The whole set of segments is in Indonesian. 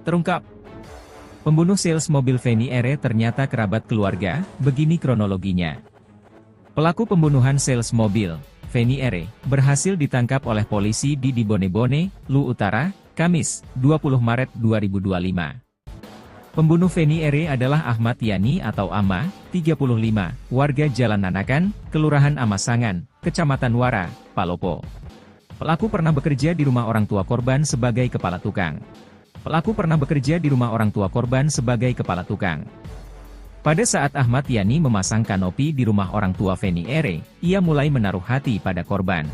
Terungkap. Pembunuh sales mobil Feni Ere ternyata kerabat keluarga, begini kronologinya. Pelaku pembunuhan sales mobil, Feni Ere, berhasil ditangkap oleh polisi di Dibone-Bone, Lu Utara, Kamis, 20 Maret 2025. Pembunuh Feni Ere adalah Ahmad Yani atau Ama, 35, warga Jalan Nanakan, Kelurahan Amasangan, Kecamatan Wara, Palopo. Pelaku pernah bekerja di rumah orang tua korban sebagai kepala tukang. Pada saat Ahmad Yani memasang kanopi di rumah orang tua Feni Ere, ia mulai menaruh hati pada korban.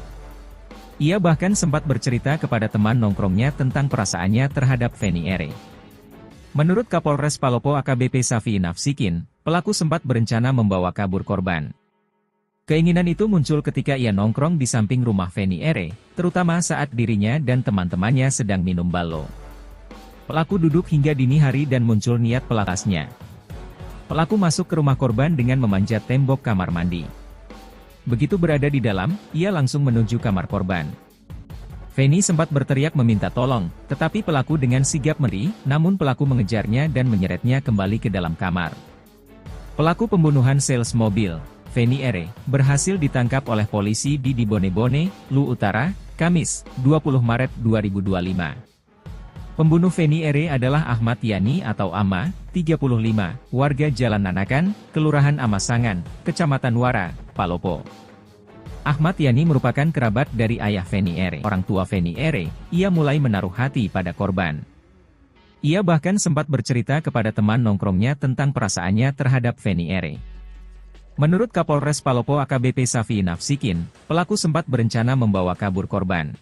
Ia bahkan sempat bercerita kepada teman nongkrongnya tentang perasaannya terhadap Feni Ere. Menurut Kapolres Palopo AKBP Safi Nafsikin, pelaku sempat berencana membawa kabur korban. Keinginan itu muncul ketika ia nongkrong di samping rumah Feni Ere, terutama saat dirinya dan teman-temannya sedang minum balo. Pelaku duduk hingga dini hari dan muncul niat pelakasnya. Pelaku masuk ke rumah korban dengan memanjat tembok kamar mandi. Begitu berada di dalam, ia langsung menuju kamar korban. Feni sempat berteriak meminta tolong, tetapi pelaku dengan sigap meri, namun pelaku mengejarnya dan menyeretnya kembali ke dalam kamar. Pelaku pembunuhan sales mobil, Feni Ere, berhasil ditangkap oleh polisi di Dibone-Bone, Lu Utara, Kamis, 20 Maret 2025. Pembunuh Feni Ere adalah Ahmad Yani atau Ama, 35, warga Jalan Nanakan, Kelurahan Amasangan, Kecamatan Wara, Palopo. Ahmad Yani merupakan kerabat dari ayah Feni Ere. Orang tua Feni Ere, ia mulai menaruh hati pada korban. Ia bahkan sempat bercerita kepada teman nongkrongnya tentang perasaannya terhadap Feni Ere. Menurut Kapolres Palopo AKBP Safi Nafsikin, pelaku sempat berencana membawa kabur korban.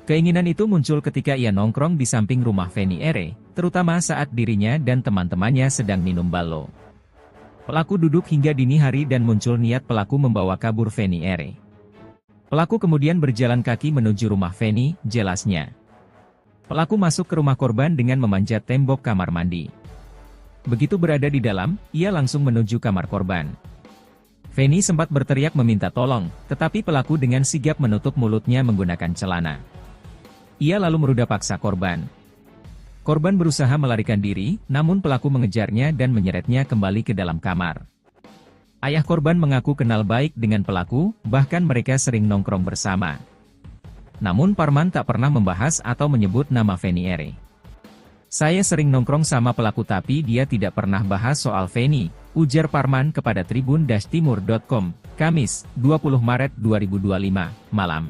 Keinginan itu muncul ketika ia nongkrong di samping rumah Feni Ere, terutama saat dirinya dan teman-temannya sedang minum balo. Pelaku duduk hingga dini hari dan muncul niat pelaku membawa kabur Feni Ere. Pelaku kemudian berjalan kaki menuju rumah Feni, jelasnya. Pelaku masuk ke rumah korban dengan memanjat tembok kamar mandi. Begitu berada di dalam, ia langsung menuju kamar korban. Feni sempat berteriak meminta tolong, tetapi pelaku dengan sigap menutup mulutnya menggunakan celana. Ia lalu meruda paksa korban. Korban berusaha melarikan diri, namun pelaku mengejarnya dan menyeretnya kembali ke dalam kamar. Ayah korban mengaku kenal baik dengan pelaku, bahkan mereka sering nongkrong bersama. Namun Parman tak pernah membahas atau menyebut nama Feni Ere. Saya sering nongkrong sama pelaku tapi dia tidak pernah bahas soal Feni, ujar Parman kepada Tribun-Timur.com, Kamis, 20 Maret 2025, malam.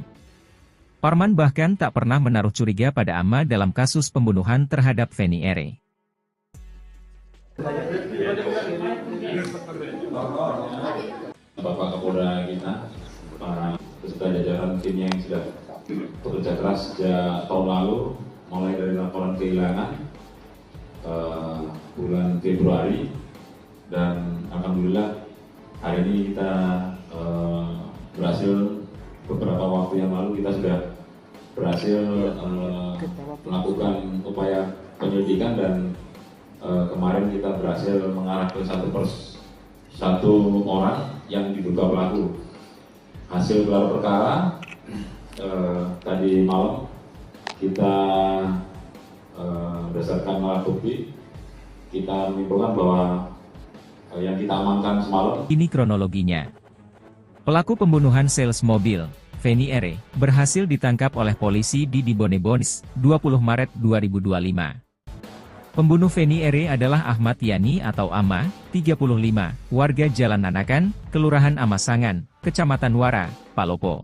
Parman bahkan tak pernah menaruh curiga pada Ama dalam kasus pembunuhan terhadap Feni Ere. Bapak Kapolda kita, para peserta jajaran tim yang sudah bekerja keras sejak tahun lalu, mulai dari laporan kehilangan bulan Februari, dan alhamdulillah hari ini kita berhasil. Beberapa waktu yang lalu kita sudah berhasil melakukan upaya penyelidikan dan kemarin kita berhasil mengarahkan satu orang yang diduga pelaku. Hasil gelar perkara tadi malam kita berdasarkan alat bukti kita menyimpulkan bahwa yang kita amankan semalam. Ini kronologinya. Pelaku pembunuhan sales mobil, Feni Ere, berhasil ditangkap oleh polisi di Dibone-Bone, 20 Maret 2025. Pembunuh Feni Ere adalah Ahmad Yani atau Ama, 35, warga Jalan Nanakan, Kelurahan Amasangan, Kecamatan Wara, Palopo.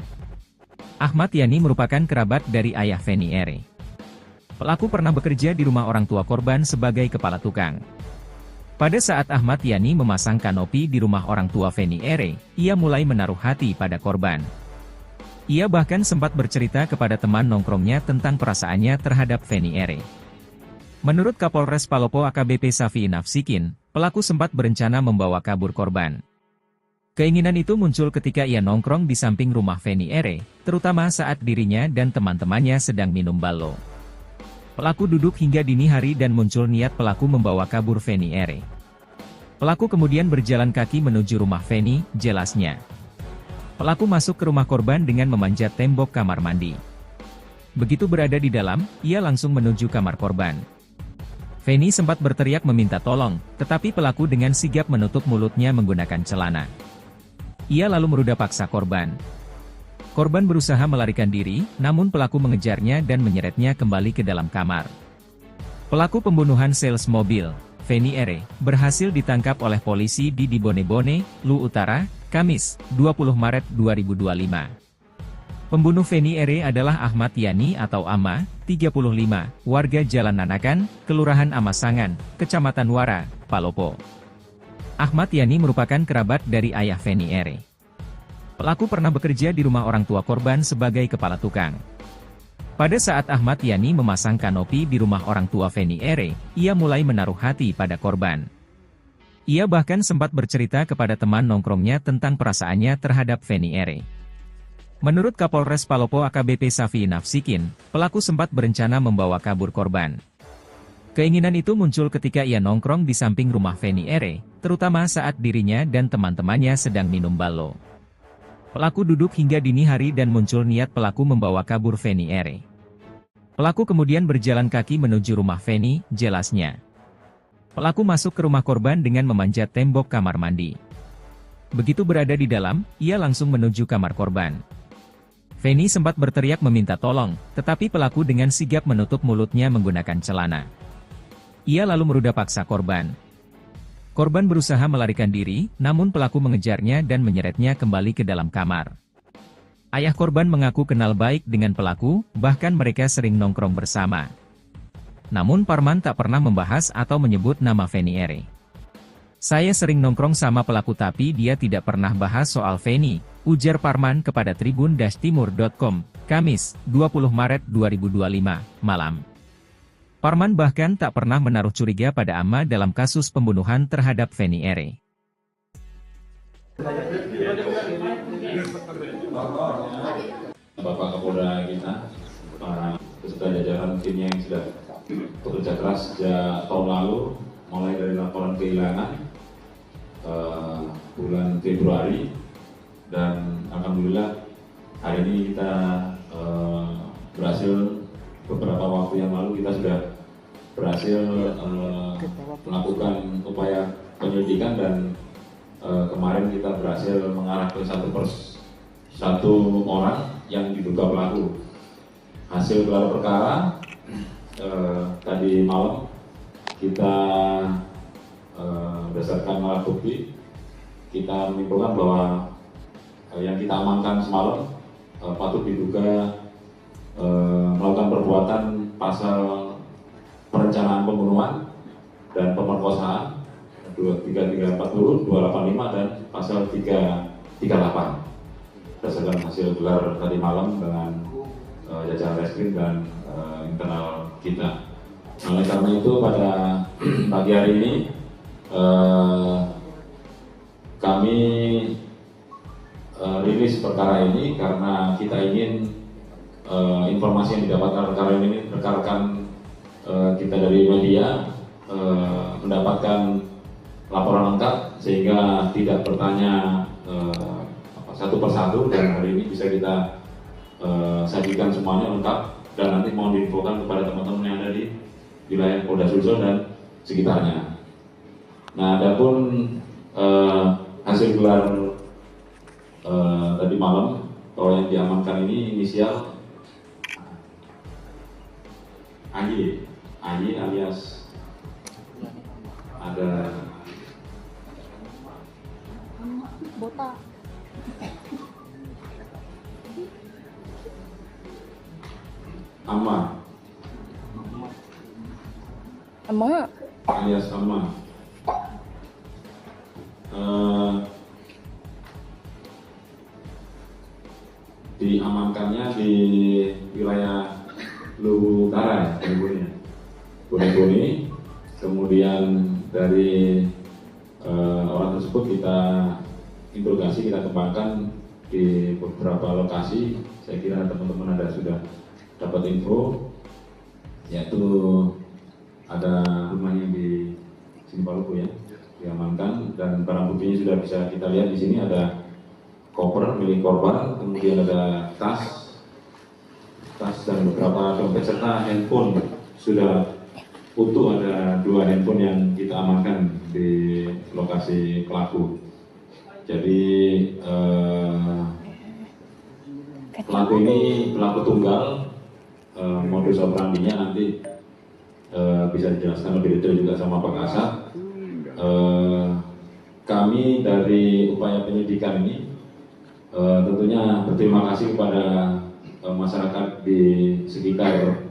Ahmad Yani merupakan kerabat dari ayah Feni Ere. Pelaku pernah bekerja di rumah orang tua korban sebagai kepala tukang. Pada saat Ahmad Yani memasang kanopi di rumah orang tua Feni Ere, ia mulai menaruh hati pada korban. Ia bahkan sempat bercerita kepada teman nongkrongnya tentang perasaannya terhadap Feni Ere. Menurut Kapolres Palopo AKBP Safi Nafsikin, pelaku sempat berencana membawa kabur korban. Keinginan itu muncul ketika ia nongkrong di samping rumah Feni Ere, terutama saat dirinya dan teman-temannya sedang minum balo. Pelaku duduk hingga dini hari dan muncul niat pelaku membawa kabur Feni Ere. Pelaku kemudian berjalan kaki menuju rumah Feni, jelasnya. Pelaku masuk ke rumah korban dengan memanjat tembok kamar mandi. Begitu berada di dalam, ia langsung menuju kamar korban. Feni sempat berteriak meminta tolong, tetapi pelaku dengan sigap menutup mulutnya menggunakan celana. Ia lalu meruda paksa korban. Korban berusaha melarikan diri, namun pelaku mengejarnya dan menyeretnya kembali ke dalam kamar. Pelaku pembunuhan sales mobil, Feni R., berhasil ditangkap oleh polisi di Dibone-Bone, Lu Utara, Kamis, 20 Maret 2025. Pembunuh Feni R. adalah Ahmad Yani atau Ama, 35, warga Jalan Nanakan, Kelurahan Amasangan, Kecamatan Wara, Palopo. Ahmad Yani merupakan kerabat dari ayah Feni R. Pelaku pernah bekerja di rumah orang tua korban sebagai kepala tukang. Pada saat Ahmad Yani memasang kanopi di rumah orang tua Feni R., ia mulai menaruh hati pada korban. Ia bahkan sempat bercerita kepada teman nongkrongnya tentang perasaannya terhadap Feni R. Menurut Kapolres Palopo AKBP Safi Nafsikin, pelaku sempat berencana membawa kabur korban. Keinginan itu muncul ketika ia nongkrong di samping rumah Feni R., terutama saat dirinya dan teman-temannya sedang minum balo. Pelaku duduk hingga dini hari dan muncul niat pelaku membawa kabur Feni R. Pelaku kemudian berjalan kaki menuju rumah Feni, jelasnya. Pelaku masuk ke rumah korban dengan memanjat tembok kamar mandi. Begitu berada di dalam, ia langsung menuju kamar korban. Feni sempat berteriak meminta tolong, tetapi pelaku dengan sigap menutup mulutnya menggunakan celana. Ia lalu meruda paksa korban. Korban berusaha melarikan diri, namun pelaku mengejarnya dan menyeretnya kembali ke dalam kamar. Ayah korban mengaku kenal baik dengan pelaku, bahkan mereka sering nongkrong bersama. Namun Parman tak pernah membahas atau menyebut nama Feni R. Saya sering nongkrong sama pelaku tapi dia tidak pernah bahas soal Feni, ujar Parman kepada Tribun-Timur.com, Kamis, 20 Maret 2025, malam. Parman bahkan tak pernah menaruh curiga pada Ama dalam kasus pembunuhan terhadap Feni R. Bapak Kapolda kita, para peserta jajaran timnya yang sudah bekerja keras sejak tahun lalu, mulai dari laporan kehilangan bulan Februari, dan alhamdulillah hari ini kita berhasil, beberapa waktu yang lalu kita sudah berhasil melakukan upaya penyelidikan, dan kemarin kita berhasil mengarahkan satu orang yang diduga pelaku. Hasil gelar perkara tadi malam kita berdasarkan alat bukti kita menyimpulkan bahwa yang kita amankan semalam patut diduga melakukan perbuatan pasal perencanaan pembunuhan dan pemerkosaan 3340, 285 dan pasal 338. Berdasarkan hasil gelar tadi malam dengan jajaran reskrim dan internal kita. Oleh karena itu pada pagi hari ini kami rilis perkara ini karena kita ingin informasi yang didapatkan rekan-rekan kita dari media mendapatkan laporan lengkap sehingga tidak bertanya satu persatu, dan hari ini bisa kita sajikan semuanya lengkap dan nanti mohon diinfokan kepada teman-teman yang ada di wilayah Polda Sulsel dan sekitarnya. Nah, adapun hasil gelar tadi malam, kalau yang diamankan ini inisial Ayi alias ada botak. Ama alias Ama. Diamankannya di wilayah Lu Utara, Bone-Bone. Kemudian dari orang tersebut kita interogasi, kita kembangkan di beberapa lokasi. Saya kira teman-teman ada sudah dapat info, yaitu ada rumahnya di sini Palopo ya, diamankan, dan barang buktinya sudah bisa kita lihat di sini. Ada koper milik korban, kemudian ada tas dan beberapa dompet serta handphone sudah utuh ada 2 handphone yang kita amankan di lokasi pelaku. Jadi pelaku ini pelaku tunggal, modus operandinya nanti bisa dijelaskan lebih detail juga sama Pak Kasat. Kami dari upaya penyidikan ini tentunya berterima kasih kepada masyarakat di sekitar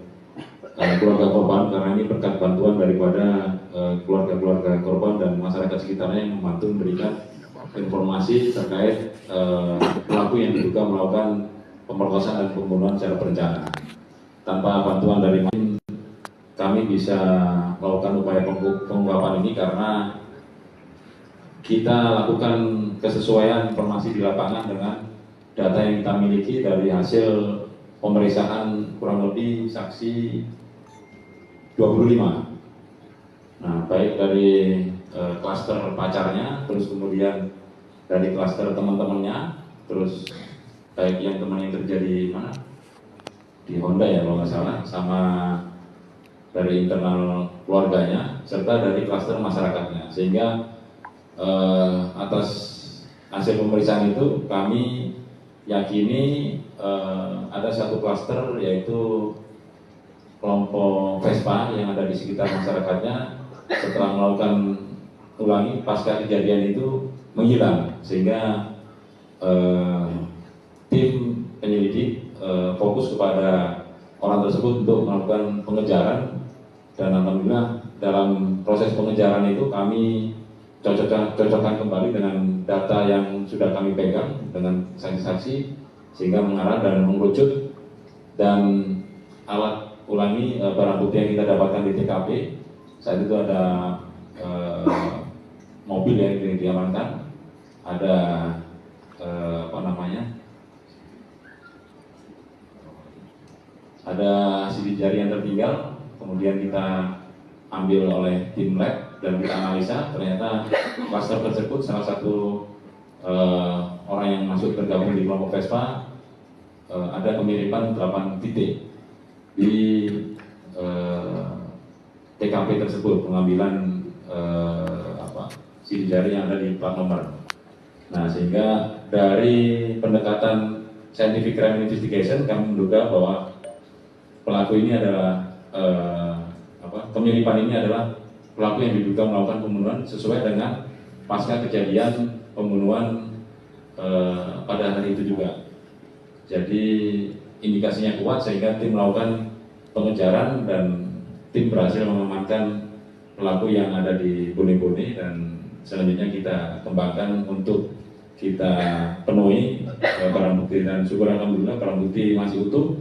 keluarga korban, karena ini berkat bantuan daripada keluarga-keluarga korban dan masyarakat sekitarnya yang membantu memberikan informasi terkait pelaku yang diduga melakukan pemerkosaan dan pembunuhan secara berencana. Tanpa bantuan dari kami bisa melakukan upaya pengungkapan ini karena kita lakukan kesesuaian informasi di lapangan dengan data yang kita miliki dari hasil pemeriksaan kurang lebih saksi 25. Nah, baik dari klaster pacarnya, terus kemudian dari klaster teman-temannya, terus baik yang teman yang kerja di mana? Di Honda ya kalau nggak salah, sama dari internal keluarganya, serta dari klaster masyarakatnya. Sehingga atas hasil pemeriksaan itu kami yakini ada satu klaster yaitu kelompok Vespa yang ada di sekitar masyarakatnya setelah melakukan ulangi pasca kejadian itu menghilang, sehingga tim penyelidik fokus kepada orang tersebut untuk melakukan pengejaran, dan alhamdulillah dalam proses pengejaran itu kami cocokkan kembali dengan data yang sudah kami pegang dengan saksi-saksi, sehingga mengarah dan mengerucut, dan alat ulangi barang bukti yang kita dapatkan di TKP saat itu ada mobil yang diamankan, ada ada sidik jari yang tertinggal, kemudian kita ambil oleh tim lab dan kita analisa, ternyata klaster tersebut salah satu orang yang masuk tergabung di kelompok Vespa ada kemiripan 8 titik di TKP tersebut, pengambilan sidik jari yang ada di plat nomor. Nah, sehingga dari pendekatan scientific crime investigation kami menduga bahwa pelaku ini adalah kemiripan ini adalah pelaku yang diduga melakukan pembunuhan sesuai dengan pasca kejadian pembunuhan pada hari itu juga. Jadi indikasinya kuat sehingga tim melakukan pengejaran dan tim berhasil mengamankan pelaku yang ada di Bone-Bone, dan selanjutnya kita kembangkan untuk kita penuhi barang bukti, dan syukur alhamdulillah barang bukti masih utuh.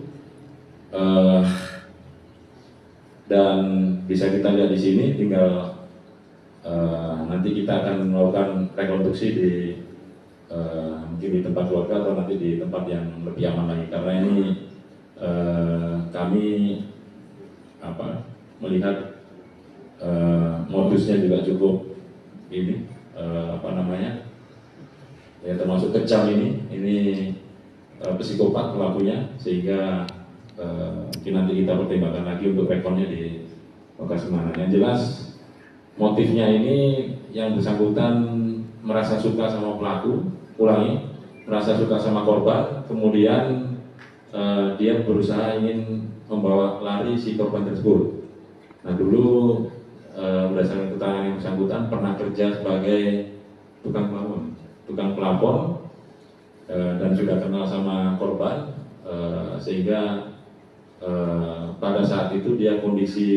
Dan bisa kita lihat di sini, tinggal nanti kita akan melakukan rekonstruksi di mungkin di tempat keluarga atau nanti di tempat yang lebih aman lagi, karena ini kami melihat modusnya juga cukup ini ya termasuk kejam, ini psikopat pelakunya, sehingga mungkin nanti kita pertimbangkan lagi untuk rekonnya di lokasi mana. Yang jelas motifnya ini yang bersangkutan merasa suka sama pelaku, merasa suka sama korban, kemudian dia berusaha ingin membawa lari si korban tersebut. Nah, dulu berdasarkan keterangan yang bersangkutan pernah kerja sebagai tukang pelapor dan sudah kenal sama korban, sehingga pada saat itu dia kondisi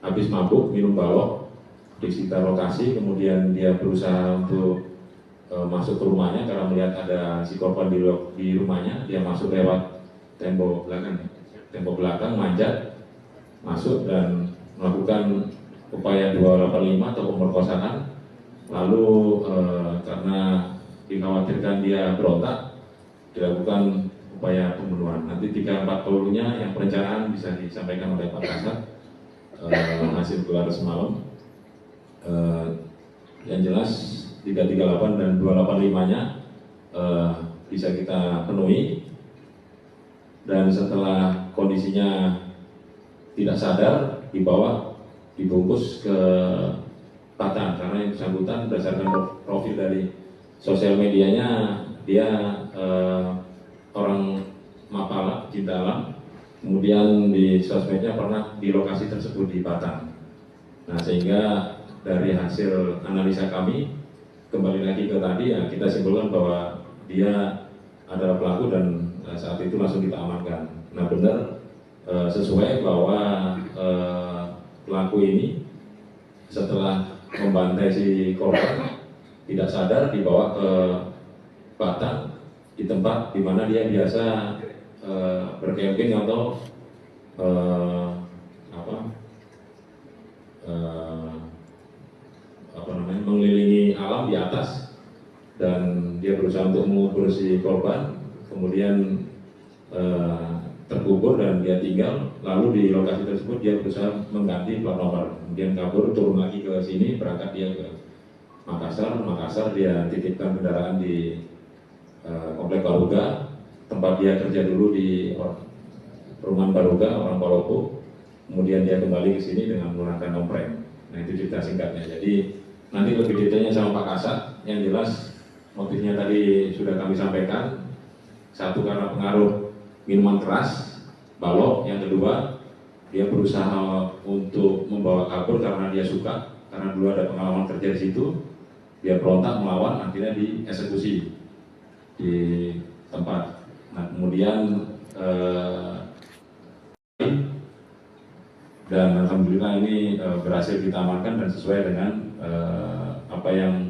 habis mabuk, minum balok di sekitar lokasi, kemudian dia berusaha untuk masuk ke rumahnya karena melihat ada si korban di rumahnya. Dia masuk lewat tembok belakang, manjat masuk dan melakukan upaya 285 atau pemerkosaan. Lalu karena dikhawatirkan dia berontak, dilakukan upaya pembunuhan. Nanti 3-4 pelurunya yang perencanaan bisa disampaikan oleh Pak Kasat hasil gelar semalam. Yang jelas 338 dan 285-nya bisa kita penuhi, dan setelah kondisinya tidak sadar dibawa dibungkus ke Batam, karena yang bersangkutan berdasarkan profil dari sosial medianya dia orang Mapala, cinta alam, kemudian di sosmednya pernah di lokasi tersebut di Batam. Nah, sehingga dari hasil analisa kami, kembali lagi ke tadi ya, kita simpulkan bahwa dia adalah pelaku dan saat itu langsung kita amankan. Nah, benar sesuai bahwa pelaku ini setelah membantai si korban tidak sadar dibawa ke Batam, di tempat di mana dia biasa berkemping atau mengelilingi alam di atas, dan dia berusaha untuk mengubur si korban, kemudian terkubur dan dia tinggal. Lalu di lokasi tersebut dia berusaha mengganti plat nomor, kemudian kabur, turun lagi ke sini, berangkat dia ke Makassar dia titipkan kendaraan di Komplek Baruga, tempat dia kerja dulu di Perumahan Baruga, orang Palopo. Kemudian dia kembali ke sini dengan menggunakan nompreng. Nah, itu cerita singkatnya. Jadi nanti lebih detailnya sama Pak Kasat. Yang jelas motifnya tadi sudah kami sampaikan. Satu, karena pengaruh minuman keras, balok. Yang kedua, dia berusaha untuk membawa kabur karena dia suka, karena dulu ada pengalaman kerja di situ. Dia berontak melawan, akhirnya dieksekusi di tempat. Nah, kemudian dan alhamdulillah ini berhasil kita amankan dan sesuai dengan apa yang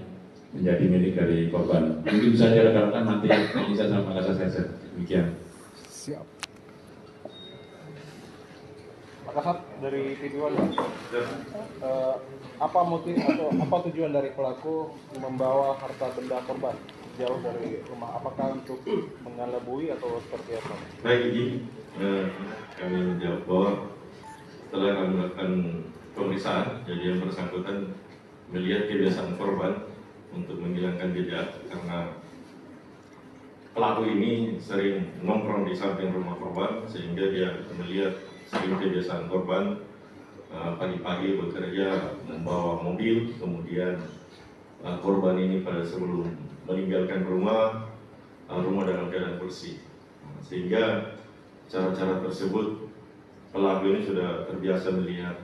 menjadi milik dari korban. Mungkin bisa direkamkan nanti bisa sama Pak Kasat. Demikian. Siap. Pak Kasat dari TV1, apa motif atau apa tujuan dari pelaku membawa harta benda korban jauh dari rumah? Apakah untuk mengelabui atau seperti apa? Baik, begini, kami menjawab bahwa setelah kami melakukan pemeriksaan, jadi yang bersangkutan melihat kebiasaan korban untuk menghilangkan jejak, karena pelaku ini sering nongkrong di samping rumah korban, sehingga dia melihat sering kebiasaan korban pagi-pagi bekerja membawa mobil, kemudian korban ini pada sebelum meninggalkan rumah dalam keadaan bersih, sehingga cara-cara tersebut pelaku ini sudah terbiasa melihat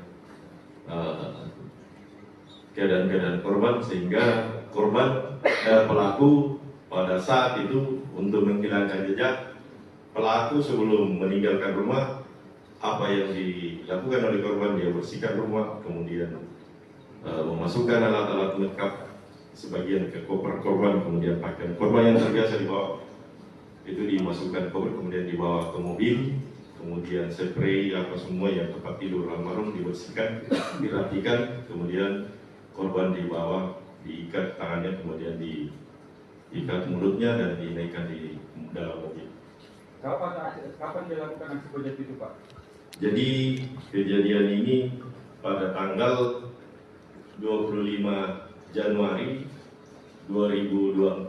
keadaan-keadaan korban, sehingga pelaku pada saat itu untuk menghilangkan jejak, pelaku sebelum meninggalkan rumah, apa yang dilakukan oleh korban, dia bersihkan rumah, kemudian memasukkan alat-alat lengkap sebagian ke koper korban, kemudian pakaian korban yang terbiasa dibawa itu dimasukkan koper, kemudian dibawa ke mobil, kemudian spray apa semua yang tempat tidur almarhum dibersihkan, dirapikan, kemudian korban dibawa, diikat tangannya, kemudian diikat mulutnya dan dinaikkan di dalam mobil. Kapan dilakukan aksi bejat itu, Pak? Jadi kejadian ini pada tanggal 25 Januari 2024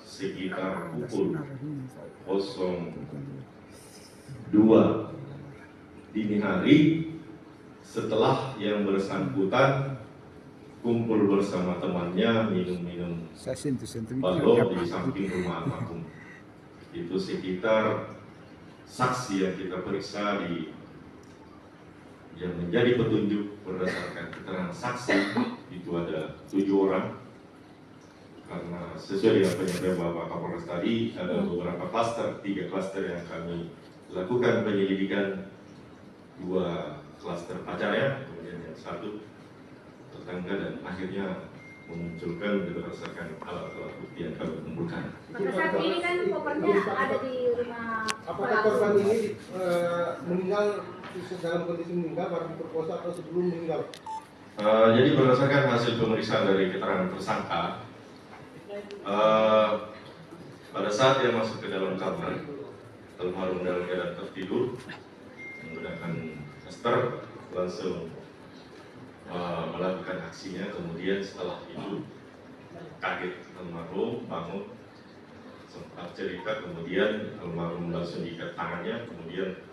sekitar pukul 02 dini hari, setelah yang bersangkutan kumpul bersama temannya minum-minum balok di samping rumah almarhum. Itu sekitar saksi yang kita periksa yang menjadi petunjuk berdasarkan keterangan saksi itu ada 7 orang, karena sesuai dengan penyampaian Bapak Kapolres tadi ada beberapa klaster, 3 klaster yang kami lakukan penyelidikan, 2 klaster pacarnya, kemudian yang 1 tetangga, dan akhirnya memunculkan berdasarkan alat-alat bukti yang kami kumpulkan. Saat ini kan kopernya ada di rumah. Apakah korban ini meninggal dalam kondisi meninggal baru diperkosa atau sebelum meninggal? Jadi berdasarkan hasil pemeriksaan dari keterangan tersangka, pada saat dia masuk ke dalam kamar, almarhum dalam keadaan tertidur menggunakan masker, langsung melakukan aksinya. Kemudian setelah itu kaget almarhum, bangun, sempat cerita, kemudian almarhum langsung diikat tangannya, kemudian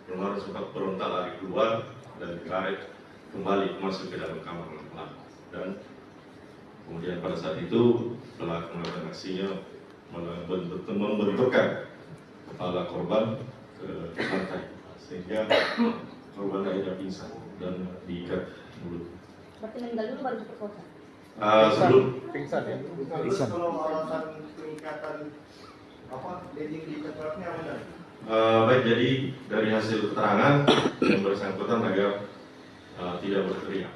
almarhum sempat berontak lari keluar dan ditarik kembali masuk ke dalam kamar pelaku, dan kemudian pada saat itu pelaku melakukan aksinya membenturkan kepala korban ke lantai sehingga korban akhirnya pingsan dan diikat mulut. Berarti meninggal dulu baru diperkosa. Sebelum Pingsan ya? Pingsan. Kalau alasan pengikatan leading di cakratnya benar? baik, jadi dari hasil keterangan yang bersangkutan agar tidak berteriak.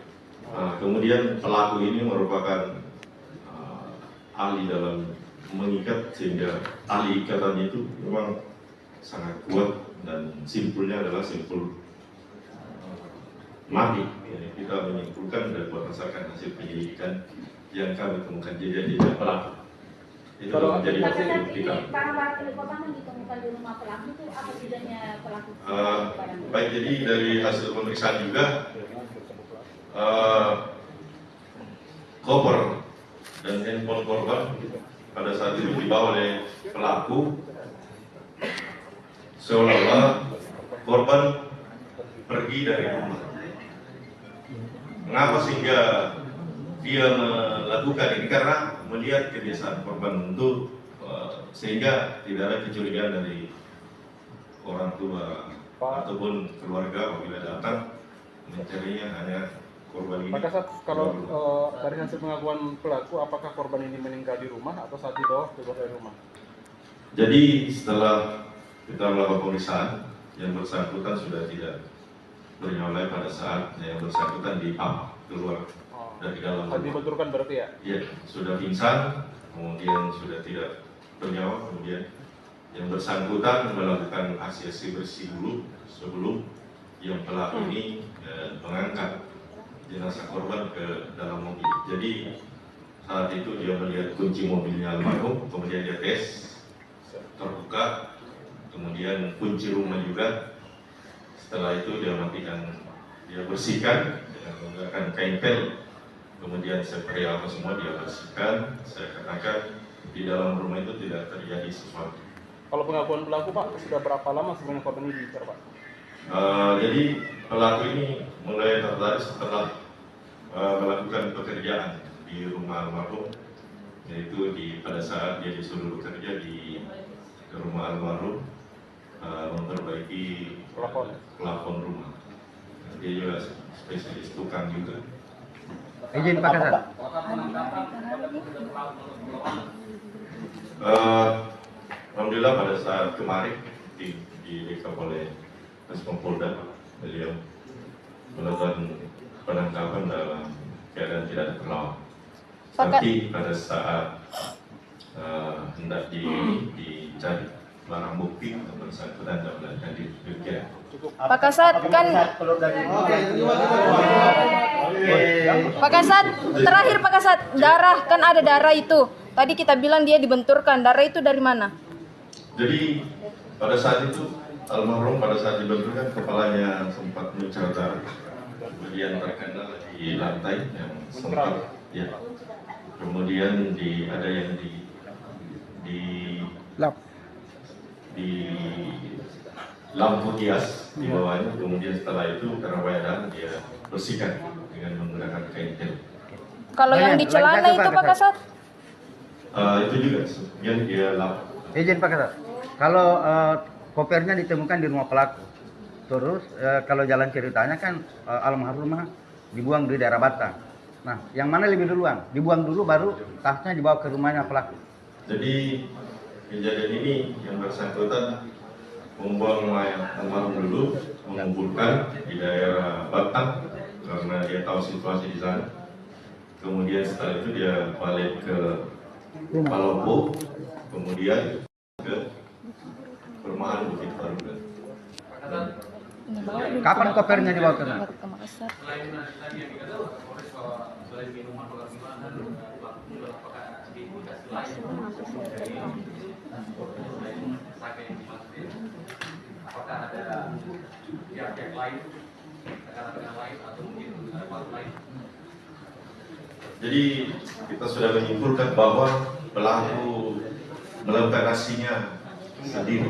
Kemudian pelaku ini merupakan ahli dalam mengikat, sehingga tali ikatannya itu memang sangat kuat dan simpulnya adalah simpul mati. Jadi kita menyimpulkan dari berdasarkan hasil penyelidikan yang kami temukan jejak-jejak pelaku. Itu Kalau menjadi Pada hasil saat kita. ini barang-barang milik korban yang ditemukan di rumah pelaku itu apa setidaknya pelaku? Baik, jadi dari hasil pemeriksaan juga koper dan handphone korban pada saat itu dibawa oleh pelaku, seolah-olah korban pergi dari rumah. Mengapa sehingga dia melakukan ini? Karena melihat kebiasaan korban untuk sehingga tidak ada kecurigaan dari orang tua ataupun keluarga apabila datang mencarinya hanya korban ini. Maka saat kalau dari hasil pengakuan pelaku, apakah korban ini meninggal di rumah atau saat dibawa keluar dari rumah? Jadi setelah kita melakukan pemeriksaan, yang bersangkutan sudah tidak bernyawa pada saat yang bersangkutan keluar dari dalam Saat rumah. dibenturkan berarti ya? Ya, sudah pingsan, kemudian sudah tidak bernyawa, kemudian yang bersangkutan melakukan aksi-aksi bersih dulu sebelum yang pelaku ini mengangkat jenazah korban ke dalam mobil. Jadi saat itu dia melihat kunci mobilnya almarhum, kemudian dia tes terbuka, kemudian kunci rumah juga. Setelah itu dia matikan, dia bersihkan dengan menggunakan kain pel, kemudian spray apa semua dia bersihkan. Saya katakan di dalam rumah itu tidak terjadi sesuatu. Kalau pengakuan pelaku Pak, sudah berapa lama sebenarnya korban ini diincar Pak? Jadi pelaku ini mulai tertarik setelah melakukan pekerjaan di rumah almarhum, yaitu pada saat dia disuruh bekerja di rumah almarhum, memperbaiki plafon rumah. Dia juga spesialis tukang juga. Izin Pak Kasat. Alhamdulillah pada saat kemarin direkap oleh Respon Polda, beliau melakukan penangkapan dalam keadaan tidak terlawan. Tapi pada saat hendak dicari barang bukti yang bersangkutan dan melakukan demikian. Pak Kasat kan Pak Kasat, terakhir Pak Kasat, darah kan ada darah itu. Tadi kita bilang dia dibenturkan, darah itu dari mana? Jadi pada saat itu almarhum pada saat dibenturkan kepalanya sempat mencar darah, kemudian terkena di lantai yang sempat ya. Kemudian ada yang di lampu hias di bawahnya, kemudian setelah itu karena banyak darah dia bersihkan dengan menggunakan kain tel. Kalau yang di celana itu Pak Kasat? Itu juga sebenarnya dia lap. Izin Pak Kasat. Kalau kopernya ditemukan di rumah pelaku, terus kalau jalan ceritanya kan almarhumah dibuang di daerah Batang. Nah, yang mana lebih duluan? Dibuang dulu baru tasnya dibawa ke rumahnya pelaku. Jadi kejadian ini yang bersangkutan membuang mayat almarhum dulu, mengumpulkan di daerah Batang karena dia tahu situasi di sana. Kemudian setelah itu dia balik ke Palopo, kemudian ke perumahan Bukit Baruga. Kapan kopernya dibawa ke sana? Jadi kita sudah menyimpulkan bahwa pelaku melakukan aksinya sendiri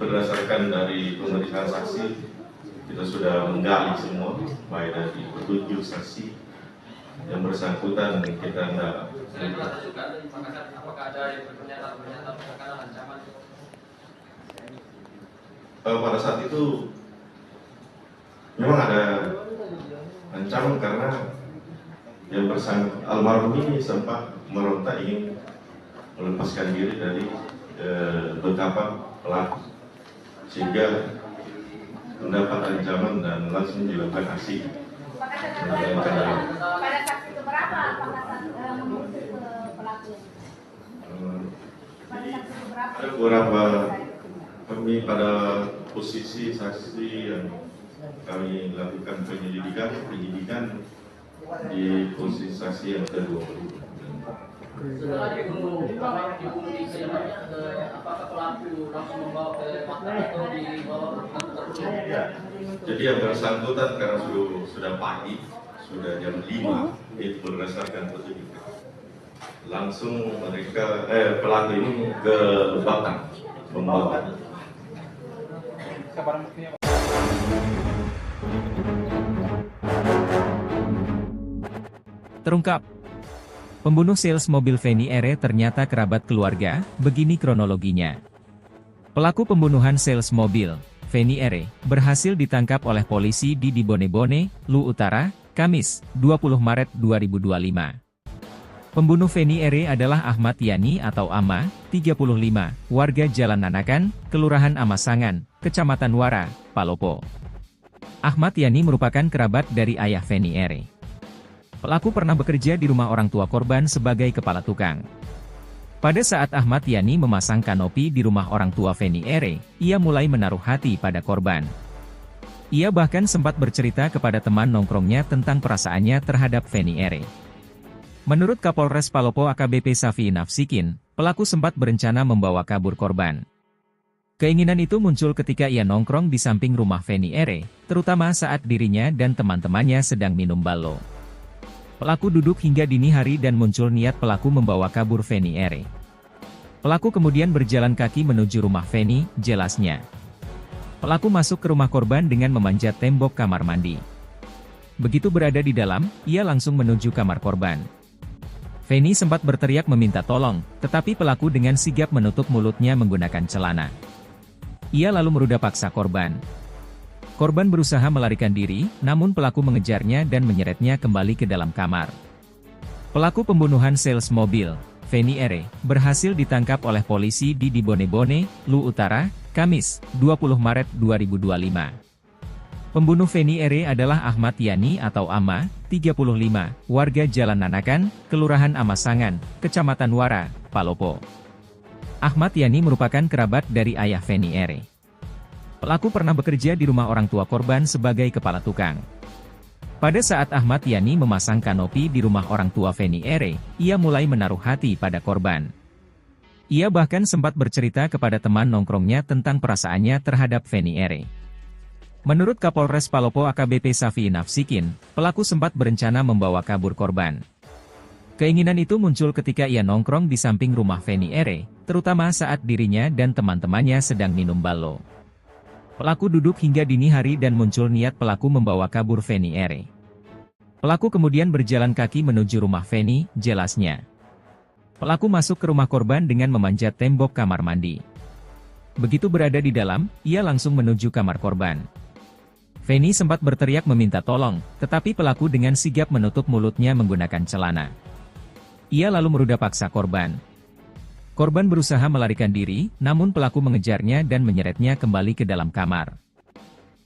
berdasarkan dari pemeriksaan saksi kita sudah menggali semua, baik dari petunjuk saksi yang bersangkutan kita hendak. Apakah ada pernyataan ancaman? Pada saat itu memang ada ancaman karena yang almarhum ini sempat meronta ingin melepaskan diri dari bekapan pelaku, sehingga mendapat ancaman dan langsung dilakukan aksi. Pada saksi keberapa mengusir pelaku? Pada saksi keberapa? Ada beberapa kami pada posisi saksi yang kami lakukan penyidikan di posisi saksi yang ke-20. Setelah dibunuh apakah pelaku langsung membawa ke mahkamah atau dibawa ke kantor? Jadi yang bersangkutan karena sudah pagi, sudah jam 5, itu berdasarkan petunjuk. Langsung mereka pelaku ini ke Batang membawa. Terungkap, pembunuh sales mobil Feni Ere ternyata kerabat keluarga. Begini kronologinya. Pelaku pembunuhan sales mobil, Feni Ere, berhasil ditangkap oleh polisi di Dibone-Bone, Lu Utara, Kamis, 20 Maret 2025. Pembunuh Feni Ere adalah Ahmad Yani atau Ama, 35, warga Jalan Nanakan, Kelurahan Amasangan, Kecamatan Wara, Palopo. Ahmad Yani merupakan kerabat dari ayah Feni Ere. Pelaku pernah bekerja di rumah orang tua korban sebagai kepala tukang. Pada saat Ahmad Yani memasang kanopi di rumah orang tua Feni Ere, ia mulai menaruh hati pada korban. Ia bahkan sempat bercerita kepada teman nongkrongnya tentang perasaannya terhadap Feni Ere. Menurut Kapolres Palopo AKBP Safi Nafsikin, pelaku sempat berencana membawa kabur korban. Keinginan itu muncul ketika ia nongkrong di samping rumah Feni Ere, terutama saat dirinya dan teman-temannya sedang minum balo. Pelaku duduk hingga dini hari dan muncul niat pelaku membawa kabur Feni Ere. Pelaku kemudian berjalan kaki menuju rumah Feni, jelasnya. Pelaku masuk ke rumah korban dengan memanjat tembok kamar mandi. Begitu berada di dalam, ia langsung menuju kamar korban. Feni sempat berteriak meminta tolong, tetapi pelaku dengan sigap menutup mulutnya menggunakan celana. Ia lalu merudah paksa korban. Korban berusaha melarikan diri, namun pelaku mengejarnya dan menyeretnya kembali ke dalam kamar. Pelaku pembunuhan sales mobil, Feni Ere, berhasil ditangkap oleh polisi di Dibone-Bone, Lu Utara, Kamis, 20 Maret 2025. Pembunuh Feni Ere adalah Ahmad Yani atau Ama, 35, warga Jalan Nanakan, Kelurahan Amasangan, Kecamatan Wara, Palopo. Ahmad Yani merupakan kerabat dari ayah Feni Ere. Pelaku pernah bekerja di rumah orang tua korban sebagai kepala tukang. Pada saat Ahmad Yani memasang kanopi di rumah orang tua Feni Ere, ia mulai menaruh hati pada korban. Ia bahkan sempat bercerita kepada teman nongkrongnya tentang perasaannya terhadap Feni Ere. Menurut Kapolres Palopo AKBP Safi Nafsikin, pelaku sempat berencana membawa kabur korban. Keinginan itu muncul ketika ia nongkrong di samping rumah Feni Ere, terutama saat dirinya dan teman-temannya sedang minum balo. Pelaku duduk hingga dini hari dan muncul niat pelaku membawa kabur Feni Ere. Pelaku kemudian berjalan kaki menuju rumah Feni, jelasnya. Pelaku masuk ke rumah korban dengan memanjat tembok kamar mandi. Begitu berada di dalam, ia langsung menuju kamar korban. Feni sempat berteriak meminta tolong, tetapi pelaku dengan sigap menutup mulutnya menggunakan celana. Ia lalu merudah paksa korban. Korban berusaha melarikan diri, namun pelaku mengejarnya dan menyeretnya kembali ke dalam kamar.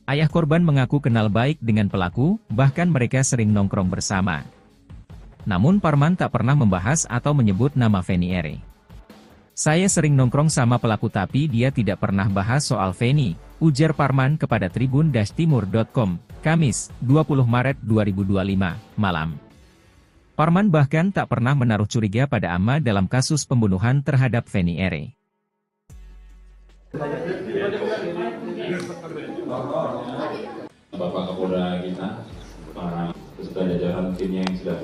Ayah korban mengaku kenal baik dengan pelaku, bahkan mereka sering nongkrong bersama. Namun Parman tak pernah membahas atau menyebut nama Feni Ere. Saya sering nongkrong sama pelaku tapi dia tidak pernah bahas soal Feni, ujar Parman kepada Tribun-Timur.com, Kamis, 20 Maret 2025, malam. Parman bahkan tak pernah menaruh curiga pada Ama dalam kasus pembunuhan terhadap Feni Ere. Bapak Kapolda kita, para peserta jajaran timnya yang sudah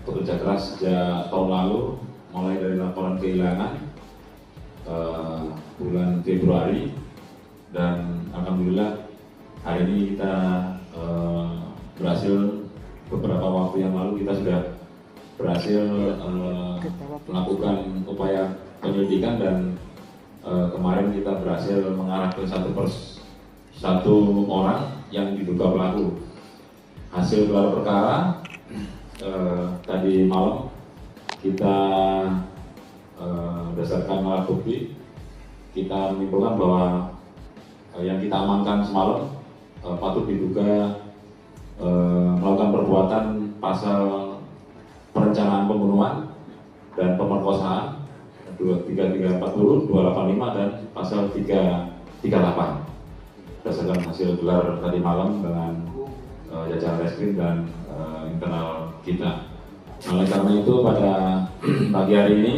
bekerja keras sejak tahun lalu, mulai dari laporan kehilangan bulan Februari, dan alhamdulillah hari ini kita berhasil beberapa waktu yang lalu kita sudah berhasil melakukan upaya penyelidikan dan kemarin kita berhasil mengarahkan satu orang yang diduga pelaku. Hasil gelar perkara tadi malam kita berdasarkan alat bukti kita menyimpulkan bahwa yang kita amankan semalam patut diduga melakukan perbuatan pasal perencanaan pembunuhan dan pemerkosaan 3340, 285 dan pasal 338 berdasarkan hasil gelar tadi malam dengan jajaran reskrim dan internal kita. Oleh karena itu pada pagi hari ini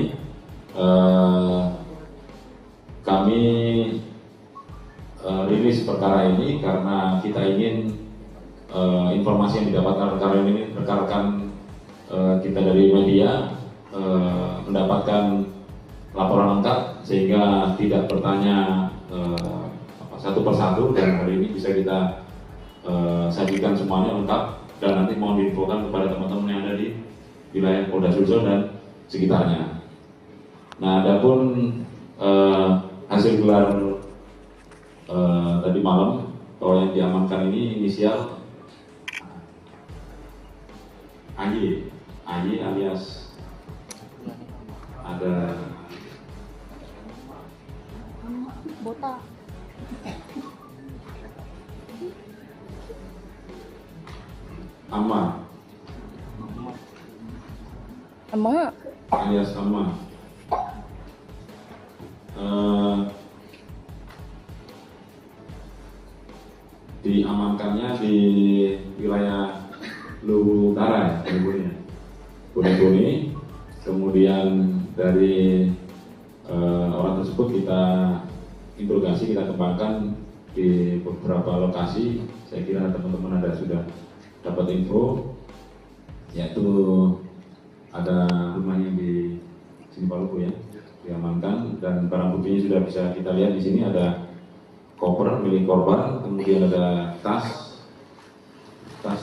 kami rilis perkara ini karena kita ingin informasi yang didapatkan rekan-rekan kita dari media mendapatkan laporan lengkap sehingga tidak bertanya satu persatu, dan hari ini bisa kita sajikan semuanya lengkap dan nanti mohon diinfokan kepada teman-teman yang ada di wilayah Polda Sulsel dan sekitarnya. Nah, adapun hasil gelar tadi malam bahwa yang diamankan ini inisial Anji alias ada Botak. Ama alias Ama. Diamankannya di wilayah Luwu Utara ya, Bone. Kemudian dari orang tersebut kita interogasi, kita kembangkan di beberapa lokasi. Saya kira teman-teman ada sudah dapat info, yaitu ada rumahnya di sini Paluku ya, diamankan, dan barang buktinya sudah bisa kita lihat di sini. Ada koper milik korban, kemudian ada tas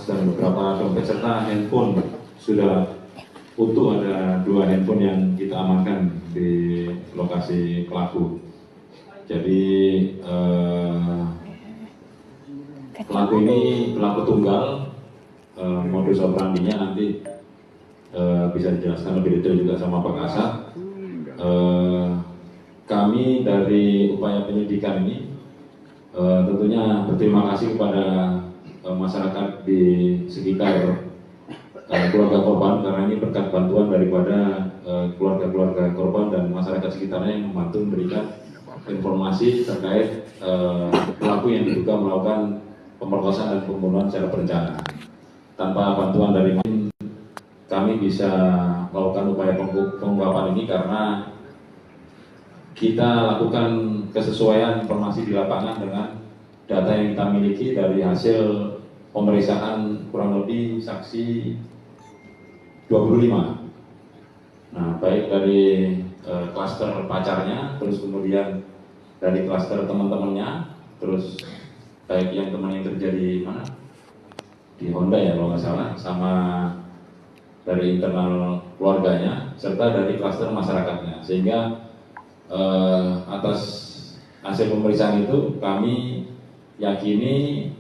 dan beberapa dompet serta handphone sudah utuh. Ada 2 handphone yang kita amankan di lokasi pelaku. Jadi pelaku ini pelaku tunggal, modus operandinya nanti bisa dijelaskan lebih detail juga sama Pak Kasat. Kami dari upaya penyelidikan ini tentunya berterima kasih kepada masyarakat di sekitar keluarga korban, karena ini berkat bantuan daripada keluarga-keluarga korban dan masyarakat sekitarnya yang membantu memberikan informasi terkait pelaku yang diduga melakukan pemerkosaan dan pembunuhan secara berencana. Tanpa bantuan dari kami bisa melakukan upaya pengungkapan ini karena kita lakukan kesesuaian informasi di lapangan dengan data yang kita miliki dari hasil pemeriksaan kurang lebih saksi 25. Nah, baik dari klaster pacarnya, terus kemudian dari klaster teman-temannya, terus baik yang teman yang kerja di mana, di Honda ya kalau nggak salah, sama dari internal keluarganya, serta dari klaster masyarakatnya. Sehingga atas hasil pemeriksaan itu kami yakini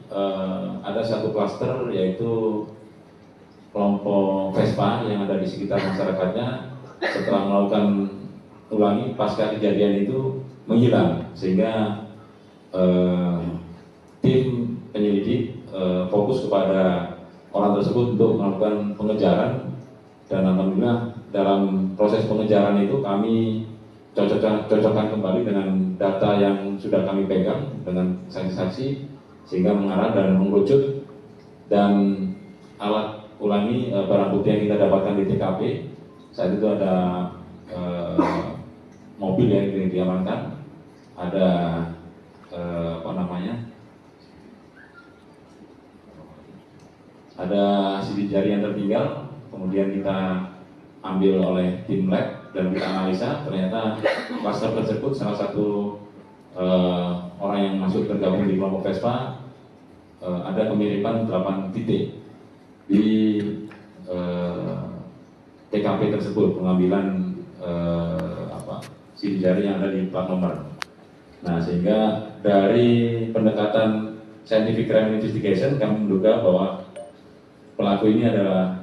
ada satu klaster, yaitu kelompok Vespa yang ada di sekitar masyarakatnya setelah melakukan ulangi pasca kejadian itu menghilang, sehingga tim penyelidik fokus kepada orang tersebut untuk melakukan pengejaran, dan alhamdulillah dalam proses pengejaran itu kami cocokkan kembali dengan data yang sudah kami pegang dengan saksi-saksi, sehingga mengarah dan mengerucut, dan alat ulangi barang bukti yang kita dapatkan di TKP saat itu ada mobil yang diamankan, ada ada sidik jari yang tertinggal, kemudian kita ambil oleh tim lab dan kita analisa, ternyata klaster tersebut salah satu orang yang masuk tergabung di kelompok Vespa ada kemiripan 8 titik di TKP tersebut, pengambilan sidik jari yang ada di plat nomor. Nah, sehingga dari pendekatan scientific crime investigation kami menduga bahwa pelaku ini adalah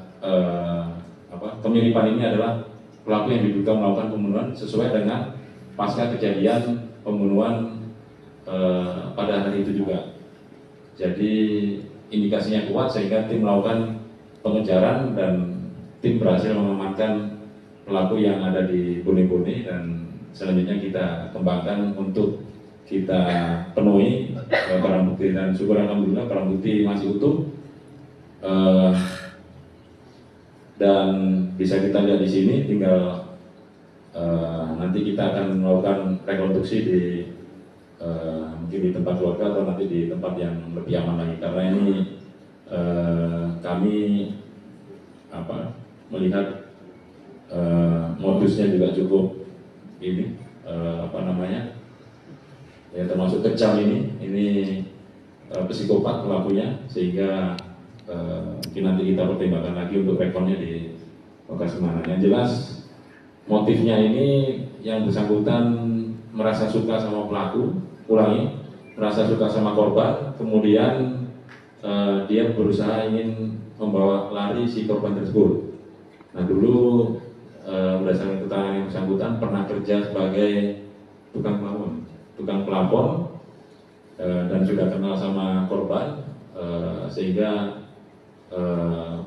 kemiripan ini adalah pelaku yang diduga melakukan pembunuhan sesuai dengan pasca kejadian pembunuhan pada hari itu juga. Jadi indikasinya kuat sehingga tim melakukan pengejaran dan tim berhasil mengamankan pelaku yang ada di Bone-Bone, dan selanjutnya kita kembangkan untuk kita penuhi barang bukti, dan syukur alhamdulillah barang bukti masih utuh. Dan bisa kita lihat di sini, tinggal nanti kita akan melakukan rekonstruksi di mungkin di tempat keluarga atau nanti di tempat yang lebih aman lagi, karena ini kami melihat modusnya juga cukup ini ya termasuk kejam ini psikopat pelakunya, sehingga mungkin nanti kita pertimbangkan lagi untuk rekonnya di lokasi mana. Yang jelas motifnya ini yang bersangkutan merasa suka sama pelaku, merasa suka sama korban, kemudian dia berusaha ingin membawa lari si korban tersebut. Nah, dulu berdasarkan keterangan yang bersangkutan pernah kerja sebagai tukang pelapor dan sudah kenal sama korban, sehingga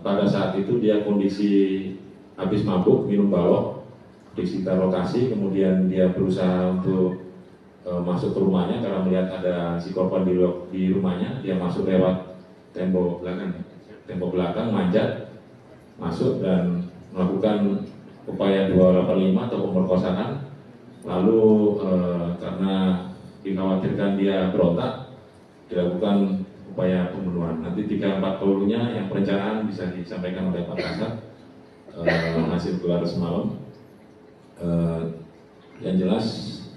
pada saat itu dia kondisi habis mabuk, minum balok di sekitar lokasi, kemudian dia berusaha untuk masuk ke rumahnya karena melihat ada si korban di rumahnya. Dia masuk lewat tembok belakang, manjat masuk dan melakukan upaya 285 atau pemerkosaan. Lalu karena dikhawatirkan dia berontak, dilakukan upaya pembunuhan. Nanti 3-4 pelulunya yang perencanaan bisa disampaikan oleh Pak Kasat hasil gelar semalam. Yang jelas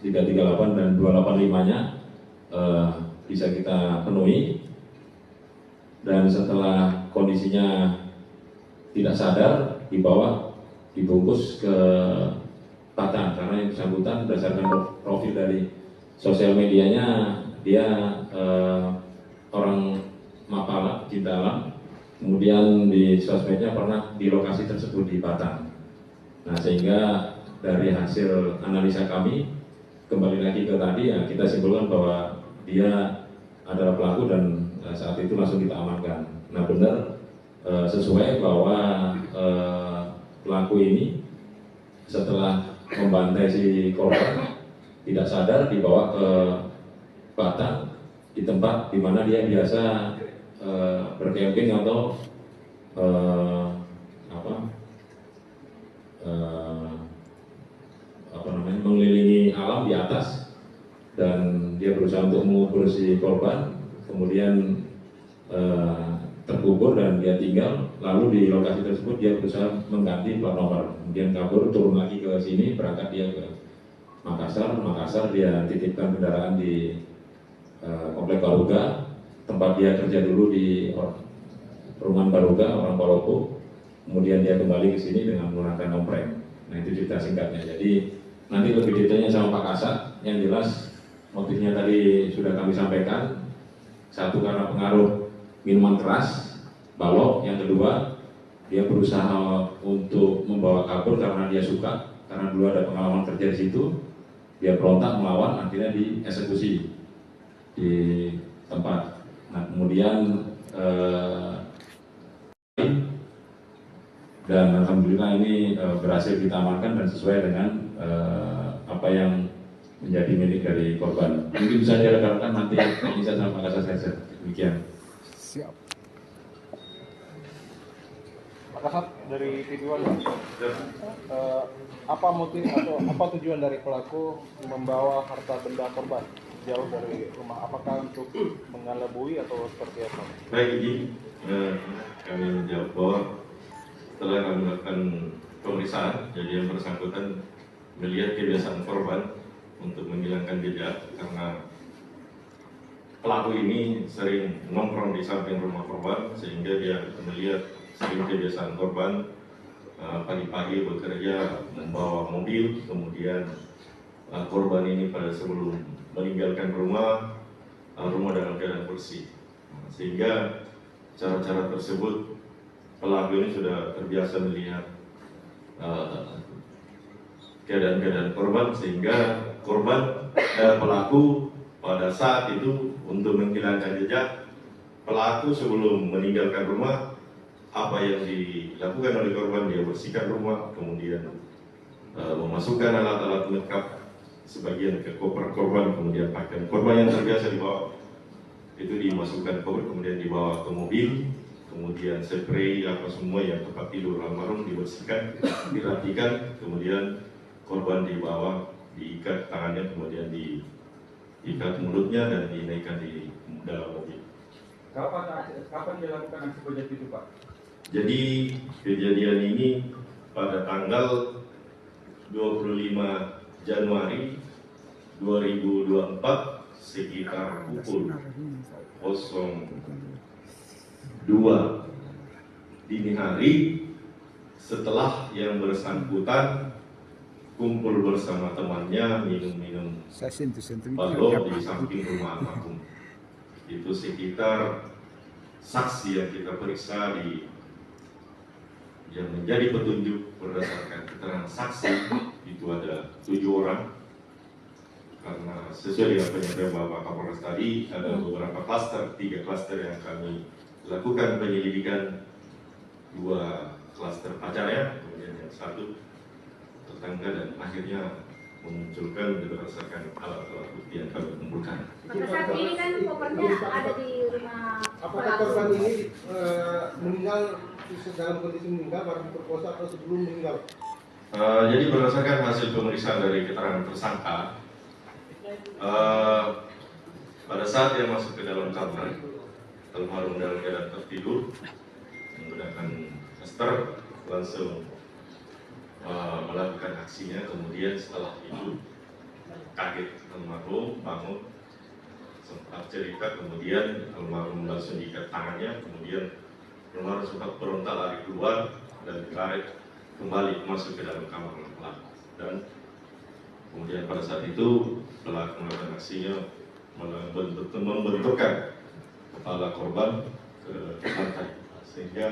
338 dan 285-nya bisa kita penuhi, dan setelah kondisinya tidak sadar dibawa dibungkus ke Batam, karena yang bersangkutan berdasarkan profil dari sosial medianya dia orang Mapala, cinta alam, kemudian di sosmednya pernah di lokasi tersebut di Batam. Nah, sehingga dari hasil analisa kami kembali lagi ke tadi, ya kita simpulkan bahwa dia adalah pelaku dan saat itu langsung kita amankan. Nah, benar sesuai bahwa pelaku ini setelah membantai si korban tidak sadar dibawa ke Batam, di tempat di mana dia biasa bercamping atau mengelilingi alam di atas, dan dia berusaha untuk mengubur si korban, kemudian terkubur dan dia tinggal. Lalu di lokasi tersebut dia berusaha mengganti plat nomor, kemudian kabur, turun lagi ke sini, berangkat dia ke Makassar dia titipkan kendaraan di Komplek Baruga, tempat dia kerja dulu di Perumahan Baruga, orang Palopo. Kemudian dia kembali ke sini dengan menggunakan nompreng. Nah, itu cerita singkatnya. Jadi nanti lebih detailnya sama Pak Kasat. Yang jelas motifnya tadi sudah kami sampaikan. Satu, karena pengaruh minuman keras, balok. Yang kedua, dia berusaha untuk membawa kabur karena dia suka, karena dulu ada pengalaman kerja di situ. Dia berontak melawan, akhirnya dieksekusi di tempat. Nah, kemudian dan alhamdulillah ini berhasil kita amankan dan sesuai dengan apa yang menjadi milik dari korban. Mungkin bisa direkamkan nanti bisa sama Pak Kasat. Demikian. Siap. Pak Kasat dari TV1, apa motif atau apa tujuan dari pelaku membawa harta benda korban jauh dari rumah? Apakah untuk mengelabui atau seperti apa? Baik, izin kami menjawab bahwa setelah kami melakukan pemeriksaan, jadi yang bersangkutan melihat kebiasaan korban untuk menghilangkan jejak, karena pelaku ini sering nongkrong di samping rumah korban, sehingga dia melihat sering kebiasaan korban pagi-pagi bekerja membawa mobil, kemudian korban ini pada sebelum meninggalkan rumah dalam keadaan bersih, sehingga cara-cara tersebut pelaku ini sudah terbiasa melihat keadaan-keadaan korban, sehingga pelaku pada saat itu untuk menghilangkan jejak, pelaku sebelum meninggalkan rumah, apa yang dilakukan oleh korban, dia bersihkan rumah, kemudian memasukkan alat-alat makeup sebagian ke koper korban, kemudian pakaian korban yang terbiasa dibawa itu dimasukkan koper, kemudian dibawa ke mobil, kemudian spray apa semua yang tempat tidur almarhum dibersihkan, dirapikan, kemudian korban dibawa, diikat tangannya, kemudian diikat mulutnya dan dinaikkan di dalam mobil. Kapan dilakukan aksi bejat itu, Pak? Jadi kejadian ini pada tanggal 25 Januari 2024 sekitar pukul 02 dini hari, setelah yang bersangkutan kumpul bersama temannya minum-minum balok di samping rumah almarhum. Itu sekitar saksi yang kita periksa yang menjadi petunjuk berdasarkan keterangan saksi itu ada 7 orang, karena sesuai dengan penyampaian Bapak Kapolres tadi ada beberapa klaster, 3 klaster yang kami lakukan penyelidikan, 2 klaster pacarnya, kemudian yang 1 tetangga, dan akhirnya memunculkan berdasarkan alat-alat bukti yang kami kumpulkan. Pada saat ini kan kopernya ada di rumah Apakah korban ini meninggal dalam kondisi meninggal baru diperkosa atau sebelum meninggal? Jadi berdasarkan hasil pemeriksaan dari keterangan tersangka, pada saat dia masuk ke dalam kamar, almarhum dalam keadaan tertidur menggunakan masker, langsung melakukan aksinya. Kemudian setelah itu kaget almarhum, bangun, sempat cerita, kemudian almarhum langsung diikat tangannya, kemudian almarhum sempat berontak lari keluar dan ditarik kembali masuk ke dalam kamar pelaku. Dan kemudian pada saat itu pelaku melakukan aksinya membenturkan kepala korban ke lantai, sehingga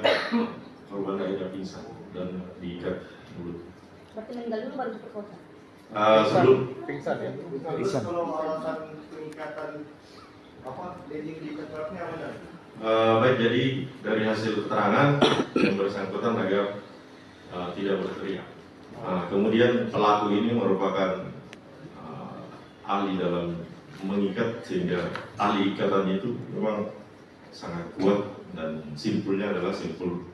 korban akhirnya pingsan dan diikat mulut. Berarti meninggal dulu baru diperkosa? Sebelum Pingsan ya? Terus kalau alasan pengikatan legging di tengkoraknya apa? baik, jadi dari hasil keterangan yang bersangkutan agar tidak berteriak. Kemudian pelaku ini merupakan ahli dalam mengikat, sehingga tali ikatannya itu memang sangat kuat dan simpulnya adalah simpul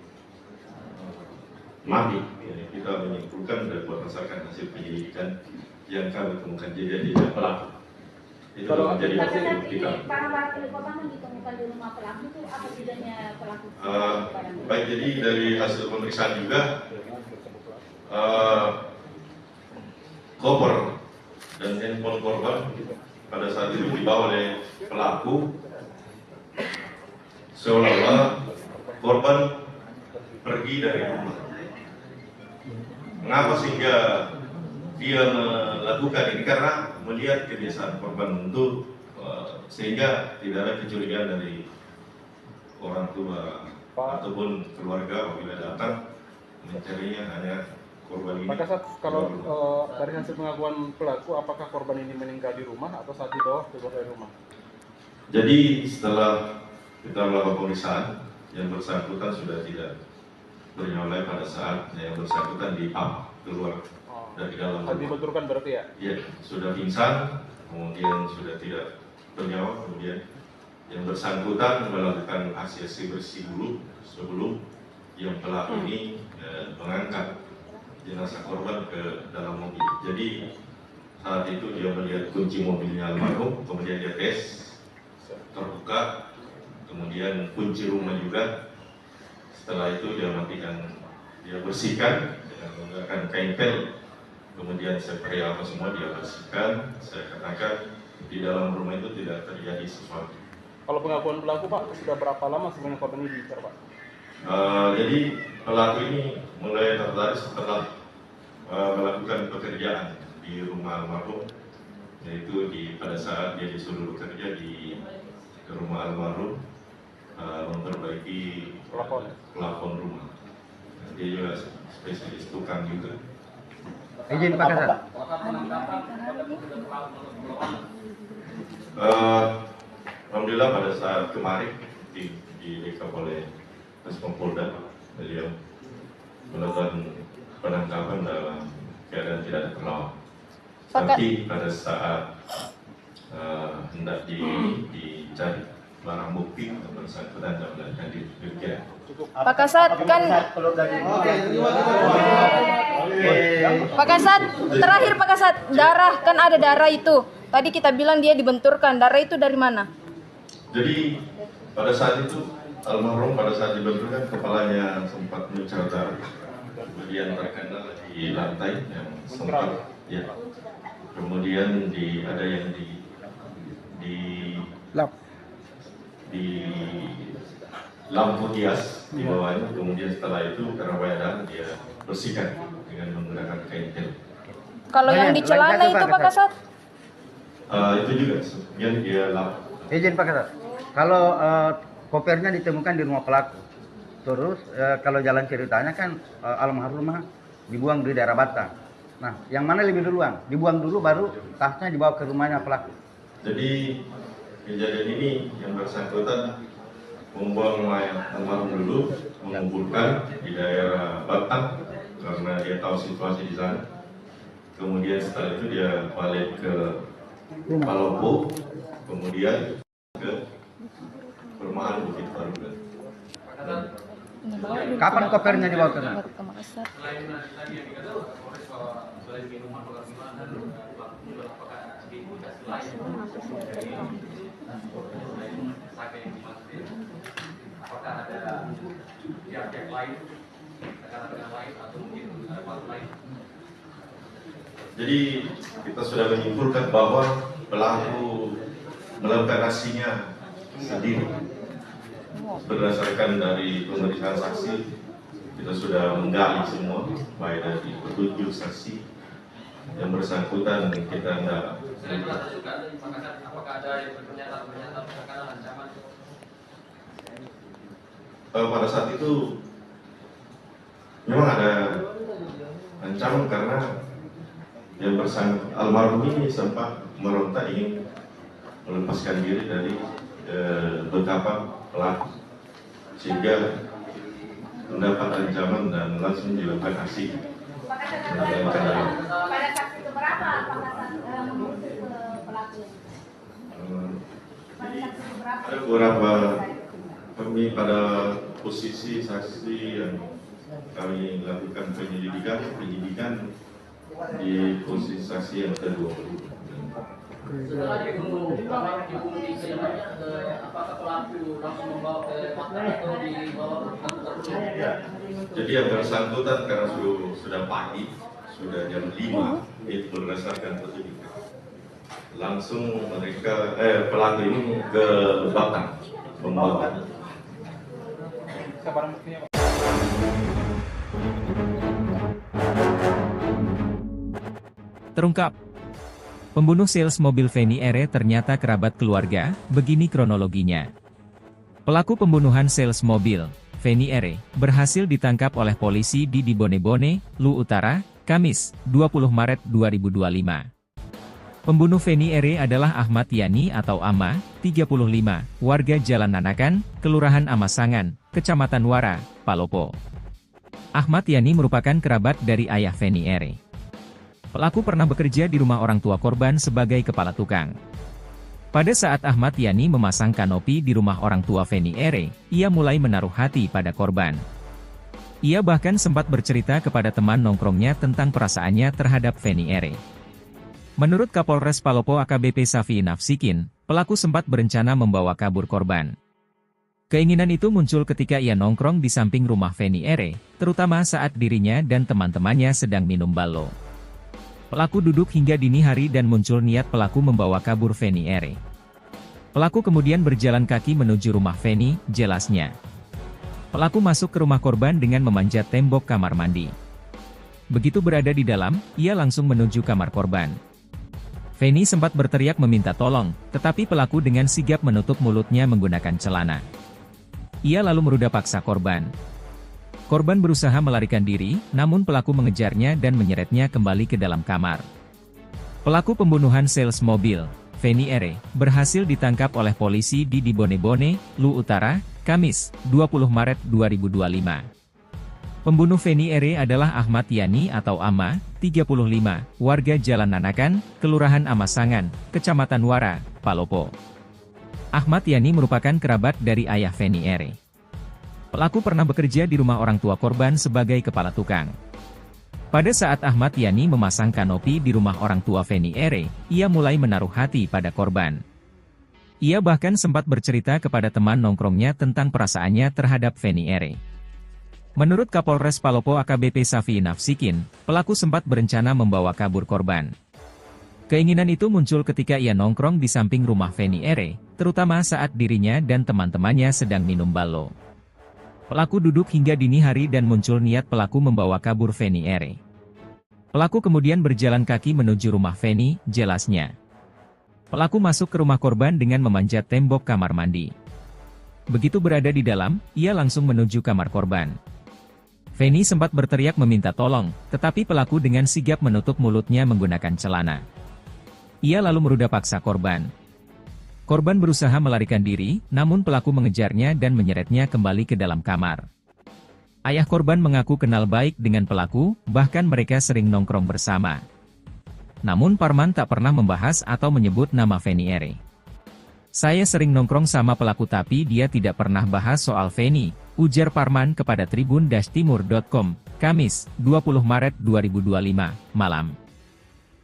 mati. Kita menyimpulkan berdasarkan hasil penyelidikan yang kami temukan jejak-jejak pelaku. Itu menjadi hasil kita. Barang-barang milik korban yang ditemukan di rumah pelaku itu apa bedanya pelaku? Baik, jadi dari hasil pemeriksaan juga koper dan handphone korban pada saat itu dibawa oleh pelaku, seolah-olah korban pergi dari rumah. Mengapa sehingga dia melakukan ini? Karena melihat kebiasaan korban untuk sehingga tidak ada kecurigaan dari orang tua ataupun keluarga apabila datang mencarinya hanya korban ini. Pak Kasat, kalau dari hasil pengakuan pelaku, apakah korban ini meninggal di rumah atau saat dibawa keluar dari rumah? Jadi setelah kita melakukan pemeriksaan, yang bersangkutan sudah tidak bernyawa pada saat yang bersangkutan keluar dari dalam rumah. Dibenturkan berarti ya? Iya, sudah pingsan, kemudian sudah tidak bernyawa, kemudian yang bersangkutan melakukan aksi-aksi bersih dulu sebelum yang pelaku ini mengangkat jenazah korban ke dalam mobil. Jadi saat itu dia melihat kunci mobilnya almarhum, kemudian dia tes, terbuka, kemudian kunci rumah juga. Setelah itu dia matikan, dia bersihkan dengan menggunakan kain pel, kemudian spray apa semua dia bersihkan. Saya katakan di dalam rumah itu tidak terjadi sesuatu. Kalau pengakuan pelaku Pak, sudah berapa lama sebenarnya korban ini diincar Pak? Jadi pelaku ini mulai tertarik setelah melakukan pekerjaan di rumah almarhum, yaitu pada saat dia disuruh bekerja di rumah almarhum, memperbaiki plafon rumah. Dia juga spesialis tukang juga. Izin Pak Kasat. Alhamdulillah pada saat kemarin direkap oleh Polda, beliau melakukan penangkapan dalam keadaan tidak terlawan. Tapi pada saat hendak dicari barang bukti untuk bersangkutan dan melakukan demikian. Pak Kasat kan Pak Kasat, terakhir Pak Kasat, darah kan ada darah itu. Tadi kita bilang dia dibenturkan, darah itu dari mana? Jadi pada saat itu almarhum pada saat dibenturkan kepalanya sempat mencar darah, kemudian terkena di lantai yang sempat ya. Kemudian ada yang di lampu hias di bawahnya. Kemudian setelah itu karena banyak darah dia bersihkan dengan menggunakan kain tel. Kalau yang di celana itu Pak Kasat? Itu juga yang dia lap. Izin Pak Kasat. Kalau kopernya ditemukan di rumah pelaku, terus kalau jalan ceritanya kan almarhumah dibuang di daerah Batang. Nah, yang mana lebih duluan? Dibuang dulu baru tasnya dibawa ke rumahnya pelaku. Jadi kejadian ini yang bersangkutan membuang mayat almarhum dulu, mengumpulkan di daerah Batang karena dia tahu situasi di sana. Kemudian setelah itu dia balik ke Palopo, kemudian ke perumahan Bukit Baruga. Kapan kopernya dibawa ke sana? Apakah ada pihak lain, rekan-rekan lain atau mungkin ada faktor lain? Jadi kita sudah menyimpulkan bahwa pelaku melakukan aksinya sendiri. Berdasarkan dari pemeriksaan saksi, kita sudah menggali semua, baik dari petunjuk saksi yang bersangkutan kita enggak. Apakah ada yang pernyataan terkait ancaman? Pada saat itu memang ada ancaman karena yang bersangkutan almarhum ini sempat meronta ingin melepaskan diri dari beberapa pelaku, sehingga mendapat ancaman dan langsung dilakukan aksi. Pada saksi keberapa mengusir pelaku? Ada beberapa kami pada posisi saksi yang kami lakukan penyidikan di posisi saksi yang ke-20. Setelah dibunuh di sini, apakah pelaku langsung membawa ke fakta atau dibawa ke kantor? Jadi yang bersangkutan karena sudah pagi, sudah jam 5, itu berdasarkan petunjuk. Langsung mereka pelaku ini ke Batang membawa. Terungkap. Pembunuh sales mobil Veni Ere ternyata kerabat keluarga, begini kronologinya. Pelaku pembunuhan sales mobil, Veni Ere, berhasil ditangkap oleh polisi di Dibone-Bone, Lu Utara, Kamis, 20 Maret 2025. Pembunuh Veni Ere adalah Ahmad Yani atau Ama, 35, warga Jalan Nanakan, Kelurahan Amasangan, Kecamatan Wara, Palopo. Ahmad Yani merupakan kerabat dari ayah Veni Ere. Pelaku pernah bekerja di rumah orang tua korban sebagai kepala tukang. Pada saat Ahmad Yani memasang kanopi di rumah orang tua Veni Ere, ia mulai menaruh hati pada korban. Ia bahkan sempat bercerita kepada teman nongkrongnya tentang perasaannya terhadap Veni Ere. Menurut Kapolres Palopo AKBP Safi Nafsikin, pelaku sempat berencana membawa kabur korban. Keinginan itu muncul ketika ia nongkrong di samping rumah Veni Ere, terutama saat dirinya dan teman-temannya sedang minum balo. Pelaku duduk hingga dini hari dan muncul niat pelaku membawa kabur Veni Ere. Pelaku kemudian berjalan kaki menuju rumah Feni, jelasnya. Pelaku masuk ke rumah korban dengan memanjat tembok kamar mandi. Begitu berada di dalam, ia langsung menuju kamar korban. Feni sempat berteriak meminta tolong, tetapi pelaku dengan sigap menutup mulutnya menggunakan celana. Ia lalu meruda paksa korban. Korban berusaha melarikan diri, namun pelaku mengejarnya dan menyeretnya kembali ke dalam kamar. Pelaku pembunuhan sales mobil, Feni R, berhasil ditangkap oleh polisi di Dibone-Bone, Lu Utara, Kamis, 20 Maret 2025. Pembunuh Feni R adalah Ahmad Yani atau Ama, 35, warga Jalan Nanakan, Kelurahan Amasangan, Kecamatan Wara, Palopo. Ahmad Yani merupakan kerabat dari ayah Feni R. Pelaku pernah bekerja di rumah orang tua korban sebagai kepala tukang. Pada saat Ahmad Yani memasang kanopi di rumah orang tua Feni R, ia mulai menaruh hati pada korban. Ia bahkan sempat bercerita kepada teman nongkrongnya tentang perasaannya terhadap Feni R. Menurut Kapolres Palopo AKBP Safi Nafsikin, pelaku sempat berencana membawa kabur korban. Keinginan itu muncul ketika ia nongkrong di samping rumah Feni R, terutama saat dirinya dan teman-temannya sedang minum balo. Pelaku duduk hingga dini hari dan muncul niat pelaku membawa kabur Feni R. Pelaku kemudian berjalan kaki menuju rumah Feni, jelasnya. Pelaku masuk ke rumah korban dengan memanjat tembok kamar mandi. Begitu berada di dalam, ia langsung menuju kamar korban. Feni sempat berteriak meminta tolong, tetapi pelaku dengan sigap menutup mulutnya menggunakan celana. Ia lalu meruda paksa korban. Korban berusaha melarikan diri, namun pelaku mengejarnya dan menyeretnya kembali ke dalam kamar. Ayah korban mengaku kenal baik dengan pelaku, bahkan mereka sering nongkrong bersama. Namun Parman tak pernah membahas atau menyebut nama Feni R. Saya sering nongkrong sama pelaku tapi dia tidak pernah bahas soal Feni, ujar Parman kepada Tribun-Timur.com, Kamis, 20 Maret 2025, malam.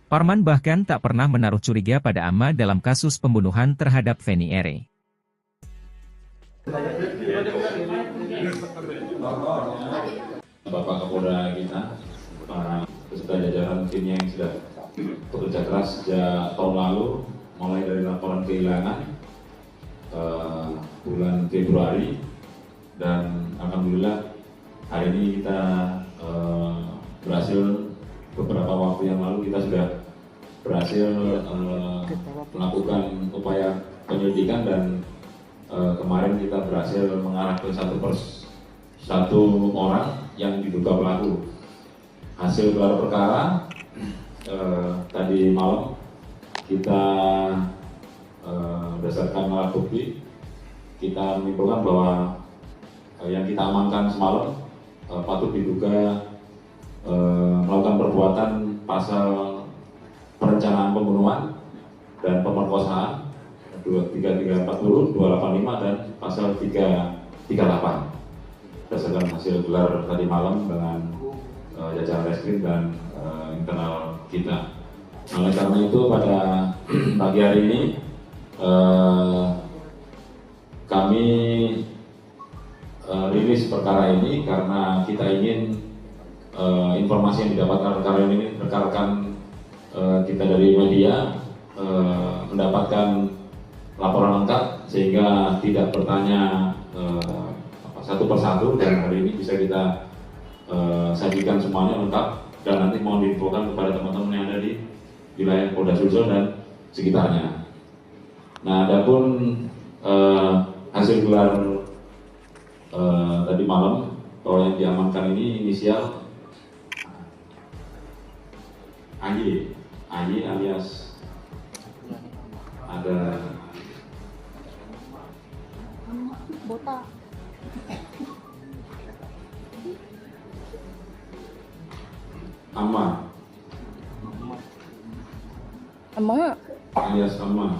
Parman bahkan tak pernah menaruh curiga pada Ama dalam kasus pembunuhan terhadap Feni R. Bapak Kapolda kita, beserta jajaran timnya yang sudah bekerja keras sejak tahun lalu, mulai dari laporan kehilangan bulan Februari, dan alhamdulillah hari ini kita berhasil, beberapa waktu yang lalu kita sudah berhasil melakukan upaya penyelidikan, dan kemarin kita berhasil mengarah ke satu orang yang diduga pelaku. Hasil gelar perkara tadi malam kita berdasarkan alat bukti kita menyimpulkan bahwa yang kita amankan semalam patut diduga melakukan perbuatan pasal perencanaan pembunuhan dan pemerkosaan 3340, 285 dan pasal 338 berdasarkan hasil gelar tadi malam dengan jajaran reskrim dan internal kita. Oleh karena itu pada pagi hari ini kami rilis perkara ini karena kita ingin informasi yang didapatkan rekan-rekan kita dari media mendapatkan laporan lengkap sehingga tidak bertanya satu persatu, dan hari ini bisa kita sajikan semuanya lengkap, dan nanti mohon diinfokan kepada teman-teman yang ada di wilayah Polda Sulsel dan sekitarnya. Nah, adapun hasil gelar tadi malam, bahwa yang diamankan ini inisial AY alias ada Botak. Ama alias Ama.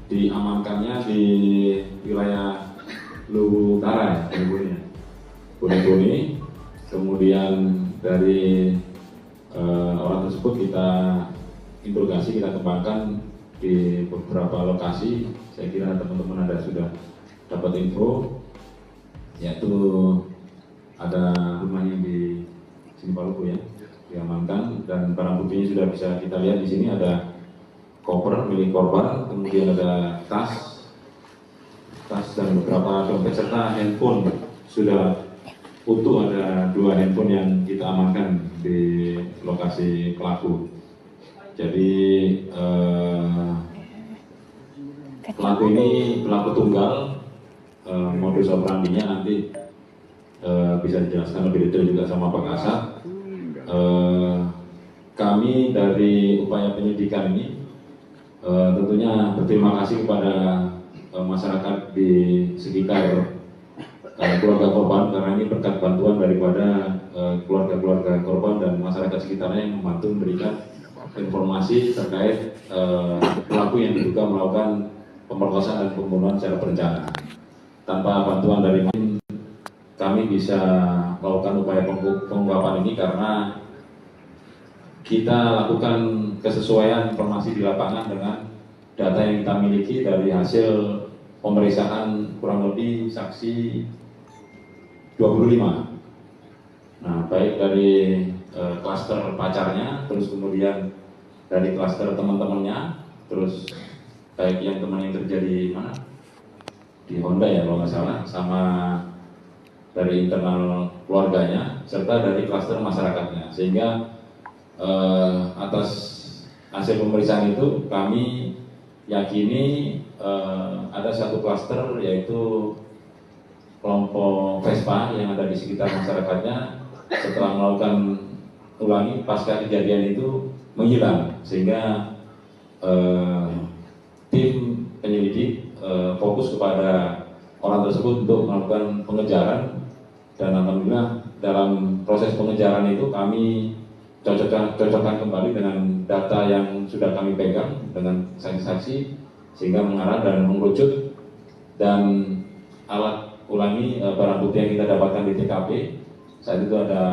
Diamankannya di wilayah Lu Utara, ya, Bone-Bone. Kemudian dari orang tersebut kita interogasi, kita kembangkan di beberapa lokasi. Saya kira teman-teman Anda sudah dapat info, yaitu ada rumahnya di sini Palopo ya, diamankan, dan barang buktinya sudah bisa kita lihat di sini. Ada koper milik korban, kemudian ada tas dan beberapa dompet serta handphone sudah utuh. Ada 2 handphone yang kita amankan di lokasi pelaku. Jadi pelaku ini pelaku tunggal. Modus operandinya nanti bisa dijelaskan lebih detail juga sama Pak Kasat. Kami dari upaya penyidikan ini tentunya berterima kasih kepada masyarakat di sekitar keluarga korban, karena ini berkat bantuan daripada keluarga-keluarga korban dan masyarakat sekitarnya yang membantu memberikan informasi terkait pelaku yang diduga melakukan pemerkosaan dan pembunuhan secara berencana. Tanpa bantuan dari kami bisa melakukan upaya pengungkapan ini karena kita lakukan kesesuaian informasi di lapangan dengan data yang kita miliki dari hasil pemeriksaan kurang lebih saksi 25. Nah, baik dari klaster pacarnya, terus kemudian dari klaster teman-temannya, terus baik yang teman yang kerja di mana? Di Honda ya kalau nggak salah, sama dari internal keluarganya, serta dari klaster masyarakatnya. Sehingga atas hasil pemeriksaan itu kami yakini ada satu klaster, yaitu kelompok Vespa yang ada di sekitar masyarakatnya setelah melakukan ulangi pasca kejadian itu menghilang, sehingga tim penyelidik fokus kepada orang tersebut untuk melakukan pengejaran, dan alhamdulillah dalam proses pengejaran itu kami cocokkan kembali dengan data yang sudah kami pegang dengan saksi-saksi, sehingga mengarah dan mengerucut. Dan alat ulangi barang bukti yang kita dapatkan di TKP saat itu ada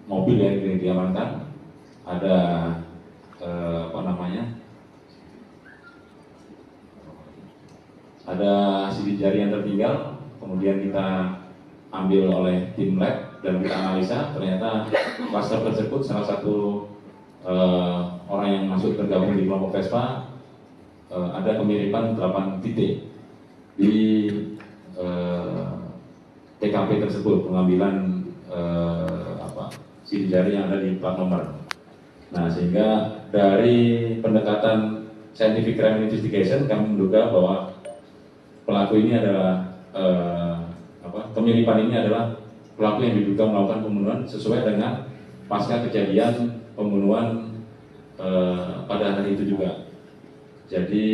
mobil yang diamankan, ada ada sidik jari yang tertinggal, kemudian kita ambil oleh tim lab dan kita analisa, ternyata klaster tersebut salah satu orang yang masuk tergabung di kelompok Vespa ada kemiripan 8 titik di TKP tersebut, pengambilan sidik jari yang ada di plat nomor. Nah, sehingga dari pendekatan scientific crime investigation kami menduga bahwa pelaku ini adalah kemiripan ini adalah pelaku yang diduga melakukan pembunuhan sesuai dengan pasca kejadian pembunuhan pada hari itu juga. Jadi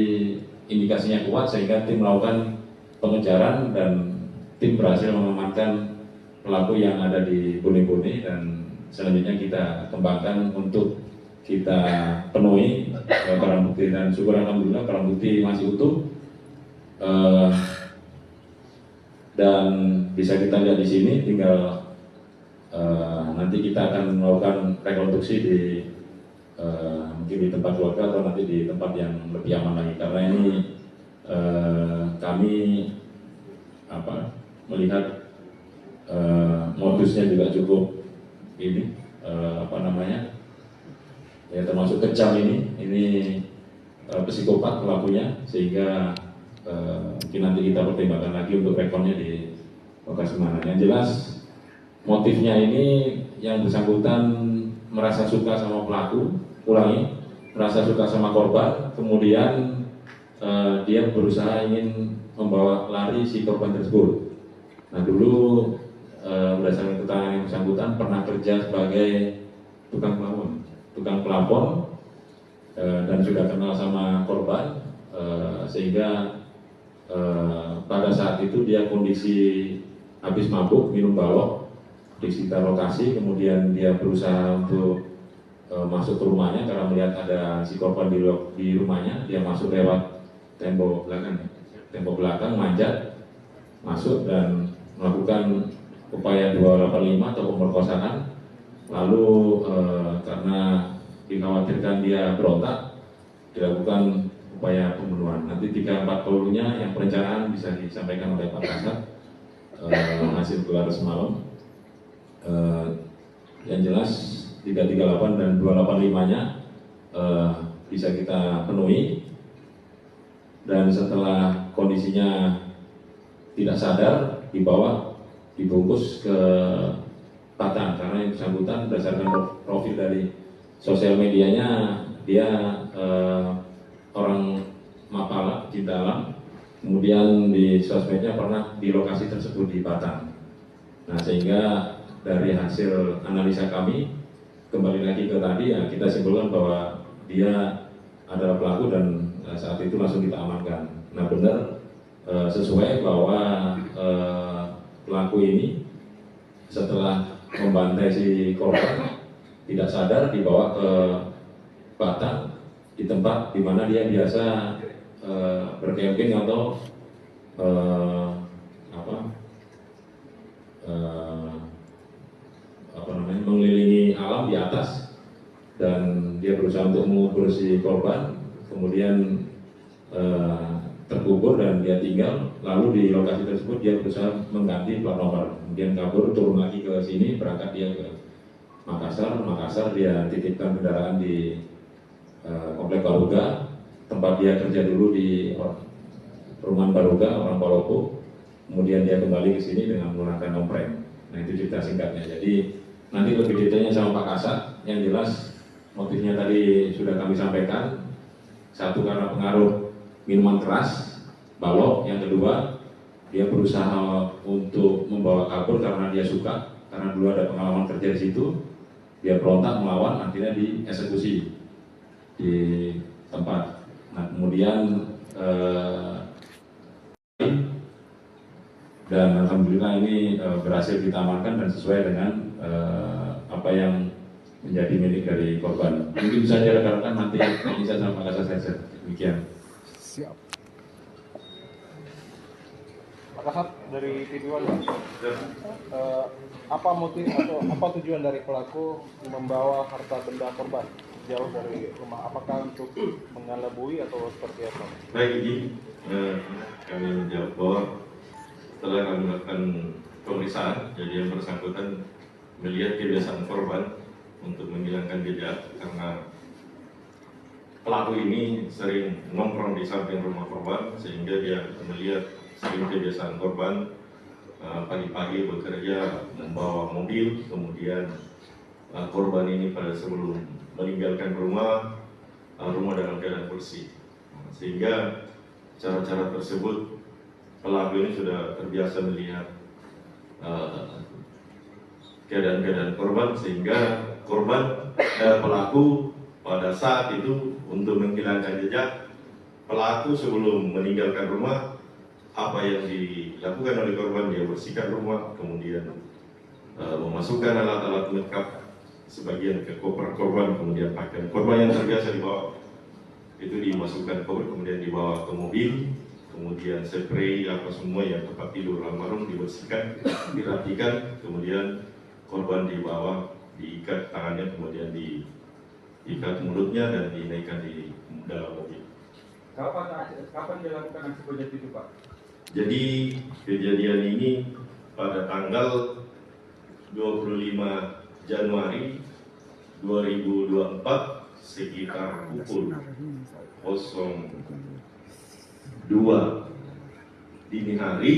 indikasinya kuat sehingga tim melakukan pengejaran dan tim berhasil mengamankan pelaku yang ada di Bone-Bone, dan selanjutnya kita kembangkan untuk kita penuhi barang bukti, dan syukur alhamdulillah barang bukti masih utuh. Dan bisa kita lihat di sini, tinggal nanti kita akan melakukan rekonstruksi di mungkin di tempat keluarga atau nanti di tempat yang lebih aman lagi, karena ini kami melihat modusnya juga cukup ini ya termasuk kejam ini psikopat pelakunya, sehingga mungkin nanti kita pertimbangkan lagi untuk rekonnya di lokasi mana. Yang jelas motifnya ini yang bersangkutan merasa suka sama pelaku, merasa suka sama korban, kemudian dia berusaha ingin membawa lari si korban tersebut. Nah, dulu berdasarkan keterangan yang bersangkutan pernah kerja sebagai tukang pelapon dan sudah kenal sama korban, sehingga pada saat itu dia kondisi habis mabuk, minum balok di sekitar lokasi, kemudian dia berusaha untuk masuk ke rumahnya karena melihat ada si korban di rumahnya. Dia masuk lewat tembok belakang, manjat masuk dan melakukan upaya 285 atau pemerkosaan. Lalu karena dikhawatirkan dia berontak, dilakukan upaya pembunuhan. Nanti 3-4 pelulunya yang perencanaan bisa disampaikan oleh Pak Kasat hasil gelar semalam. Yang jelas 338 dan 285-nya bisa kita penuhi. Dan setelah kondisinya tidak sadar, dibawa, dibungkus ke Batam, karena yang bersangkutan berdasarkan profil dari sosial medianya, dia orang Mapala, cinta alam, kemudian di sosmednya pernah di lokasi tersebut di Batam. Nah, sehingga dari hasil analisa kami, kembali lagi ke tadi, ya kita simpulkan bahwa dia adalah pelaku dan saat itu langsung kita amankan. Nah, benar sesuai bahwa pelaku ini setelah membantai si korban tidak sadar, dibawa ke Batam, di tempat di mana dia biasa bercamping atau mengelilingi alam di atas, dan dia berusaha untuk mengubur si korban, kemudian terkubur dan dia tinggal. Lalu di lokasi tersebut dia berusaha mengganti plat nomor, kemudian kabur, turun lagi ke sini, berangkat dia ke Makassar dia titipkan kendaraan di Komplek Baruga, tempat dia kerja dulu di Perumahan Baruga, orang Palopo. Kemudian dia kembali ke sini dengan menggunakan nompreng. Nah, itu cerita singkatnya. Jadi nanti lebih detailnya sama Pak Kasat. Yang jelas motifnya tadi sudah kami sampaikan. Satu, karena pengaruh minuman keras, balok. Yang kedua, dia berusaha untuk membawa kabur karena dia suka, karena dulu ada pengalaman kerja di situ. Dia berontak melawan, akhirnya dieksekusi di tempat. Nah, kemudian dan alhamdulillah ini berhasil kita amankan dan sesuai dengan apa yang menjadi milik dari korban. Mungkin bisa rekan-rekan nanti bisa sama Pak Kasat. Demikian. Siap. Pak Kasat dari TV One, apa motif atau apa tujuan dari pelaku membawa harta benda korban jauh dari rumah? Apakah untuk mengelabui atau seperti apa? Baik, ini kami menjawab bahwa setelah kami melakukan pemeriksaan, jadi yang bersangkutan melihat kebiasaan korban untuk menghilangkan jejak, karena pelaku ini sering nongkrong di samping rumah korban, sehingga dia melihat sering kebiasaan korban pagi-pagi bekerja membawa mobil, kemudian korban ini pada sebelum meninggalkan rumah dalam keadaan bersih, sehingga cara-cara tersebut pelaku ini sudah terbiasa melihat keadaan-keadaan korban, sehingga pelaku pada saat itu untuk menghilangkan jejak, pelaku sebelum meninggalkan rumah, apa yang dilakukan oleh korban, dia bersihkan rumah, kemudian memasukkan alat-alat lengkap sebagian ke koper korban, kemudian pakaian korban yang terbiasa dibawa itu dimasukkan koper, kemudian dibawa ke mobil, kemudian spray apa semua yang tempat tidur almarhum dibersihkan, dirapikan, kemudian korban dibawa, diikat tangannya, kemudian diikat mulutnya dan dinaikkan di dalam mobil. Kapan dilakukan aksi bejat itu, Pak? Jadi kejadian ini pada tanggal 25 Januari 2024 sekitar pukul 02 dini hari,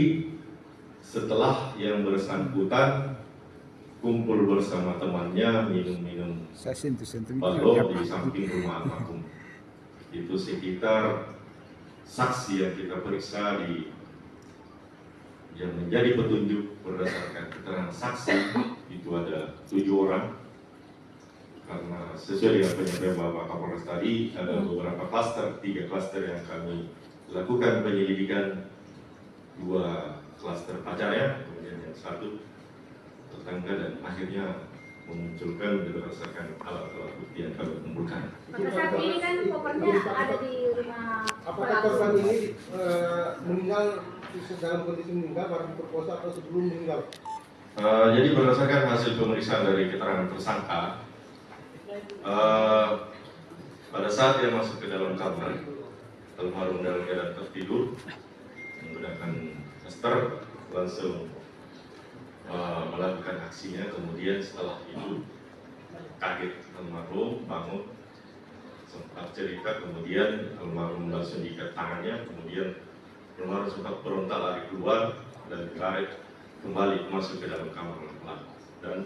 setelah yang bersangkutan kumpul bersama temannya minum-minum balok di samping rumah almarhum. Itu sekitar saksi yang kita periksa yang menjadi petunjuk berdasarkan keterangan saksi itu ada 7 orang, karena sesuai dengan penyampaian Bapak Kapolres tadi ada beberapa klaster, 3 klaster yang kami lakukan penyelidikan, 2 klaster pacarnya, kemudian yang 1 tetangga, dan akhirnya memunculkan berdasarkan alat-alat bukti yang kami kumpulkan. Pada saat ini kan kopernya ada di rumah apakah korban ini meninggal dalam kondisi meninggal, baru diperkosa atau sebelum meninggal? Jadi berdasarkan hasil pemeriksaan dari keterangan tersangka, pada saat dia masuk ke dalam kamar, almarhum dalam keadaan tertidur menggunakan masker, langsung melakukan aksinya. Kemudian setelah itu kaget almarhum bangun, sempat cerita, kemudian almarhum langsung diikat tangannya, kemudian almarhum sempat berontak lari keluar dan ditarik kembali masuk ke dalam kamar pelaku. Dan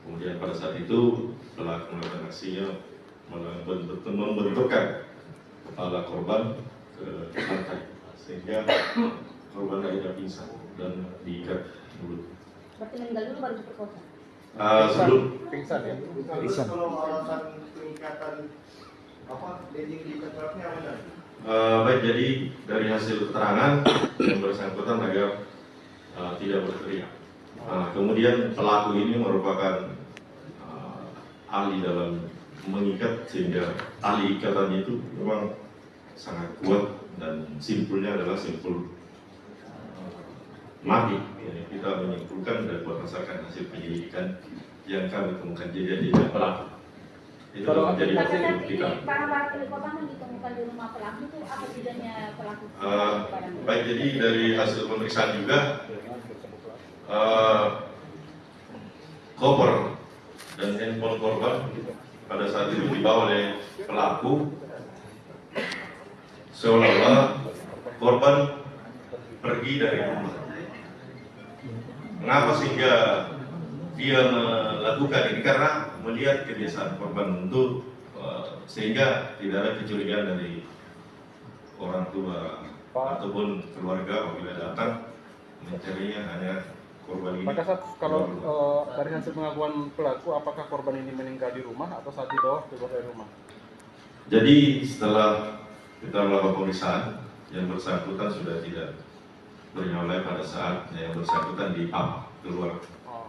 kemudian pada saat itu pelaku melakukan aksinya membenturkan kepala korban ke lantai sehingga korban akhirnya pingsan dan diikat mulut. Berarti meninggal dulu baru diperkosa. Sebelum Pingsan ya. Terus kalau alasan pengikatan leading di kontraknya benar? baik, jadi dari hasil keterangan yang bersangkutan agar tidak berteriak. Kemudian pelaku ini merupakan ahli dalam mengikat, sehingga tali ikatannya itu memang sangat kuat dan simpulnya adalah simpul mati. Jadi kita menyimpulkan dan berdasarkan hasil penyelidikan yang kami temukan jejak-jejak pelaku. Itu menjadi hasil kita. Barang-barang milik korban yang ditemukan di rumah pelaku itu apa tidaknya pelaku? Baik, jadi dari hasil pemeriksaan juga koper dan handphone korban pada saat itu dibawa oleh pelaku, seolah-olah korban pergi dari rumah. Mengapa sehingga dia melakukan ini? Karena melihat kebiasaan korban untuk sehingga tidak ada kecurigaan dari orang tua ataupun keluarga apabila datang mencarinya hanya korban ini. Pak Kasat, kalau dari hasil pengakuan pelaku, apakah korban ini meninggal di rumah atau saat dibawa keluar dari rumah? Jadi setelah kita melakukan pemeriksaan, yang bersangkutan sudah tidak bernyawa pada saat yang bersangkutan dipap keluar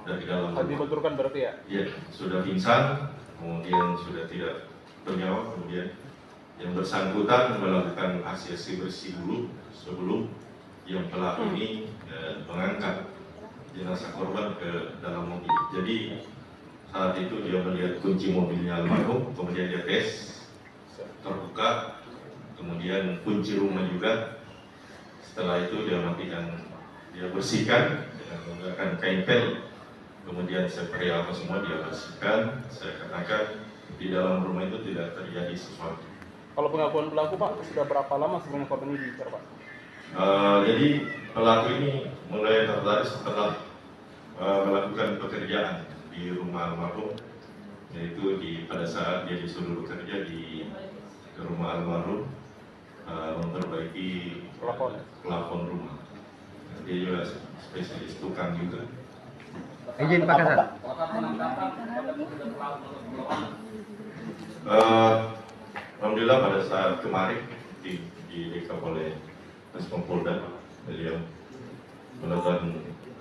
dari dalam rumah. Dibenturkan berarti ya? Iya, sudah pingsan, kemudian sudah tidak bernyawa, kemudian yang bersangkutan melakukan aksi-aksi bersih dulu sebelum yang pelaku ini mengangkat jenazah korban ke dalam mobil. Jadi saat itu dia melihat kunci mobilnya almarhum, kemudian dia tes terbuka, kemudian kunci rumah juga. Setelah itu dia matikan, dia bersihkan dengan menggunakan kain pel, kemudian spray apa semua dia bersihkan. Saya katakan di dalam rumah itu tidak terjadi sesuatu. Kalau pengakuan pelaku Pak, sudah berapa lama sebenarnya korban ini diincar Pak? Jadi pelaku ini mulai tertarik setelah melakukan pekerjaan di rumah almarhum, yaitu pada saat dia disuruh bekerja di rumah almarhum, memperbaiki plafon rumah. Dia juga spesialis tukang juga. Izin Pak Kasat. Alhamdulillah pada saat kemarin di dekap oleh Polda, beliau melakukan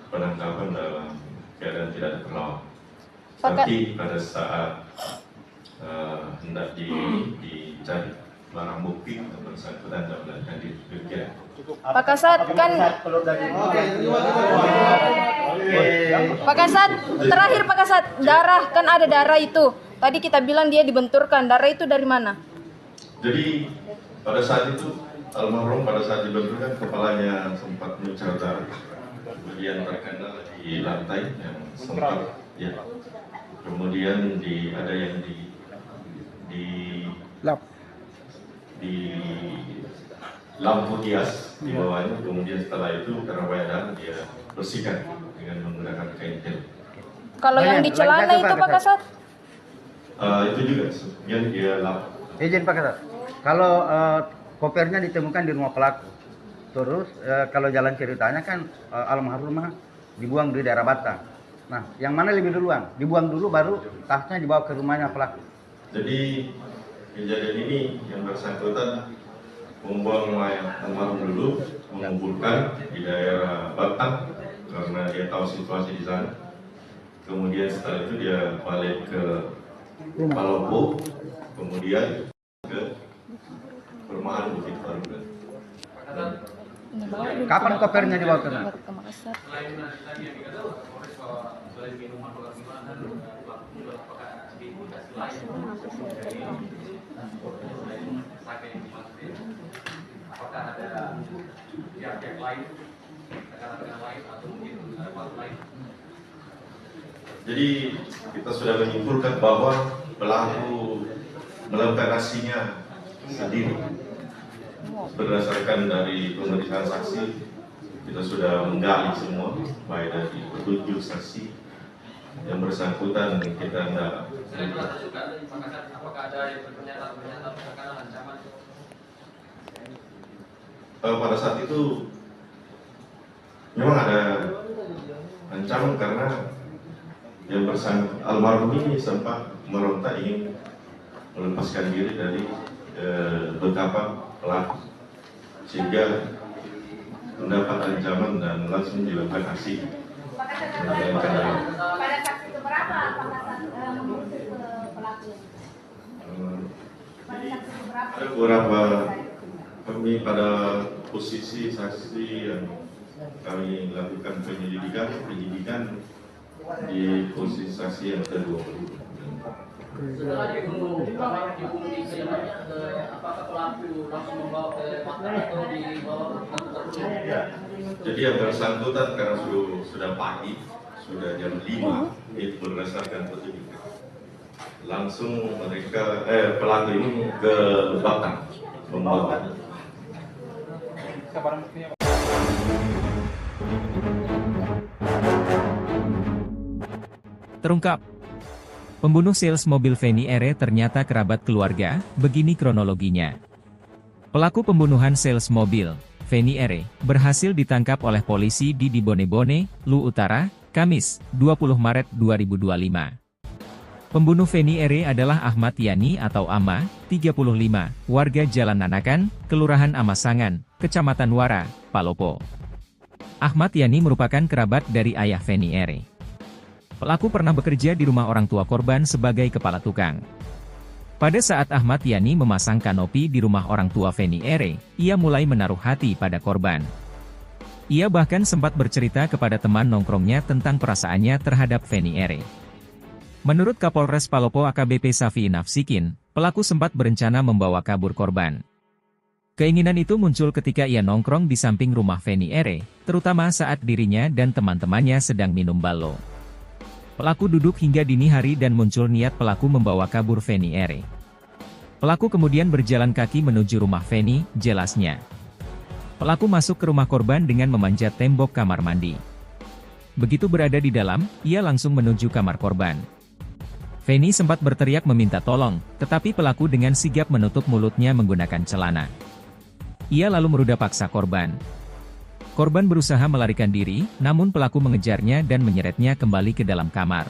penangkapan dalam keadaan tidak terlawan. Tapi pada saat hendak dicari barang bukti yang bersangkutan dan melakukan demikian. Pak Kasat kan Pak Kasat, terakhir Pak Kasat, darah kan ada darah itu. Tadi kita bilang dia dibenturkan, darah itu dari mana? Jadi pada saat itu almarhum pada saat dibenturkan kepalanya sempat mengucap darah, kemudian terkena di lantai yang sempat ya. Kemudian ada yang di lampu hias di bawahnya, kemudian setelah itu karena banyak darah dia bersihkan dengan menggunakan kain tel. Kalau yang di celana itu Pak Kasat? Itu juga yang dia lap. Izin Pak Kasat. Kalau kopernya ditemukan di rumah pelaku, terus kalau jalan ceritanya kan almarhumah dibuang di daerah Batang. Nah, yang mana lebih duluan? Dibuang dulu baru tasnya dibawa ke rumahnya pelaku. Jadi kejadian ini yang bersangkutan membuang mayat almarhum dulu, mengumpulkan di daerah Batang karena dia tahu situasi di sana. Kemudian setelah itu dia balik ke Palopo, kemudian ke perumahan Bukit Baruga. Kapan kopernya dibawa ke sana? Apakah ada pihak-pihak lain, rekan-rekan lain atau mungkin ada lain? Jadi kita sudah menyimpulkan bahwa pelaku melakukan aksinya sendiri. Berdasarkan dari pemeriksaan saksi, kita sudah menggali semua, baik dari petunjuk saksi yang bersangkutan kita hendak. Apakah ada yang pernyataan terkait ancaman? Pada saat itu memang ada ancaman karena yang bersangkutan almarhum ini sempat meronta ingin melepaskan diri dari beberapa pelaku, sehingga mendapat ancaman dan langsung dilakukan aksi. Pada saksi keberapa apakah mengusir ke pelaku? Pada saksi keberapa? Ada beberapa kami pada posisi saksi yang kami lakukan penyelidikan di posisi saksi yang ke-20. Setelah dibunuh di kediamannya, apakah pelaku langsung membawa ke makam atau dibawa ke kantor polisi? Jadi yang bersangkutan karena sudah pagi, sudah jam 5, itu berdasarkan petunjuk. Langsung mereka pelaku ini ke Batang membawa. Terungkap, pembunuh sales mobil Feni Ere ternyata kerabat keluarga. Begini kronologinya. Pelaku pembunuhan sales mobil, Feni Ere, berhasil ditangkap oleh polisi di Dibone-Bone, Lu Utara, Kamis, 20 Maret 2025. Pembunuh Feni Ere adalah Ahmad Yani atau Ama, 35, warga Jalan Nanakan, Kelurahan Amasangan, Kecamatan Wara, Palopo. Ahmad Yani merupakan kerabat dari ayah Feni Ere. Pelaku pernah bekerja di rumah orang tua korban sebagai kepala tukang. Pada saat Ahmad Yani memasang kanopi di rumah orang tua Feni Ere, ia mulai menaruh hati pada korban. Ia bahkan sempat bercerita kepada teman nongkrongnya tentang perasaannya terhadap Feni Ere. Menurut Kapolres Palopo AKBP Safi Nafsikin, pelaku sempat berencana membawa kabur korban. Keinginan itu muncul ketika ia nongkrong di samping rumah Feni Ere, terutama saat dirinya dan teman-temannya sedang minum balo. Pelaku duduk hingga dini hari dan muncul niat pelaku membawa kabur Feni Ere. Pelaku kemudian berjalan kaki menuju rumah Feni, jelasnya. Pelaku masuk ke rumah korban dengan memanjat tembok kamar mandi. Begitu berada di dalam, ia langsung menuju kamar korban. Feni sempat berteriak meminta tolong, tetapi pelaku dengan sigap menutup mulutnya menggunakan celana. Ia lalu meruda paksa korban. Korban berusaha melarikan diri, namun pelaku mengejarnya dan menyeretnya kembali ke dalam kamar.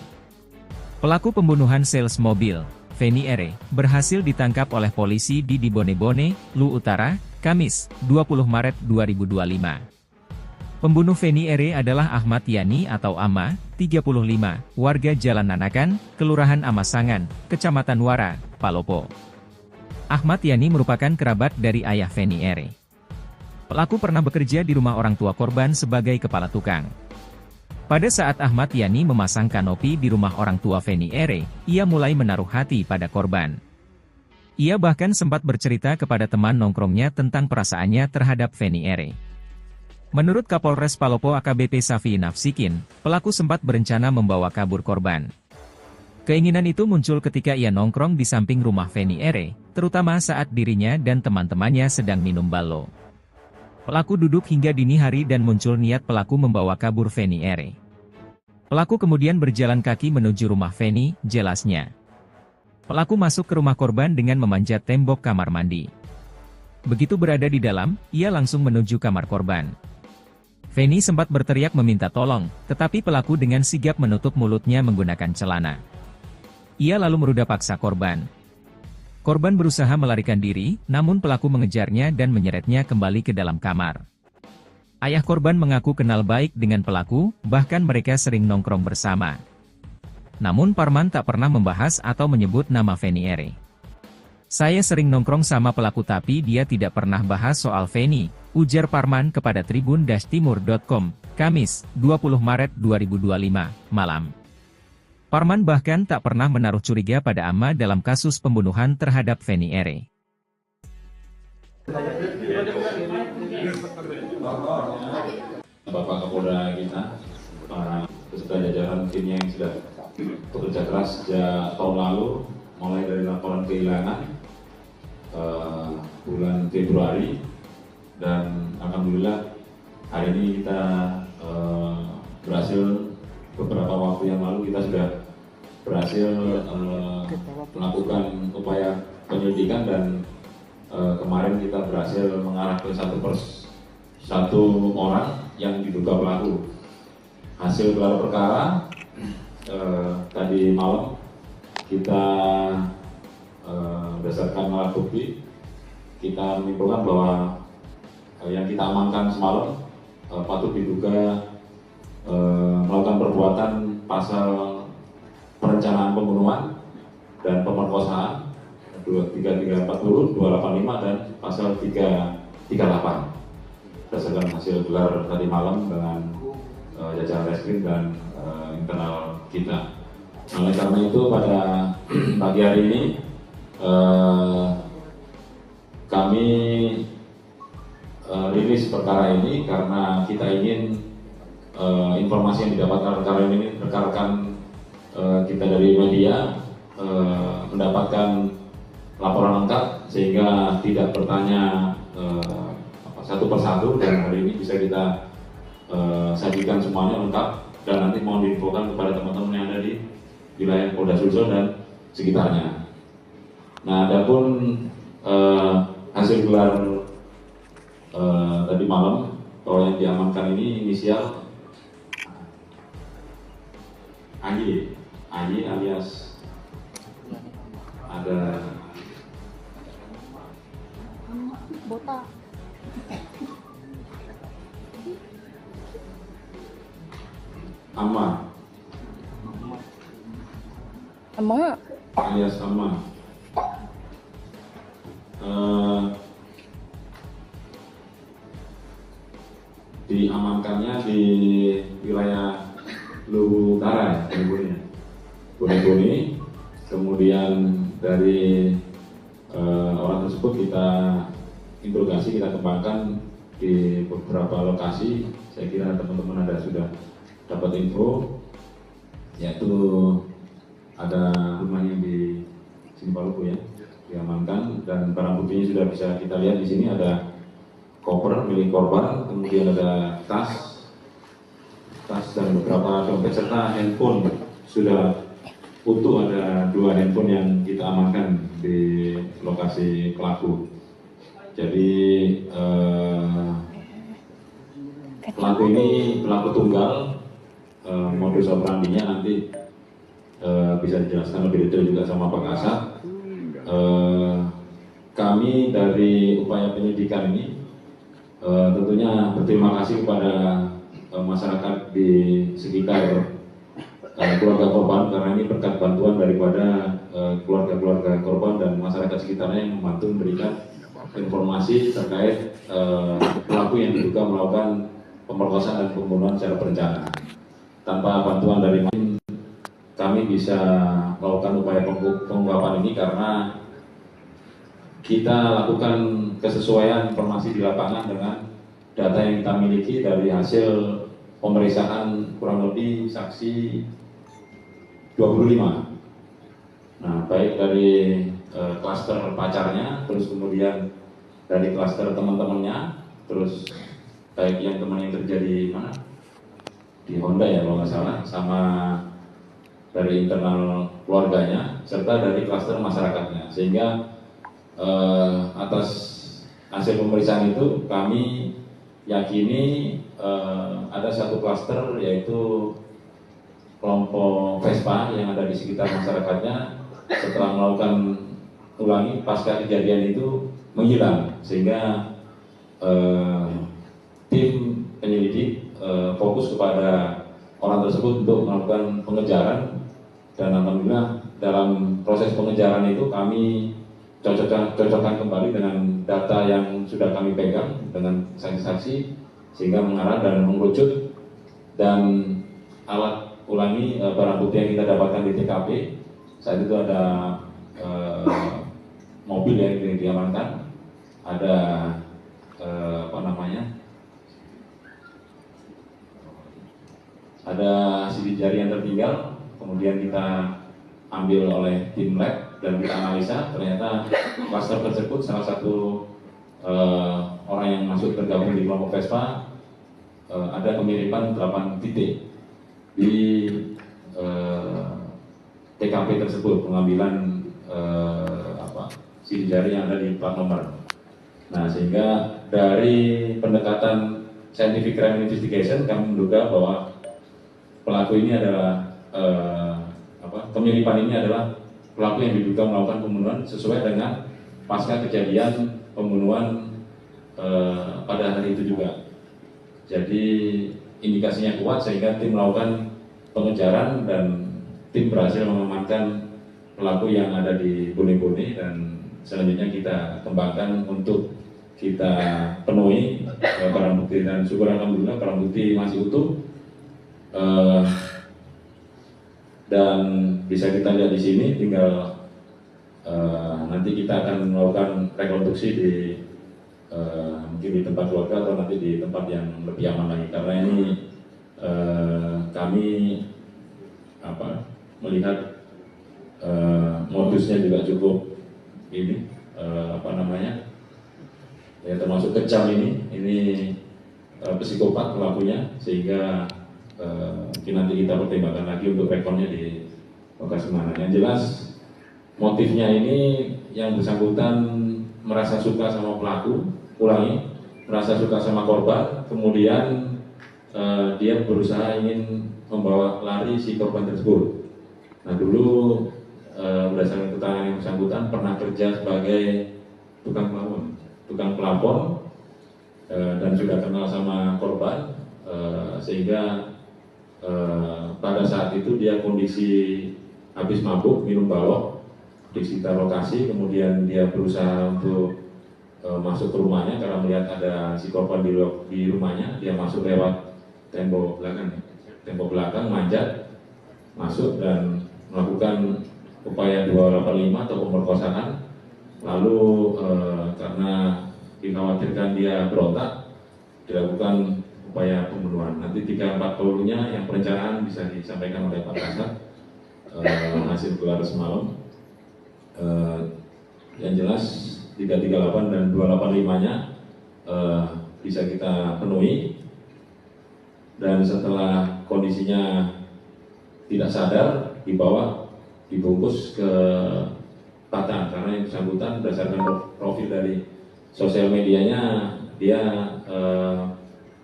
Pelaku pembunuhan sales mobil, Feni Ere, berhasil ditangkap oleh polisi di Dibone-Bone, Lu Utara, Kamis, 20 Maret 2025. Pembunuh Feni Ere adalah Ahmad Yani atau Ama, 35, warga Jalan Nanakan, Kelurahan Amasangan, Kecamatan Wara, Palopo. Ahmad Yani merupakan kerabat dari ayah Feni Ere. Pelaku pernah bekerja di rumah orang tua korban sebagai kepala tukang. Pada saat Ahmad Yani memasang kanopi di rumah orang tua Feni Ere, ia mulai menaruh hati pada korban. Ia bahkan sempat bercerita kepada teman nongkrongnya tentang perasaannya terhadap Feni Ere. Menurut Kapolres Palopo AKBP Safi Nafsikin, pelaku sempat berencana membawa kabur korban. Keinginan itu muncul ketika ia nongkrong di samping rumah Feni Ere, terutama saat dirinya dan teman-temannya sedang minum balo. Pelaku duduk hingga dini hari dan muncul niat pelaku membawa kabur Feni Ere. Pelaku kemudian berjalan kaki menuju rumah Feni, jelasnya. Pelaku masuk ke rumah korban dengan memanjat tembok kamar mandi. Begitu berada di dalam, ia langsung menuju kamar korban. Feni sempat berteriak meminta tolong, tetapi pelaku dengan sigap menutup mulutnya menggunakan celana. Ia lalu meruda paksa korban. Korban berusaha melarikan diri, namun pelaku mengejarnya dan menyeretnya kembali ke dalam kamar. Ayah korban mengaku kenal baik dengan pelaku, bahkan mereka sering nongkrong bersama. Namun Parman tak pernah membahas atau menyebut nama Feni Ere. Saya sering nongkrong sama pelaku tapi dia tidak pernah bahas soal Feni, ujar Parman kepada Tribun-Timur.com, Kamis, 20 Maret 2025, malam. Parman bahkan tak pernah menaruh curiga pada Ama dalam kasus pembunuhan terhadap Feni Ere. Bapak Kapolda kita, para peserta jajaran timnya yang sudah bekerja keras sejak tahun lalu, mulai dari laporan kehilangan bulan Februari, dan alhamdulillah hari ini kita berhasil, beberapa waktu yang lalu kita sudah berhasil melakukan upaya penyelidikan, dan kemarin kita berhasil mengarah ke satu orang yang diduga pelaku. Hasil gelar perkara tadi malam kita berdasarkan alat bukti kita menyimpulkan bahwa yang kita amankan semalam patut diduga melakukan perbuatan pasal perencanaan pembunuhan dan pemerkosaan 3340, 285 dan pasal 338 berdasarkan hasil gelar tadi malam dengan jajaran reskrim dan internal kita. Oleh karena itu pada pagi hari ini kami rilis perkara ini karena kita ingin informasi yang didapatkan rekan-rekan kita dari media mendapatkan laporan lengkap sehingga tidak bertanya satu persatu, dan hari ini bisa kita sajikan semuanya lengkap, dan nanti mohon diinfokan kepada teman-teman yang ada di wilayah Polda Sulsel dan sekitarnya. Nah, adapun hasil gelar tadi malam, kalau yang diamankan ini inisial Aji alias ada Botak. Ama alias Ama. Diamankannya di wilayah Luwu Utara, Bone-Bone. Kemudian dari orang tersebut kita interogasi, kita kembangkan di beberapa lokasi. Saya kira teman-teman ada sudah dapat info, yaitu ada rumahnya di sini Paluku ya, diamankan, dan barang buktinya sudah bisa kita lihat di sini. Ada koper milik korban, kemudian ada tas dan beberapa dompet serta handphone sudah utuh. Ada 2 handphone yang kita amankan di lokasi pelaku. Jadi pelaku ini pelaku tunggal. Modus operandinya nanti bisa dijelaskan lebih detail juga sama Pak Kasat. Kami dari upaya penyelidikan ini tentunya berterima kasih kepada masyarakat di sekitar keluarga korban, karena ini berkat bantuan daripada keluarga-keluarga korban dan masyarakat sekitarnya yang membantu memberikan informasi terkait pelaku yang diduga melakukan pemerkosaan dan pembunuhan secara berencana. Tanpa bantuan dari kami bisa melakukan upaya pengungkapan ini karena kita lakukan kesesuaian informasi di lapangan dengan data yang kita miliki dari hasil pemeriksaan kurang lebih saksi 25. Nah, baik dari klaster pacarnya, terus kemudian dari klaster teman-temannya, terus baik yang teman yang kerja di mana? Di Honda ya kalau nggak salah, sama dari internal keluarganya, serta dari klaster masyarakatnya. Sehingga atas hasil pemeriksaan itu kami yakini ada satu klaster, yaitu kelompok Vespa yang ada di sekitar masyarakatnya setelah melakukan ulangi pasca kejadian itu menghilang, sehingga tim penyelidik fokus kepada orang tersebut untuk melakukan pengejaran, dan alhamdulillah dalam proses pengejaran itu kami cocokkan kembali dengan data yang sudah kami pegang dengan saksi-saksi, sehingga mengarah dan mengerucut, dan alat ulangi barang bukti yang kita dapatkan di TKP saat itu ada mobil yang diamankan, ada ada sidik jari yang tertinggal, kemudian kemudian kita ambil oleh tim lab dan kita analisa, ternyata klaster tersebut salah satu orang yang masuk tergabung di kelompok Vespa ada kemiripan 8 titik di TKP tersebut, pengambilan sidik jari yang ada di plat nomor. Nah, sehingga dari pendekatan scientific crime investigation kami menduga bahwa pelaku ini adalah kemiripan ini adalah pelaku yang diduga melakukan pembunuhan sesuai dengan pasca kejadian pembunuhan pada hari itu juga. Jadi indikasinya kuat sehingga tim melakukan pengejaran dan tim berhasil mengamankan pelaku yang ada di Bone-Bone, dan selanjutnya kita kembangkan untuk kita penuhi barang bukti, dan syukur alhamdulillah barang bukti masih utuh. Dan bisa kita lihat di sini, tinggal nanti kita akan melakukan rekonstruksi di mungkin di tempat keluarga atau nanti di tempat yang lebih aman lagi, karena ini kami melihat modusnya juga cukup ini ya termasuk kejam ini psikopat pelakunya, sehingga mungkin nanti kita pertimbangkan lagi untuk rekonnya di lokasi mana. Yang jelas motifnya ini yang bersangkutan merasa suka sama pelaku, merasa suka sama korban, kemudian dia berusaha ingin membawa lari si korban tersebut. Nah, dulu berdasarkan keterangan yang bersangkutan pernah kerja sebagai tukang pelapor dan sudah kenal sama korban, sehingga pada saat itu dia kondisi habis mabuk, minum balok di sekitar lokasi, kemudian dia berusaha untuk masuk ke rumahnya karena melihat ada si korban di rumahnya. Dia masuk lewat tembok belakang, manjat masuk dan melakukan upaya 285 atau pemerkosaan. Lalu karena dikhawatirkan dia berontak, dilakukan upaya pembunuhan. Nanti 3-4 yang perencanaan bisa disampaikan oleh Pak Kasat hasil gelar semalam. Yang jelas 338 dan 285-nya bisa kita penuhi, dan setelah kondisinya tidak sadar dibawa dibungkus ke Batam, karena yang bersangkutan berdasarkan profil dari sosial medianya dia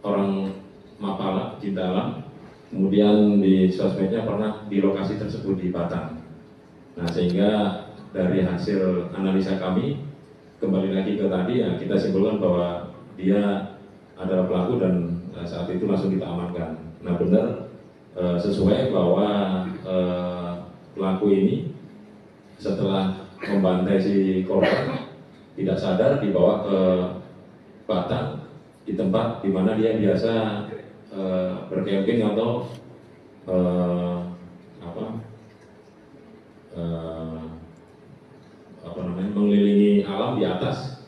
orang Mapala, cinta alam, kemudian di sosmednya pernah di lokasi tersebut di Batam. Nah, sehingga dari hasil analisa kami kembali lagi ke tadi, ya kita simpulkan bahwa dia adalah pelaku dan saat itu langsung kita amankan. Nah, benar sesuai bahwa pelaku ini setelah membantai si korban tidak sadar dibawa ke Batam, di tempat di mana dia biasa bercamping atau mengelilingi alam di atas,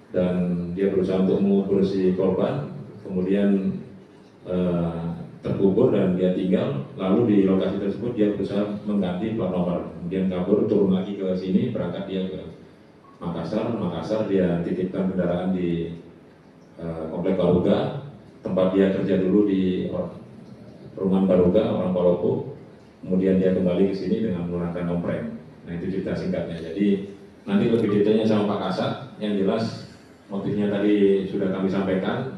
dan dia berusaha untuk mengubur si korban, kemudian terkubur dan dia tinggal. Lalu di lokasi tersebut dia berusaha mengganti plat nomor, kemudian kabur, turun lagi ke sini, berangkat dia ke Makassar dia titipkan kendaraan di Komplek Baruga, tempat dia kerja dulu di Perumahan Baruga, orang Palopo. Kemudian dia kembali ke sini dengan menggunakan nompreng. Nah, itu cerita singkatnya. Jadi nanti lebih detailnya sama Pak Kasat. Yang jelas motifnya tadi sudah kami sampaikan.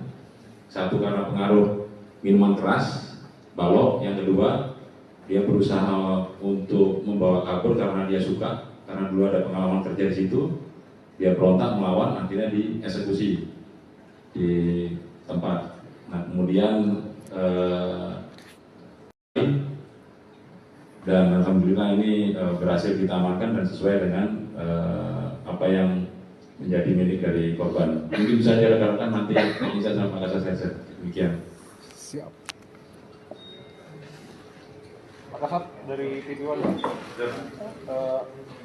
Satu, karena pengaruh minuman keras, balok. Yang kedua, dia berusaha untuk membawa kabur karena dia suka, karena dulu ada pengalaman kerja di situ. Dia berontak melawan, akhirnya dieksekusi di tempat. Nah, kemudian dan alhamdulillah ini berhasil kita amankan dan sesuai dengan apa yang menjadi milik dari korban. Mungkin bisa rekan-rekan nanti bisa sama Pak Kasat. Demikian. Siap. Pak Kasat dari TV1,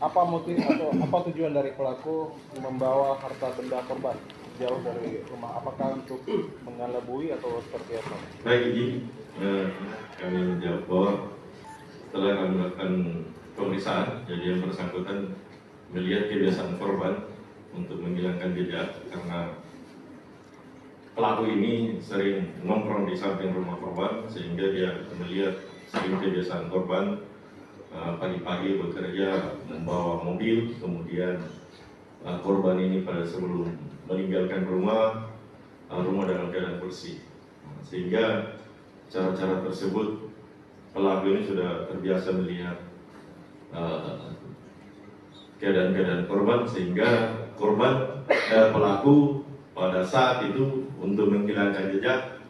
apa motif atau apa tujuan dari pelaku membawa harta benda korban jauh dari rumah? Apakah untuk mengelabui atau seperti apa? Baik, ini kami menjawab bahwa setelah kami melakukan pemeriksaan, jadi yang bersangkutan melihat kebiasaan korban untuk menghilangkan jejak karena pelaku ini sering nongkrong di samping rumah korban, sehingga dia melihat sering kebiasaan korban pagi-pagi bekerja membawa mobil, kemudian korban ini pada sebelum meninggalkan rumah dalam keadaan bersih, sehingga cara-cara tersebut pelaku ini sudah terbiasa melihat keadaan-keadaan korban, sehingga pelaku pada saat itu untuk menghilangkan jejak,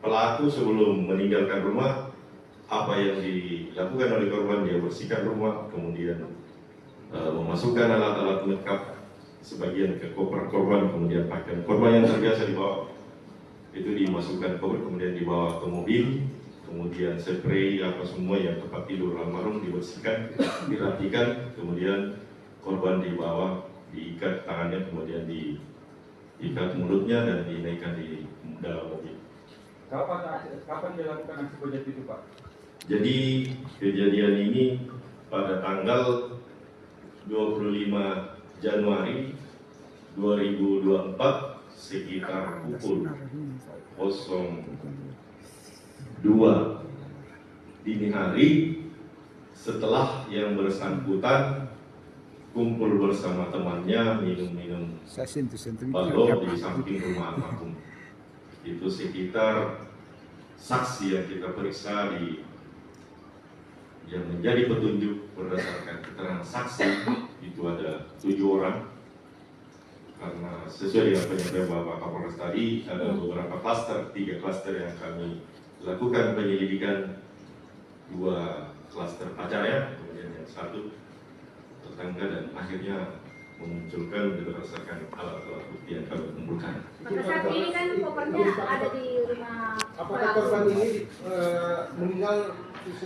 pelaku sebelum meninggalkan rumah, apa yang dilakukan oleh korban, dia bersihkan rumah, kemudian memasukkan alat-alat lengkap sebagian ke koper korban, kemudian pakaian korban yang terbiasa dibawa itu dimasukkan koper, kemudian dibawa ke mobil, kemudian spray apa semua yang tempat tidur almarhum dibersihkan, dirapikan, kemudian korban dibawa, diikat tangannya, kemudian diikat mulutnya dan dinaikkan di dalam mobil. Kapan dilakukan aksi bejat itu, Pak? Jadi kejadian ini pada tanggal 25 Januari 2024 sekitar pukul 02 dini hari, setelah yang bersangkutan kumpul bersama temannya minum-minum balok di samping rumah almarhum. Itu sekitar saksi yang kita periksa yang menjadi petunjuk berdasarkan keterangan saksi itu ada 7 orang, karena sesuai dengan penyampaian Bapak Kapolres tadi ada beberapa klaster, 3 klaster yang kami lakukan penyelidikan, 2 klaster pacarnya, kemudian yang 1 tetangga, dan akhirnya memunculkan berdasarkan alat-alat bukti yang kami kumpulkan. Pada saat ini kan kopernya ada di rumah. Apakah korban ini meninggal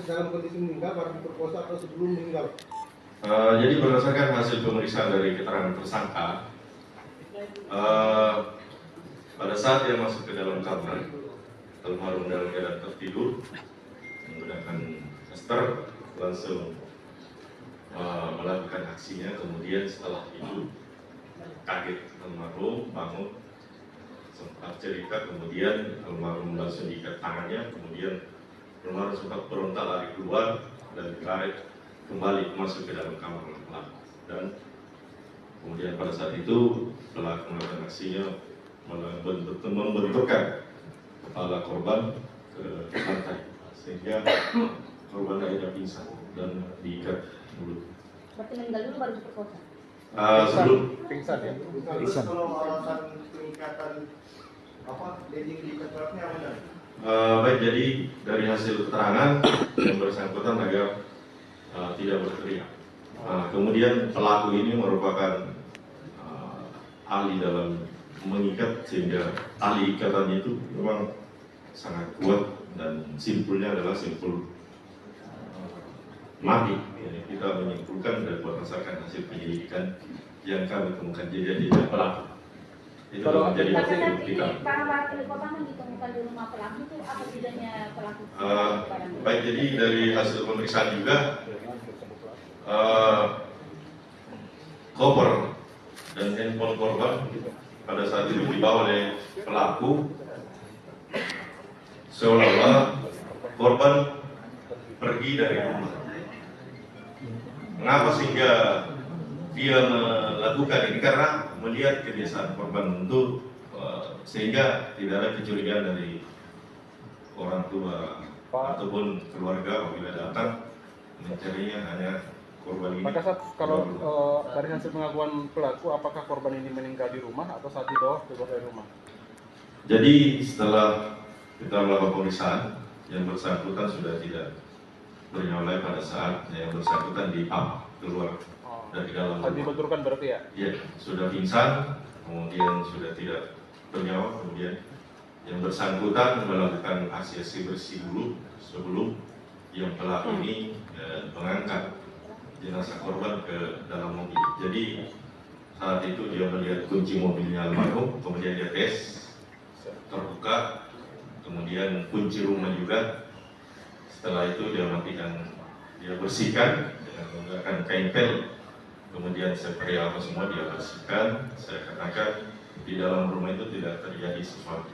dalam kondisi meninggal, baru diperkosa atau sebelum meninggal? Jadi berdasarkan hasil pemeriksaan dari keterangan tersangka, pada saat dia masuk ke dalam kamar, almarhum dalam keadaan tertidur menggunakan daster, langsung melakukan aksinya. Kemudian setelah itu kaget almarhum, bangun, sempat cerita, kemudian almarhum langsung diikat tangannya, kemudian almarhum sempat berontak lari keluar dan ditarik kembali masuk ke dalam kamar pelaku, dan kemudian pada saat itu pelaku melakukan aksinya membenturkan kepala korban ke lantai, sehingga korban akhirnya pingsan dan diikat mulut. Berarti meninggal dulu baru diperkosa? Sebelum Pingsan ya? Pingsan. Kalau alasan pengikatan dinding di kepalanya apa? baik, jadi dari hasil keterangan yang bersangkutan agar tidak berteriak. Kemudian pelaku ini merupakan ahli dalam mengikat, sehingga ahli ikatannya itu memang sangat kuat, dan simpulnya adalah simpul mati. Jadi kita menyimpulkan dari berdasarkan hasil penyelidikan yang kami temukan jejak-jejak pelaku. Itu menjadi Pada bukti saat kita. ini barang-barang milik korban yang ditemukan di rumah pelaku itu apa tidaknya pelaku? Baik, jadi dari hasil pemeriksaan juga koper dan handphone korban pada saat itu dibawa oleh pelaku, seolah-olah korban pergi dari rumah. Mengapa sehingga dia melakukan ini? Karena melihat kebiasaan korban untuk sehingga tidak ada kecurigaan dari orang tua ataupun keluarga apabila datang mencarinya hanya korban ini. Pak Kasat, kalau dari hasil pengakuan pelaku, apakah korban ini meninggal di rumah atau saat dibawa keluar dari rumah? Jadi setelah kita melakukan pemeriksaan, yang bersangkutan sudah tidak bernyawa pada saat yang bersangkutan keluar dari dalam rumah. Dibenturkan berarti ya? Iya, sudah pingsan, kemudian sudah tidak bernyawa, kemudian yang bersangkutan melakukan aksi-aksi bersih dulu sebelum yang pelaku ini mengangkat jenazah korban ke dalam mobil. Jadi saat itu dia melihat kunci mobilnya almarhum, kemudian dia tes, terbuka, kemudian kunci rumah juga. Setelah itu dia matikan dia bersihkan dengan menggunakan kain pel, kemudian spray apa semua dia bersihkan. Saya katakan di dalam rumah itu tidak terjadi sesuatu.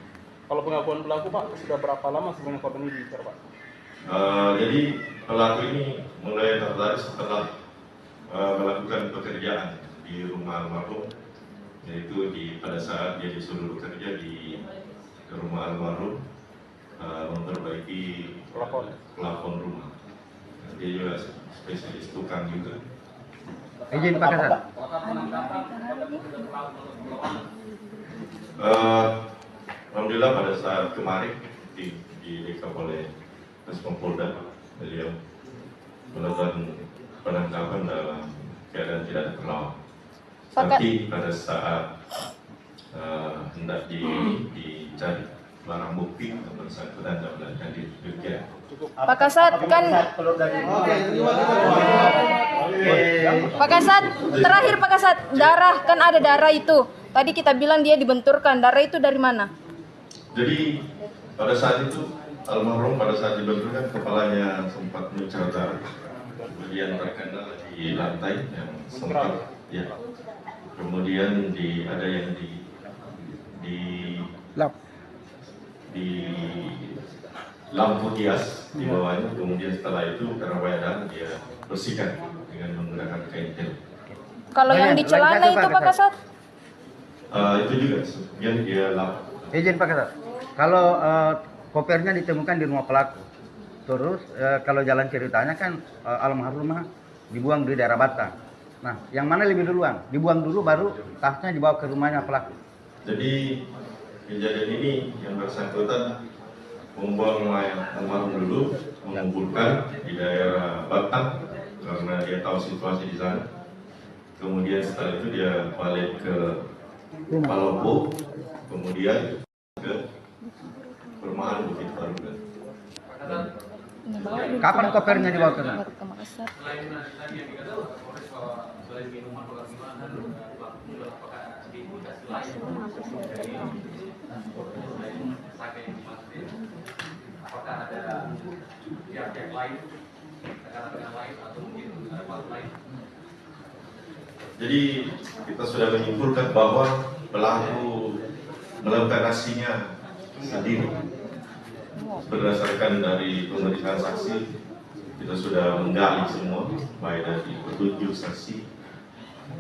Kalau pengakuan pelaku Pak, sudah berapa lama sebenarnya korban ini diincar Pak? Jadi pelaku ini mulai tertarik setelah melakukan pekerjaan di rumah almarhum, yaitu pada saat dia disuruh bekerja di rumah almarhum, memperbaiki plafon rumah. Dia juga spesialis tukang juga. Izin Pak Kasat. Alhamdulillah pada saat kemarin direkap oleh Respon Polda, beliau melakukan penangkapan dalam keadaan tidak terlawan. Tapi pada saat hendak dicari barang bukti yang bersangkutan dan melakukan demikian. Pak Kasat kan Pak Kasat, terakhir Pak Kasat, darah kan ada darah itu. Tadi kita bilang dia dibenturkan, darah itu dari mana? Jadi pada saat itu almarhum pada saat dibenturkan kepalanya sempat mencar darah, kemudian terkena di lantai yang sempat ya. Kemudian ada yang di lampu hias di bawahnya. Kemudian setelah itu karena banyak darah dia bersihkan dengan menggunakan kain pel. Kalau yang di celana itu Pak Kasat? Itu juga yang dia lap. Izin Pak Kasat. Kalau kopernya ditemukan di rumah pelaku, terus kalau jalan ceritanya kan almarhumah dibuang di daerah Batang. Nah, yang mana lebih duluan? Dibuang dulu baru tasnya dibawa ke rumahnya pelaku. Jadi kejadian ini yang bersangkutan membuang mayat almarhum dulu, mengumpulkan di daerah Batang karena dia tahu situasi di sana. Kemudian setelah itu dia balik ke Palopo, kemudian ke perumahan Bukit Baruga. Kapan kopernya dibawa ke sana? Apakah ada pihak-pihak lain, rekan-rekan lain atau mungkin ada pelaku lain? Jadi kita sudah menyimpulkan bahwa pelaku melakukan aksinya sendiri. Berdasarkan dari pemeriksaan saksi, kita sudah menggali semua, baik dari petunjuk saksi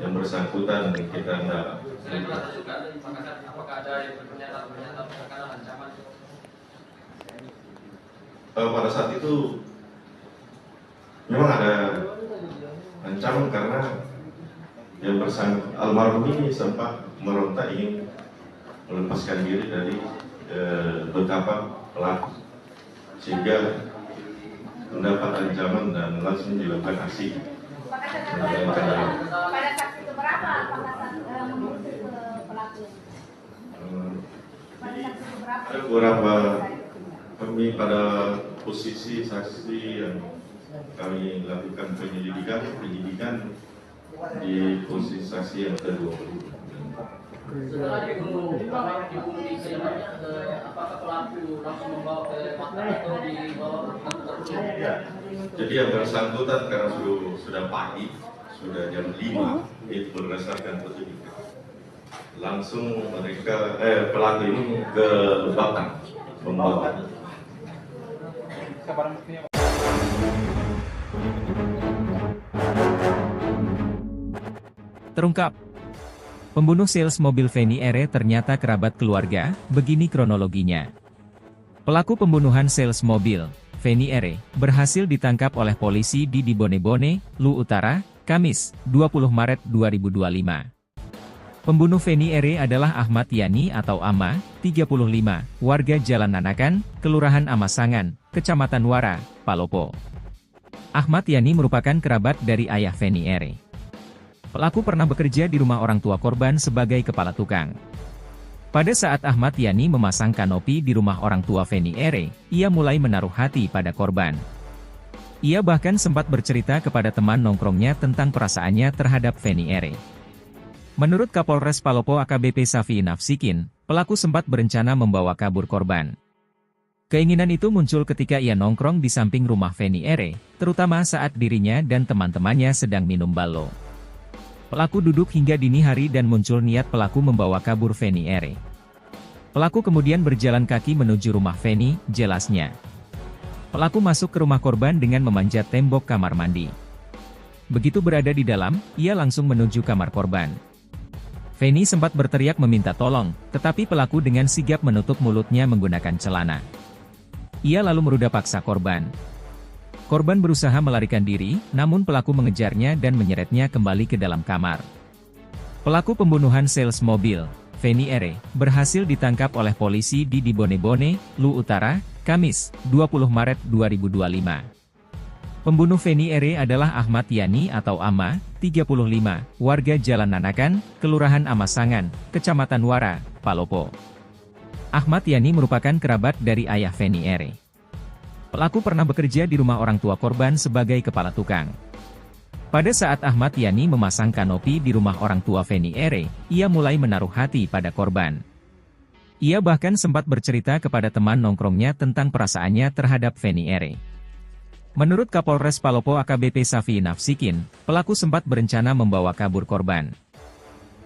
yang bersangkutan kita hendak. Apakah ada yang pernyataan terkait ancaman? Pada saat itu memang ada ancaman karena yang almarhum ini sempat meronta ingin melepaskan diri dari beberapa pelaku, sehingga mendapat ancaman dan langsung dilakukan aksi. Pada saksi keberapa Pak Kasat mengusir ke pelaku? Pada saksi keberapa? Ada beberapa kami pada posisi saksi yang kami lakukan penyelidikan di posisi saksi yang ke-20. Setelah dibunuh di kediamannya, apakah pelaku langsung membawa ke makam atau dibawa ke tertutup? Jadi yang bersangkutan karena sudah pagi, sudah jam 5, itu berdasarkan petunjuk. Langsung mereka pelaku ini ke Batang membawa. Terungkap, pembunuh sales mobil Feni Ere ternyata kerabat keluarga. Begini kronologinya. Pelaku pembunuhan sales mobil, Feni Ere, berhasil ditangkap oleh polisi di Bone-Bone, Lu Utara, Kamis, 20 Maret 2025. Pembunuh Feni Ere adalah Ahmad Yani atau Ama, 35, warga Jalan Nanakan, Kelurahan Amasangan, Kecamatan Wara, Palopo. Ahmad Yani merupakan kerabat dari ayah Feni Ere. Pelaku pernah bekerja di rumah orang tua korban sebagai kepala tukang. Pada saat Ahmad Yani memasang kanopi di rumah orang tua Feni Ere, ia mulai menaruh hati pada korban. Ia bahkan sempat bercerita kepada teman nongkrongnya tentang perasaannya terhadap Feni Ere. Menurut Kapolres Palopo AKBP Safi Nafsikin, pelaku sempat berencana membawa kabur korban. Keinginan itu muncul ketika ia nongkrong di samping rumah Feni Ere, terutama saat dirinya dan teman-temannya sedang minum balo. Pelaku duduk hingga dini hari dan muncul niat pelaku membawa kabur Feni Ere. Pelaku kemudian berjalan kaki menuju rumah Feni, jelasnya. Pelaku masuk ke rumah korban dengan memanjat tembok kamar mandi. Begitu berada di dalam, ia langsung menuju kamar korban. Feni sempat berteriak meminta tolong, tetapi pelaku dengan sigap menutup mulutnya menggunakan celana. Ia lalu meruda paksa korban. Korban berusaha melarikan diri, namun pelaku mengejarnya dan menyeretnya kembali ke dalam kamar. Pelaku pembunuhan sales mobil, Feni Ere, berhasil ditangkap oleh polisi di Dibone-Bone, Lu Utara, Kamis, 20 Maret 2025. Pembunuh Feni Ere adalah Ahmad Yani atau Ama, 35, warga Jalan Nanakan, Kelurahan Amasangan, Kecamatan Wara, Palopo. Ahmad Yani merupakan kerabat dari ayah Feni Ere. Pelaku pernah bekerja di rumah orang tua korban sebagai kepala tukang. Pada saat Ahmad Yani memasang kanopi di rumah orang tua Feni Ere, ia mulai menaruh hati pada korban. Ia bahkan sempat bercerita kepada teman nongkrongnya tentang perasaannya terhadap Feni Ere. Menurut Kapolres Palopo AKBP Safi Nafsikin, pelaku sempat berencana membawa kabur korban.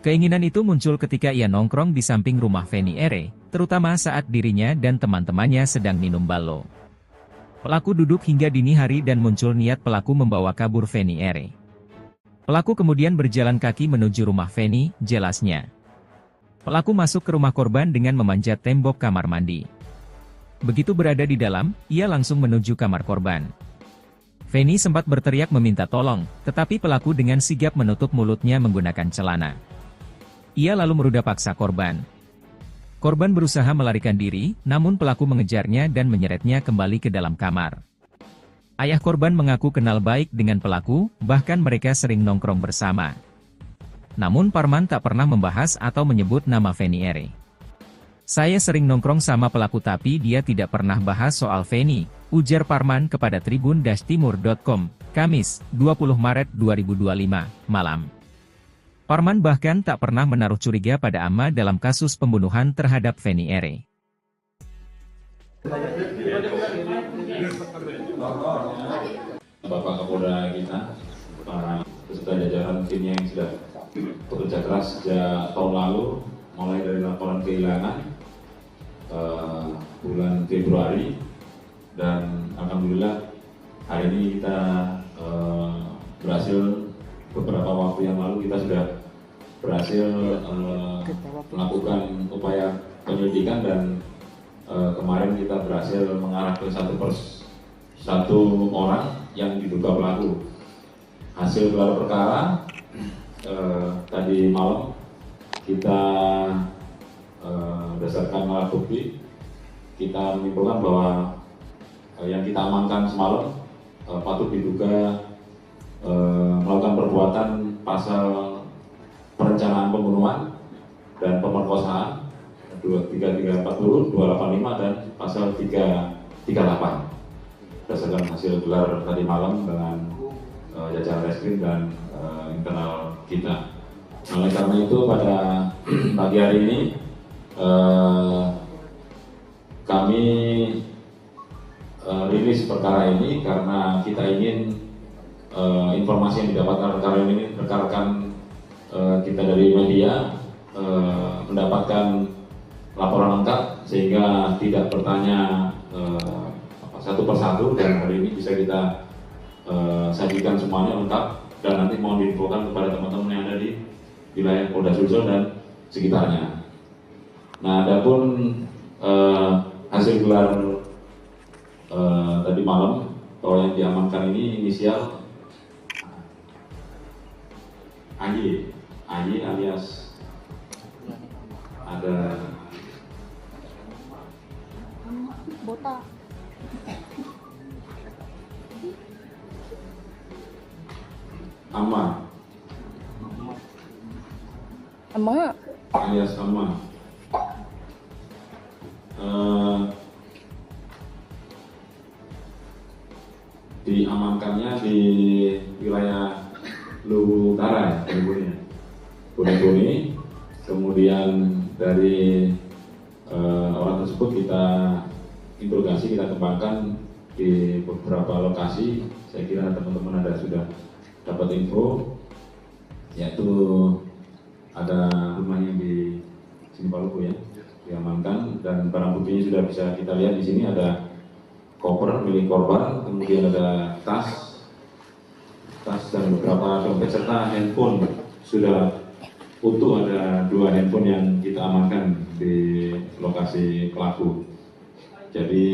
Keinginan itu muncul ketika ia nongkrong di samping rumah Feni Ere, terutama saat dirinya dan teman-temannya sedang minum balo. Pelaku duduk hingga dini hari dan muncul niat pelaku membawa kabur Feni Ere. Pelaku kemudian berjalan kaki menuju rumah Feni, jelasnya. Pelaku masuk ke rumah korban dengan memanjat tembok kamar mandi. Begitu berada di dalam, ia langsung menuju kamar korban. Feni sempat berteriak meminta tolong, tetapi pelaku dengan sigap menutup mulutnya menggunakan celana. Ia lalu meruda paksa korban. Korban berusaha melarikan diri, namun pelaku mengejarnya dan menyeretnya kembali ke dalam kamar. Ayah korban mengaku kenal baik dengan pelaku, bahkan mereka sering nongkrong bersama. Namun Parman tak pernah membahas atau menyebut nama Feni Ere. Saya sering nongkrong sama pelaku tapi dia tidak pernah bahas soal Feni, ujar Parman kepada Tribun-Timur.com, Kamis, 20 Maret 2025, malam. Parman bahkan tak pernah menaruh curiga pada Ama dalam kasus pembunuhan terhadap Feni Ere. Bapak Kapolda kita, para peserta jajaran timnya yang sudah bekerja keras sejak tahun lalu, mulai dari laporan kehilangan bulan Februari, dan alhamdulillah hari ini kita berhasil, beberapa waktu yang lalu kita sudah berhasil melakukan upaya penyelidikan, dan kemarin kita berhasil mengarah ke satu orang yang diduga pelaku. Hasil gelar perkara tadi malam kita berdasarkan alat bukti kita menyimpulkan bahwa yang kita amankan semalam patut diduga melakukan perbuatan pasal perencanaan pembunuhan dan pemerkosaan 3340, 285 dan pasal 338. Berdasarkan hasil gelar tadi malam dengan jajaran reskrim dan internal kita. Oleh karena itu pada pagi hari ini kami rilis perkara ini karena kita ingin informasi yang didapatkan rekan-rekan kita dari media mendapatkan laporan lengkap sehingga tidak bertanya satu persatu, dan hari ini bisa kita sajikan semuanya lengkap dan nanti mohon diinfokan kepada teman-teman yang ada di wilayah Polda Sulsel dan sekitarnya. Nah, adapun hasil gelar tadi malam bahwa yang diamankan ini inisial Ayi alias ada Bota. Ama alias Ama. Diamankannya di wilayah Lu Utara, Bone-Bone. Kemudian dari orang tersebut kita interogasi kita kembangkan di beberapa lokasi. Saya kira teman-teman ada sudah dapat info, yaitu ada rumahnya di sini Paluku ya, diamankan, dan barang buktinya sudah bisa kita lihat di sini. Ada koper milik korban, kemudian ada tas dan beberapa dompet serta handphone sudah utuh. Ada 2 handphone yang kita amankan di lokasi pelaku. Jadi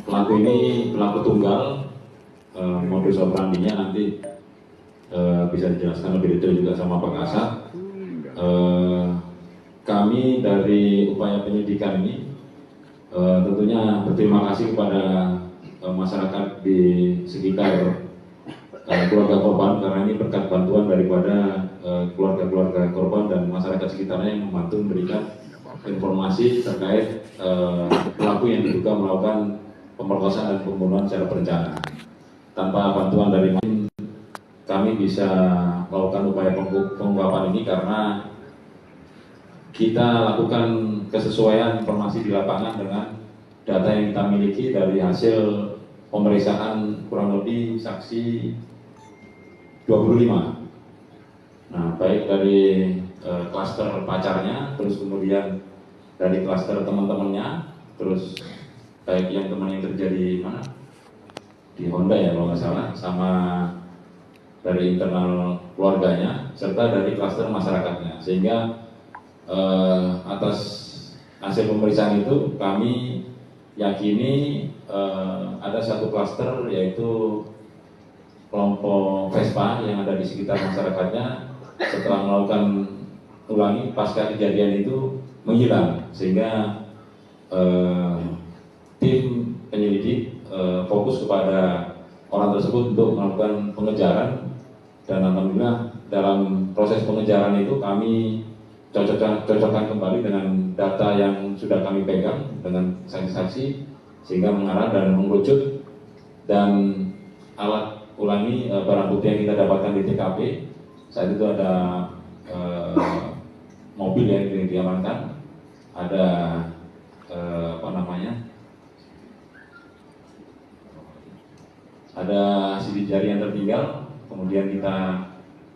pelaku ini pelaku tunggal. Modus operandinya nanti bisa dijelaskan lebih detail juga sama Pak Kasat. Kami dari upaya penyidikan ini tentunya berterima kasih kepada masyarakat di sekitar keluarga korban, karena ini berkat bantuan daripada keluarga-keluarga korban dan masyarakat sekitarnya yang membantu memberikan informasi terkait pelaku yang diduga melakukan pemerkosaan dan pembunuhan secara berencana. Tanpa bantuan dari kami bisa melakukan upaya pengungkapan ini karena kita lakukan kesesuaian informasi di lapangan dengan data yang kita miliki dari hasil pemeriksaan kurang lebih saksi 25. Nah, baik dari klaster pacarnya, terus kemudian dari klaster teman-temannya, terus baik yang teman yang terjadi mana di Honda ya kalau nggak salah, sama dari internal keluarganya, serta dari klaster masyarakatnya. Sehingga atas hasil pemeriksaan itu kami yakini ada satu klaster, yaitu kelompok Vespa yang ada di sekitar masyarakatnya setelah melakukan ulangi pasca kejadian itu menghilang, sehingga tim penyelidik fokus kepada orang tersebut untuk melakukan pengejaran, dan alhamdulillah dalam proses pengejaran itu kami cocokkan kembali dengan data yang sudah kami pegang dengan saksi-saksi, sehingga mengarah dan mengerucut. Dan alat ulangi barang bukti yang kita dapatkan di TKP saat itu ada mobil yang diamankan, ada ada sidik jari yang tertinggal, kemudian kita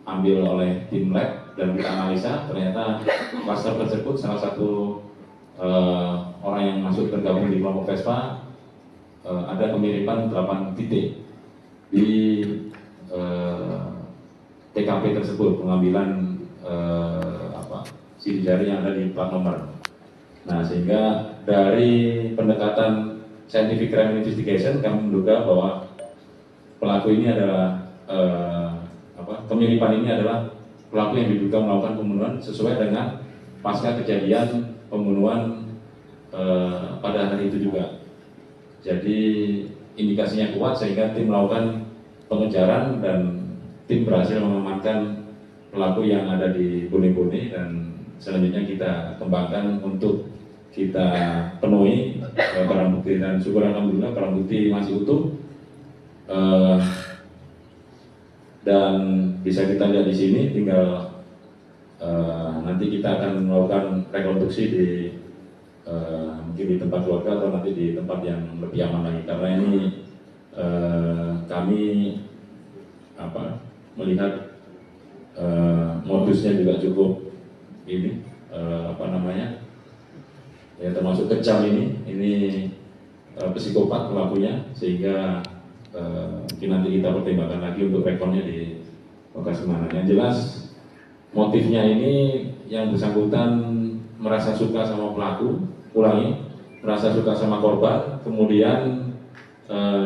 ambil oleh tim lab dan kita analisa. Ternyata klaster tersebut salah satu orang yang masuk tergabung di kelompok Vespa ada kemiripan 8 titik di TKP tersebut, pengambilan sidik jari yang ada di plat nomor. Nah, sehingga dari pendekatan scientific crime investigation kami menduga bahwa pelaku ini adalah kemiripan ini adalah pelaku yang diduga melakukan pembunuhan sesuai dengan pasca kejadian pembunuhan pada hari itu juga. Jadi indikasinya kuat sehingga tim melakukan pengejaran dan tim berhasil mengamankan pelaku yang ada di Bone-Bone, dan selanjutnya kita kembangkan untuk kita penuhi barang bukti, dan syukur alhamdulillah barang bukti masih utuh. Dan bisa kita lihat di sini, tinggal nanti kita akan melakukan rekonstruksi di mungkin di tempat keluarga atau nanti di tempat yang lebih aman lagi, karena ini kami melihat modusnya juga cukup ini ya termasuk kejam. Ini psikopat pelakunya, sehingga mungkin nanti kita pertimbangkan lagi untuk rekonnya di lokasi mana. Yang jelas motifnya ini yang bersangkutan merasa suka sama pelaku, merasa suka sama korban, kemudian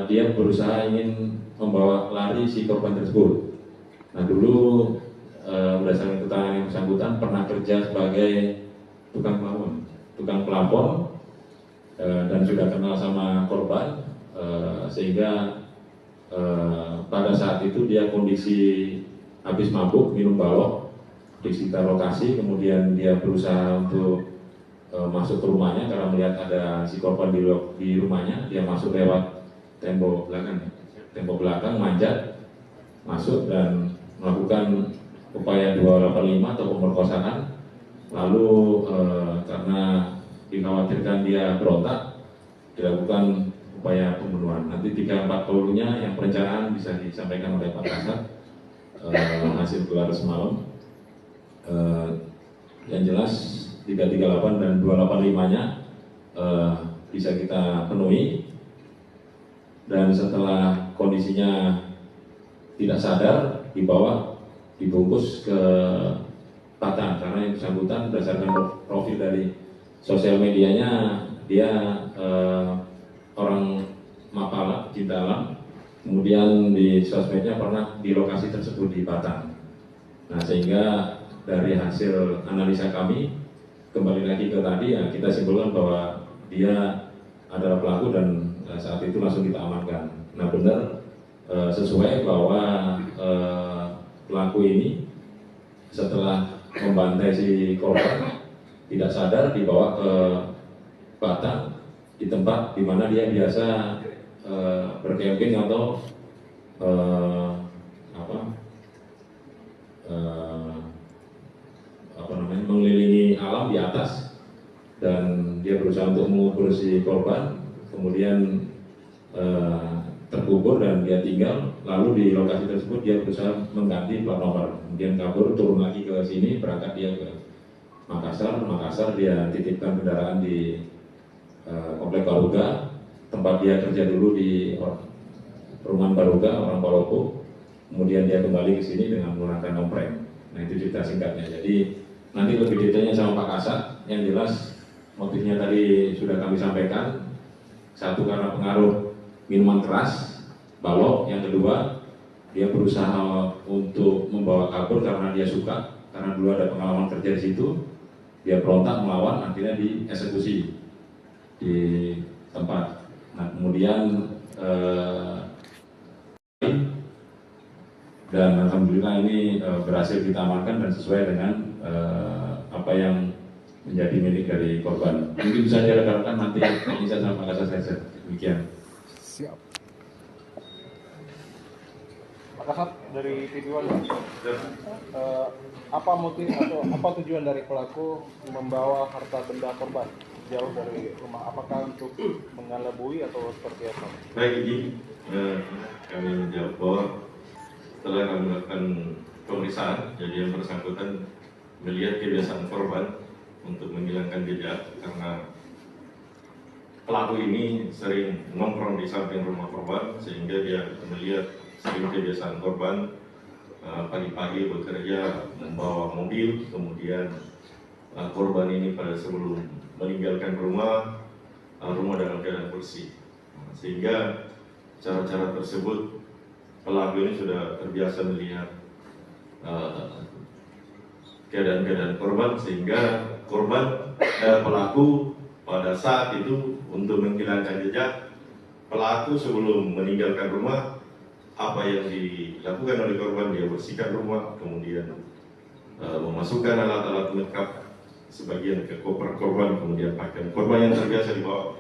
dia berusaha ingin membawa lari si korban tersebut. Nah, dulu berdasarkan keterangan yang bersangkutan pernah kerja sebagai tukang pelapor dan sudah kenal sama korban, sehingga pada saat itu dia kondisi habis mabuk, minum balok di sekitar lokasi. Kemudian dia berusaha untuk masuk ke rumahnya karena melihat ada si korban di rumahnya. Dia masuk lewat tembok belakang, manjat masuk dan melakukan upaya 285 atau pemerkosaan. Lalu karena dikhawatirkan dia berontak, dilakukan upaya pembunuhan. Nanti 3-4 pelulunya yang perencanaan bisa disampaikan oleh Pak Kasat hasil gelar semalam. Yang jelas 338 dan 285-nya bisa kita penuhi, dan setelah kondisinya tidak sadar dibawa dibungkus ke Batam, karena yang bersangkutan berdasarkan profil dari sosial medianya dia orang Mapala, cinta alam, kemudian di sosmednya pernah di lokasi tersebut di Batam. Nah, sehingga dari hasil analisa kami kembali lagi ke tadi ya, kita simpulkan bahwa dia adalah pelaku dan saat itu langsung kita amankan. Nah, benar sesuai bahwa pelaku ini setelah membantai si korban tidak sadar dibawa ke Batam, di tempat di mana dia biasa bercamping atau mengelilingi alam di atas, dan dia berusaha untuk mengubur si korban, kemudian terkubur dan dia tinggal. Lalu di lokasi tersebut dia berusaha mengganti plat nomor, kemudian kabur, turun lagi ke sini, berangkat dia ke Makassar dia titipkan kendaraan di Komplek Baruga, tempat dia kerja dulu di Perumahan Baruga, orang Palopo. Kemudian dia kembali ke sini dengan menggunakan nompreng. Nah, itu cerita singkatnya. Jadi nanti lebih detailnya sama Pak Kasat. Yang jelas motifnya tadi sudah kami sampaikan. Satu, karena pengaruh minuman keras, balok. Yang kedua, dia berusaha untuk membawa kabur karena dia suka, karena dulu ada pengalaman kerja di situ. Dia berontak melawan, akhirnya dieksekusi di tempat. Nah, kemudian dan alhamdulillah ini berhasil kita amankan dan sesuai dengan apa yang menjadi milik dari korban. Mungkin bisa direkamkan nanti bisa sama Pak Kasat. Demikian. Siap. Pak Kasat, dari video apa motif atau apa tujuan dari pelaku membawa harta benda korban jauh dari rumah? Apakah untuk mengelabui atau seperti apa? Baik, ini kami menjawab bahwa setelah kami melakukan pemeriksaan, jadi yang bersangkutan melihat kebiasaan korban untuk menghilangkan jejak, karena pelaku ini sering nongkrong di samping rumah korban, sehingga dia melihat sering kebiasaan korban pagi-pagi bekerja membawa mobil, kemudian korban ini pada sebelum meninggalkan rumah dalam keadaan bersih, sehingga cara-cara tersebut pelaku ini sudah terbiasa melihat keadaan-keadaan korban, sehingga pelaku pada saat itu untuk menghilangkan jejak, pelaku sebelum meninggalkan rumah, apa yang dilakukan oleh korban, dia bersihkan rumah, kemudian memasukkan alat-alat lengkap sebagian ke koper korban, kemudian pakaian korban yang terbiasa dibawa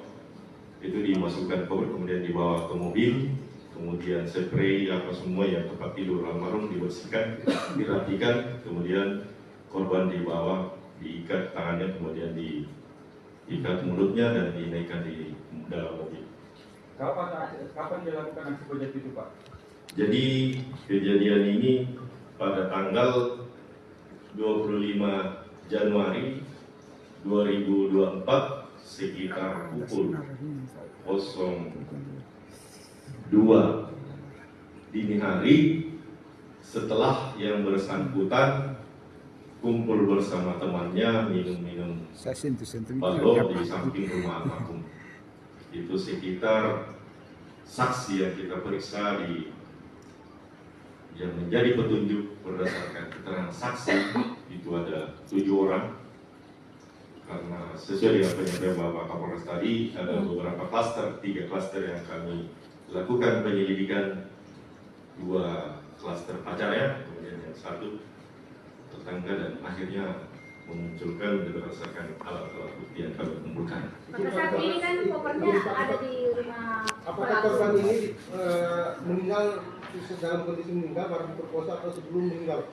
itu dimasukkan koper, kemudian dibawa ke mobil, kemudian spray apa semua yang tempat tidur almarhum dibersihkan, dirapikan, kemudian korban dibawa, diikat tangannya, kemudian diikat mulutnya dan dinaikkan di dalam mobil. Kapan dilakukan aksi bejat itu, Pak? Jadi kejadian ini pada tanggal 25 Januari 2024 sekitar pukul 02 dini hari, setelah yang bersangkutan kumpul bersama temannya minum-minum balok di samping rumah almarhum. Itu sekitar saksi yang kita periksa yang menjadi petunjuk berdasarkan keterangan saksi itu ada 7 orang, karena sesuai dengan penyampaian Bapak Kapolres tadi ada beberapa klaster, 3 klaster yang kami lakukan penyelidikan, 2 klaster pacarnya, kemudian yang 1 tetangga, dan akhirnya memunculkan berdasarkan alat-alat bukti yang kami kumpulkan. Saat ini kan kopernya ada di rumah. Apakah korban ini meninggal dalam kondisi meninggal karena diperkosa atau sebelum meninggal?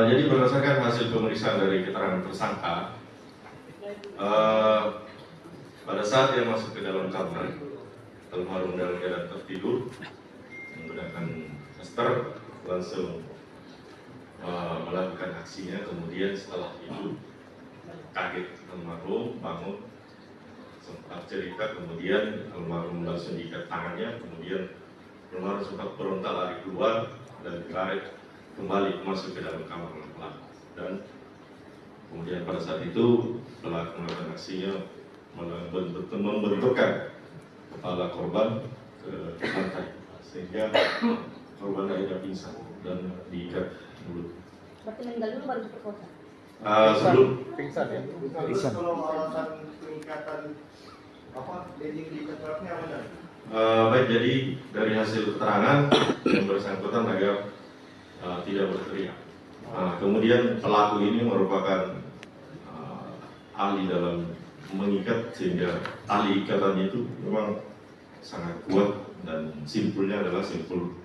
Jadi berdasarkan hasil pemeriksaan dari keterangan tersangka, Pada saat dia masuk ke dalam kamar, almarhum dalam keadaan tertidur menggunakan masker, langsung melakukan aksinya. Kemudian setelah itu kaget almarhum, bangun, sempat cerita, kemudian almarhum langsung diikat tangannya, kemudian almarhum sempat berontak lari keluar dan lari kembali masuk ke dalam kamar pelaku. Dan kemudian pada saat itu pelaku melakukan aksinya membenturkan kepala korban ke lantai sehingga korban akhirnya pingsan dan diikat mulut. Berarti meninggal dulu baru diperkosa. Sebelum Pingsan ya? Terus kalau alasan pengikatan dinding di keterapnya apa? baik, jadi dari hasil keterangan yang bersangkutan agar tidak berteriak. Kemudian pelaku ini merupakan ahli dalam mengikat, sehingga tali ikatannya itu memang sangat kuat dan simpulnya adalah simpul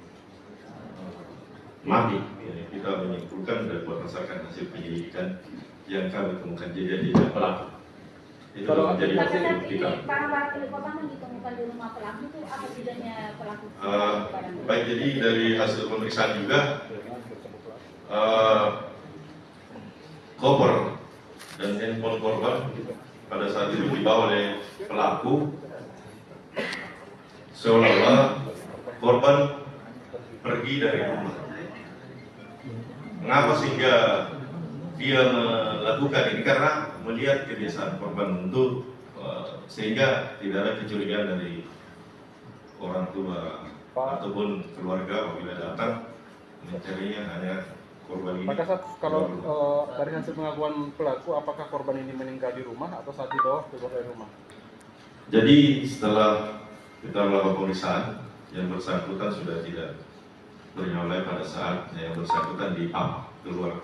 mati. Jadi kita menyimpulkan dari berdasarkan hasil penyelidikan yang kami temukan jejak-jejak pelaku. Itu menjadi hasil kita. Barang-barang milik korban yang ditemukan di rumah pelaku itu apa bedanya pelaku? Baik, jadi dari hasil pemeriksaan juga koper dan handphone korban pada saat itu dibawa oleh pelaku, seolah-olah korban pergi dari rumah. Mengapa sehingga dia melakukan ini? Karena melihat kebiasaan korban untuk sehingga tidak ada kecurigaan dari orang tua ataupun keluarga apabila datang mencarinya hanya korban ini. Maka saat kalau dari hasil pengakuan pelaku, apakah korban ini meninggal di rumah atau saat dibawa keluar dari rumah? Jadi setelah kita melakukan pemeriksaan, yang bersangkutan sudah tidak bernyawa pada saat yang bersangkutan keluar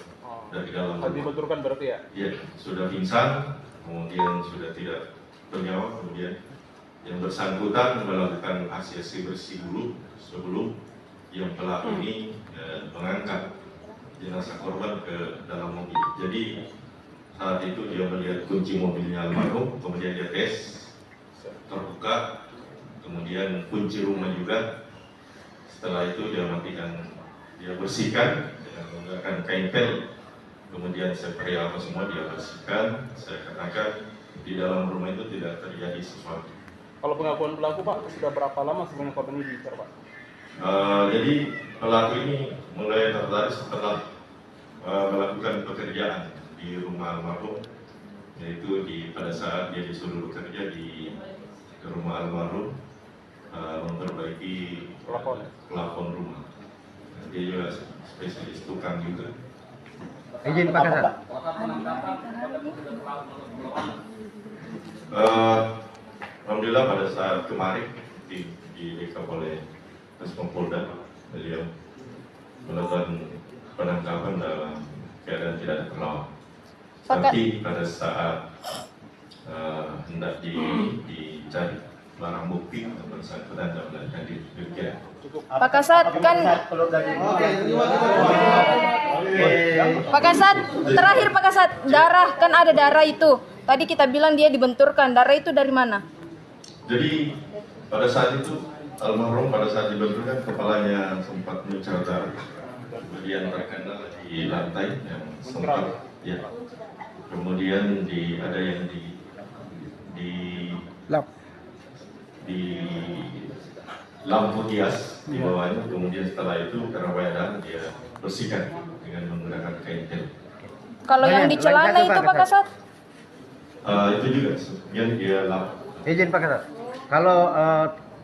dari dalam rumah. Dibenturkan berarti ya? Iya, sudah pingsan, kemudian sudah tidak bernyawa, kemudian yang bersangkutan melakukan aksi-aksi bersih dulu sebelum yang pelaku ini mengangkat jenazah korban ke dalam mobil. Jadi saat itu dia melihat kunci mobilnya almarhum, kemudian dia tes, terbuka, kemudian kunci rumah juga. Setelah itu dia matikan, dia bersihkan dengan menggunakan kain pel, kemudian spray apa semua dia bersihkan. Saya katakan di dalam rumah itu tidak terjadi sesuatu. Kalau pengakuan pelaku Pak, sudah berapa lama sebenarnya korban ini diincar Pak? Jadi pelaku ini mulai tertarik setelah melakukan pekerjaan di rumah almarhum, yaitu pada saat dia disuruh bekerja di rumah almarhum, memperbaiki plafon rumah. Dia juga spesialis tukang juga. Izin Pak Kasat. Alhamdulillah pada saat kemarin direkap oleh Respon Polda, beliau melakukan penangkapan dalam keadaan tidak terlawan. Tapi pada saat hendak dicari barang bukti yang bersangkutan dan melakukan demikian. Pak Kasat kan Pak Kasat, terakhir Pak Kasat, darah kan ada darah itu. Tadi kita bilang dia dibenturkan, darah itu dari mana? Jadi pada saat itu almarhum pada saat dibenturkan kepalanya sempat mencar darah, kemudian terkena di lantai yang sempat ya. Kemudian ada yang di lampu hias di bawahnya, kemudian setelah itu karena banyak darah dia bersihkan dengan menggunakan kain tel. Kalau yang di celana itu Pak Kasat? Itu juga yang dia lap. Izin Pak Kasat. Kalau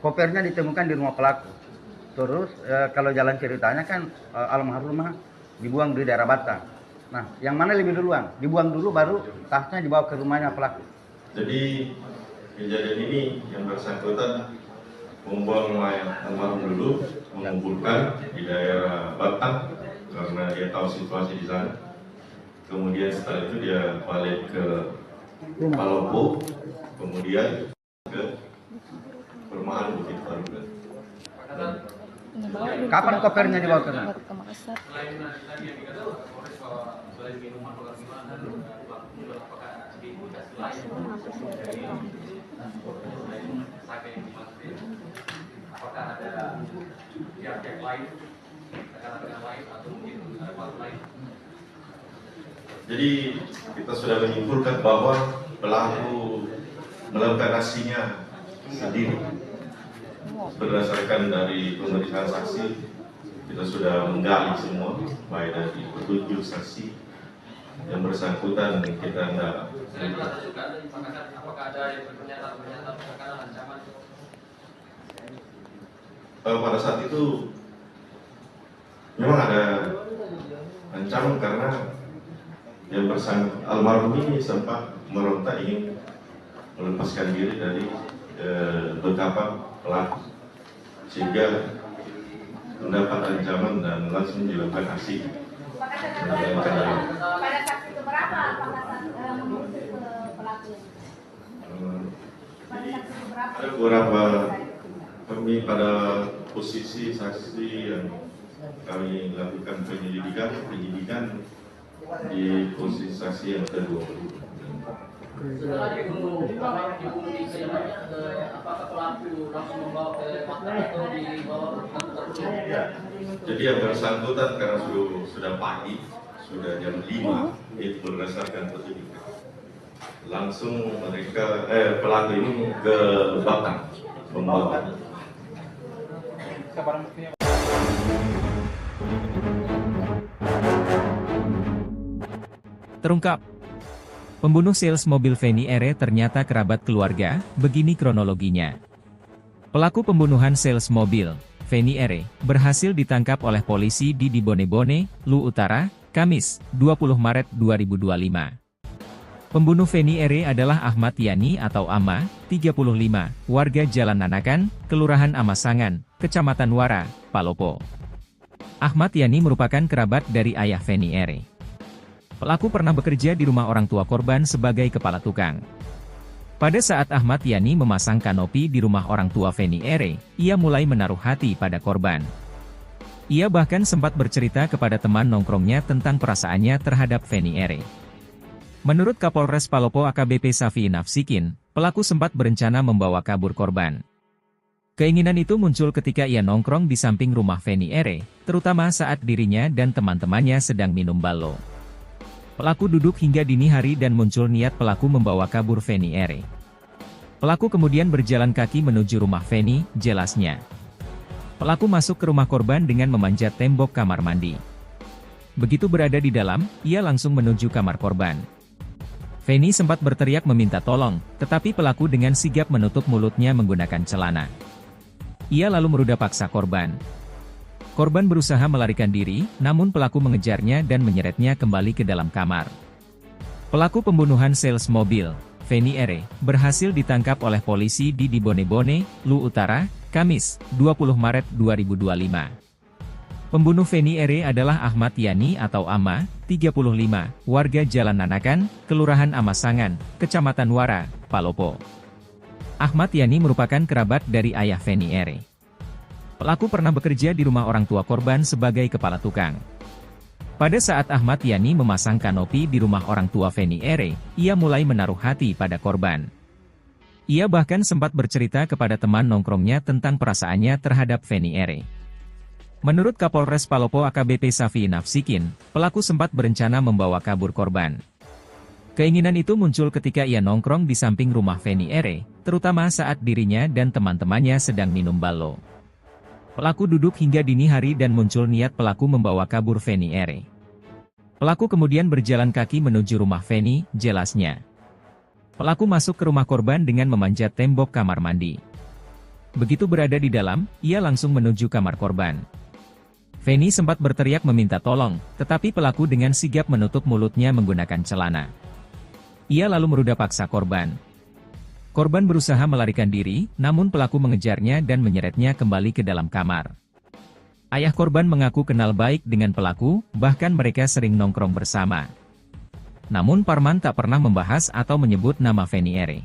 kopernya ditemukan di rumah pelaku, terus kalau jalan ceritanya kan almarhumah dibuang di daerah Batang. Nah, yang mana lebih duluan? Dibuang dulu baru tasnya dibawa ke rumahnya pelaku. Jadi kejadian ini yang bersangkutan membuang mayat almarhum dulu, mengumpulkan di daerah Batang karena dia tahu situasi di sana. Kemudian setelah itu dia balik ke Palopo, kemudian ke perumahan Bukit Baruga. Kapan kopernya dibawa ke sana? Selain tadi yang dikatakan selain minuman atau gimana dan apakah organisasi lain dari saya yang dimasukin, apakah ada pihak-pihak lain, rekan-rekan lain atau mungkin ada part lain? Jadi kita sudah menyimpulkan bahwa pelaku melakukan aksinya sendiri. Berdasarkan dari pemeriksaan saksi, kita sudah menggali semua, baik dari petunjuk saksi yang bersangkutan kita tidak. Selain merasa juga, apakah ada yang pernyataan terkait ancaman? Pada saat itu memang ada ancaman karena yang almarhum ini sempat meronta ingin melepaskan diri dari beberapa pelaku, sehingga mendapat ancaman dan langsung dilakukan aksi. Pada saksi keberapa apakah mengusir ke pelaku? Pada saksi keberapa? Ada beberapa kami pada posisi saksi yang kami lakukan penyidikan di posisi saksi yang kedua. Setelah dibunuh di kediamannya, apakah pelaku langsung membawa ke makam atau dibawa ke tertutup? Jadi yang bersangkutan karena sudah pagi, sudah jam 5, itu berdasarkan petunjuk. Langsung mereka pelaku ini ke Batang membawa. Terungkap, pembunuh sales mobil Feni Ere ternyata kerabat keluarga. Begini kronologinya. Pelaku pembunuhan sales mobil, Feni Ere, berhasil ditangkap oleh polisi di Bone-Bone, Lu Utara, Kamis, 20 Maret 2025. Pembunuh Feni Ere adalah Ahmad Yani atau Ama, 35, warga Jalan Nanakan, Kelurahan Amasangan, Kecamatan Wara, Palopo. Ahmad Yani merupakan kerabat dari ayah Feni Ere. Pelaku pernah bekerja di rumah orang tua korban sebagai kepala tukang. Pada saat Ahmad Yani memasang kanopi di rumah orang tua Feni Ere, ia mulai menaruh hati pada korban. Ia bahkan sempat bercerita kepada teman nongkrongnya tentang perasaannya terhadap Feni Ere. Menurut Kapolres Palopo AKBP Safi Nafsikin, pelaku sempat berencana membawa kabur korban. Keinginan itu muncul ketika ia nongkrong di samping rumah Feni Ere, terutama saat dirinya dan teman-temannya sedang minum balo. Pelaku duduk hingga dini hari dan muncul niat pelaku membawa kabur Feni Ere. Pelaku kemudian berjalan kaki menuju rumah Feni, jelasnya. Pelaku masuk ke rumah korban dengan memanjat tembok kamar mandi. Begitu berada di dalam, ia langsung menuju kamar korban. Feni sempat berteriak meminta tolong, tetapi pelaku dengan sigap menutup mulutnya menggunakan celana. Ia lalu meruda paksa korban. Korban berusaha melarikan diri, namun pelaku mengejarnya dan menyeretnya kembali ke dalam kamar. Pelaku pembunuhan sales mobil, Feni Ere, berhasil ditangkap oleh polisi di Bone-Bone, Lu Utara, Kamis, 20 Maret 2025. Pembunuh Feni Ere adalah Ahmad Yani atau Ama, 35, warga Jalan Nanakan, Kelurahan Amasangan, Kecamatan Wara, Palopo. Ahmad Yani merupakan kerabat dari ayah Feni Ere. Pelaku pernah bekerja di rumah orang tua korban sebagai kepala tukang. Pada saat Ahmad Yani memasang kanopi di rumah orang tua Feni Ere, ia mulai menaruh hati pada korban. Ia bahkan sempat bercerita kepada teman nongkrongnya tentang perasaannya terhadap Feni Ere. Menurut Kapolres Palopo AKBP Safi Nafsikin, pelaku sempat berencana membawa kabur korban. Keinginan itu muncul ketika ia nongkrong di samping rumah Feni Ere, terutama saat dirinya dan teman-temannya sedang minum balo. Pelaku duduk hingga dini hari dan muncul niat pelaku membawa kabur Feni Ere. Pelaku kemudian berjalan kaki menuju rumah Feni, jelasnya. Pelaku masuk ke rumah korban dengan memanjat tembok kamar mandi. Begitu berada di dalam, ia langsung menuju kamar korban. Feni sempat berteriak meminta tolong, tetapi pelaku dengan sigap menutup mulutnya menggunakan celana. Ia lalu meruda paksa korban. Korban berusaha melarikan diri, namun pelaku mengejarnya dan menyeretnya kembali ke dalam kamar. Ayah korban mengaku kenal baik dengan pelaku, bahkan mereka sering nongkrong bersama. Namun Parman tak pernah membahas atau menyebut nama Feni Ere.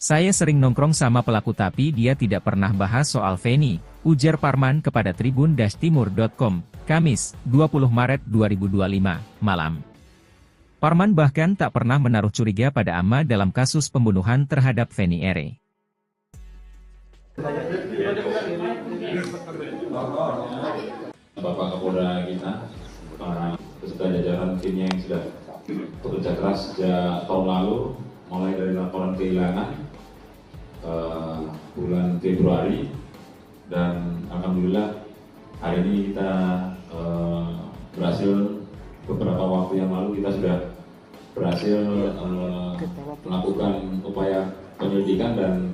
Saya sering nongkrong sama pelaku tapi dia tidak pernah bahas soal Feni, ujar Parman kepada Tribun-Timur.com, Kamis, 20 Maret 2025, malam. Parman bahkan tak pernah menaruh curiga pada Ama dalam kasus pembunuhan terhadap Feni Ere. Bapak Kapolda kita, para beserta jajaran timnya yang sudah bekerja keras sejak tahun lalu, mulai dari laporan kehilangan bulan Februari, dan alhamdulillah hari ini kita berhasil, beberapa waktu yang lalu kita sudah berhasil melakukan upaya penyelidikan, dan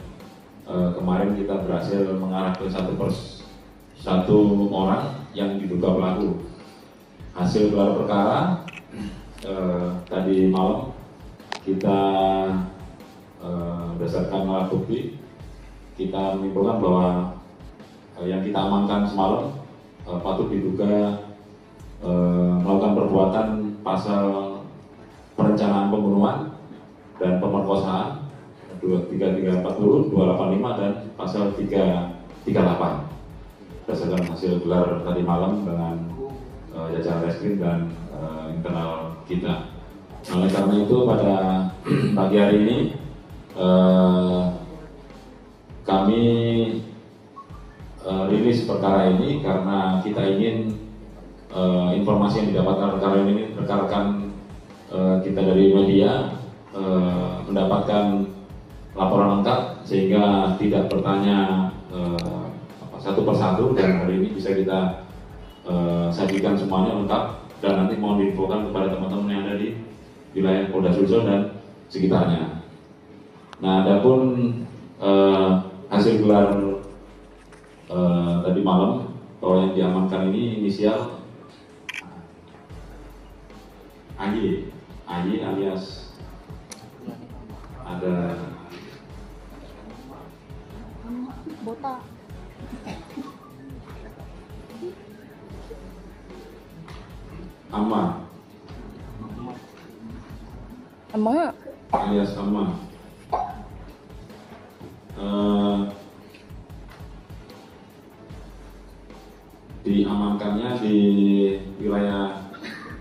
kemarin kita berhasil mengarah ke satu orang yang diduga pelaku. Hasil gelar perkara tadi malam kita berdasarkan alat bukti kita menyimpulkan bahwa yang kita amankan semalam patut diduga melakukan perbuatan pasal perencanaan pembunuhan dan pemerkosaan 3340, 285 dan pasal 338. Berdasarkan hasil gelar tadi malam dengan jajaran reskrim dan internal kita. Oleh karena itu pada pagi hari ini kami rilis perkara ini karena kita ingin informasi yang didapatkan rekan-rekan kita dari media mendapatkan laporan lengkap sehingga tidak bertanya satu persatu, dan hari ini bisa kita sajikan semuanya lengkap, dan nanti mohon diinfokan kepada teman-teman yang ada di wilayah Polda Sulsel dan sekitarnya. Nah, adapun hasil gelar tadi malam bahwa yang diamankan ini inisial AY alias ada Botak. Ama alias Ama. Diamankannya di wilayah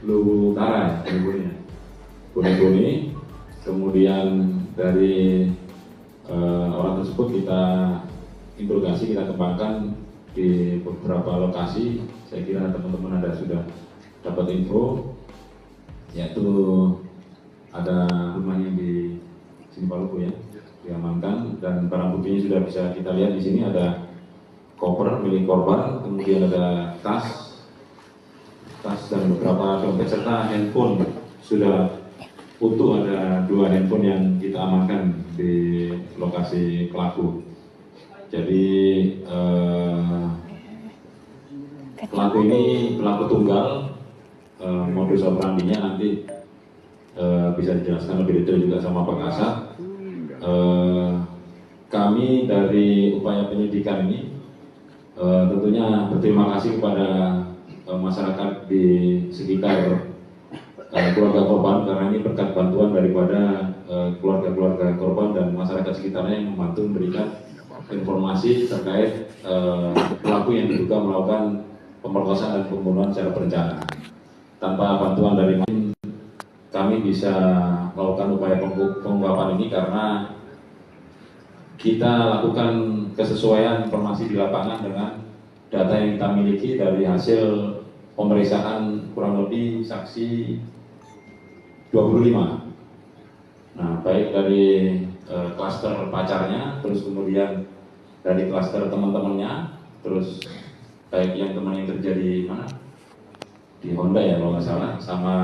Luwu Utara, Bone. Kemudian dari orang tersebut kita interogasi, kita kembangkan di beberapa lokasi. Saya kira teman-teman ada sudah dapat info, yaitu ada rumahnya di sini Paluku ya, diamankan, dan barang buktinya sudah bisa kita lihat di sini. Ada koper milik korban, kemudian ada tas dan beberapa dompet serta handphone sudah utuh. Ada 2 handphone yang kita amankan di lokasi pelaku. Jadi pelaku ini pelaku tunggal. Modus operandinya nanti bisa dijelaskan lebih detail juga sama Pak Kasat. Kami dari upaya penyidikan ini tentunya berterima kasih kepada masyarakat di sekitar keluarga korban, karena ini berkat bantuan daripada keluarga-keluarga korban dan masyarakat sekitarnya yang membantu memberikan informasi terkait pelaku yang diduga melakukan pemerkosaan dan pembunuhan secara berencana. Tanpa bantuan dari kami bisa melakukan upaya pengungkapan ini karena kita lakukan kesesuaian informasi di lapangan dengan data yang kita miliki dari hasil pemeriksaan kurang lebih saksi 25. Nah, baik dari klaster pacarnya, terus kemudian dari klaster teman-temannya, terus baik yang teman yang kerja di mana? Di Honda ya kalau nggak salah, sama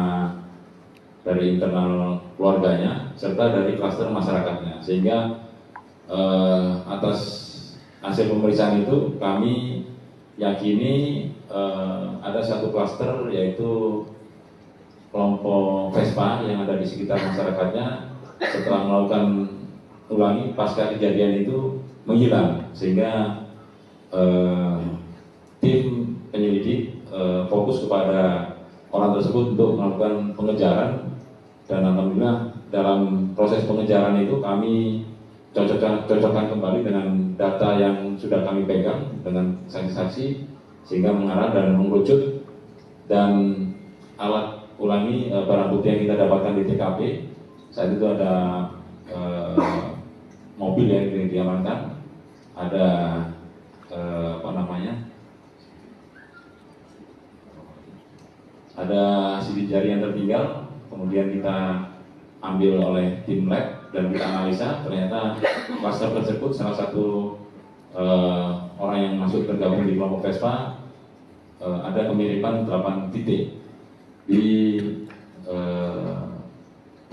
dari internal keluarganya, serta dari klaster masyarakatnya. Sehingga atas hasil pemeriksaan itu kami yakini ada satu klaster, yaitu kelompok Vespa yang ada di sekitar masyarakatnya setelah melakukan ulangi pasca kejadian itu menghilang, sehingga tim penyelidik fokus kepada orang tersebut untuk melakukan pengejaran, dan alhamdulillah dalam proses pengejaran itu kami cocokkan kembali dengan data yang sudah kami pegang dengan saksi-saksi, sehingga mengarah dan mengerucut, dan alat ulangi barang bukti yang kita dapatkan di TKP. Saat itu ada mobil yang diamankan, ada ada sidik jari yang tertinggal, kemudian kita ambil oleh tim lab dan kita analisa, ternyata klaster tersebut salah satu orang yang masuk tergabung di kelompok Vespa ada kemiripan 8 titik di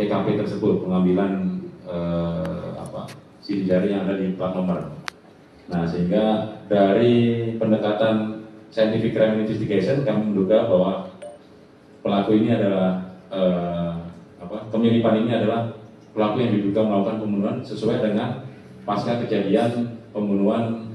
TKP tersebut, pengambilan sidik jari yang ada di plat nomor. Nah, sehingga dari pendekatan scientific crime investigation kami menduga bahwa pelaku ini adalah kemiripan ini adalah pelaku yang diduga melakukan pembunuhan sesuai dengan pasca kejadian pembunuhan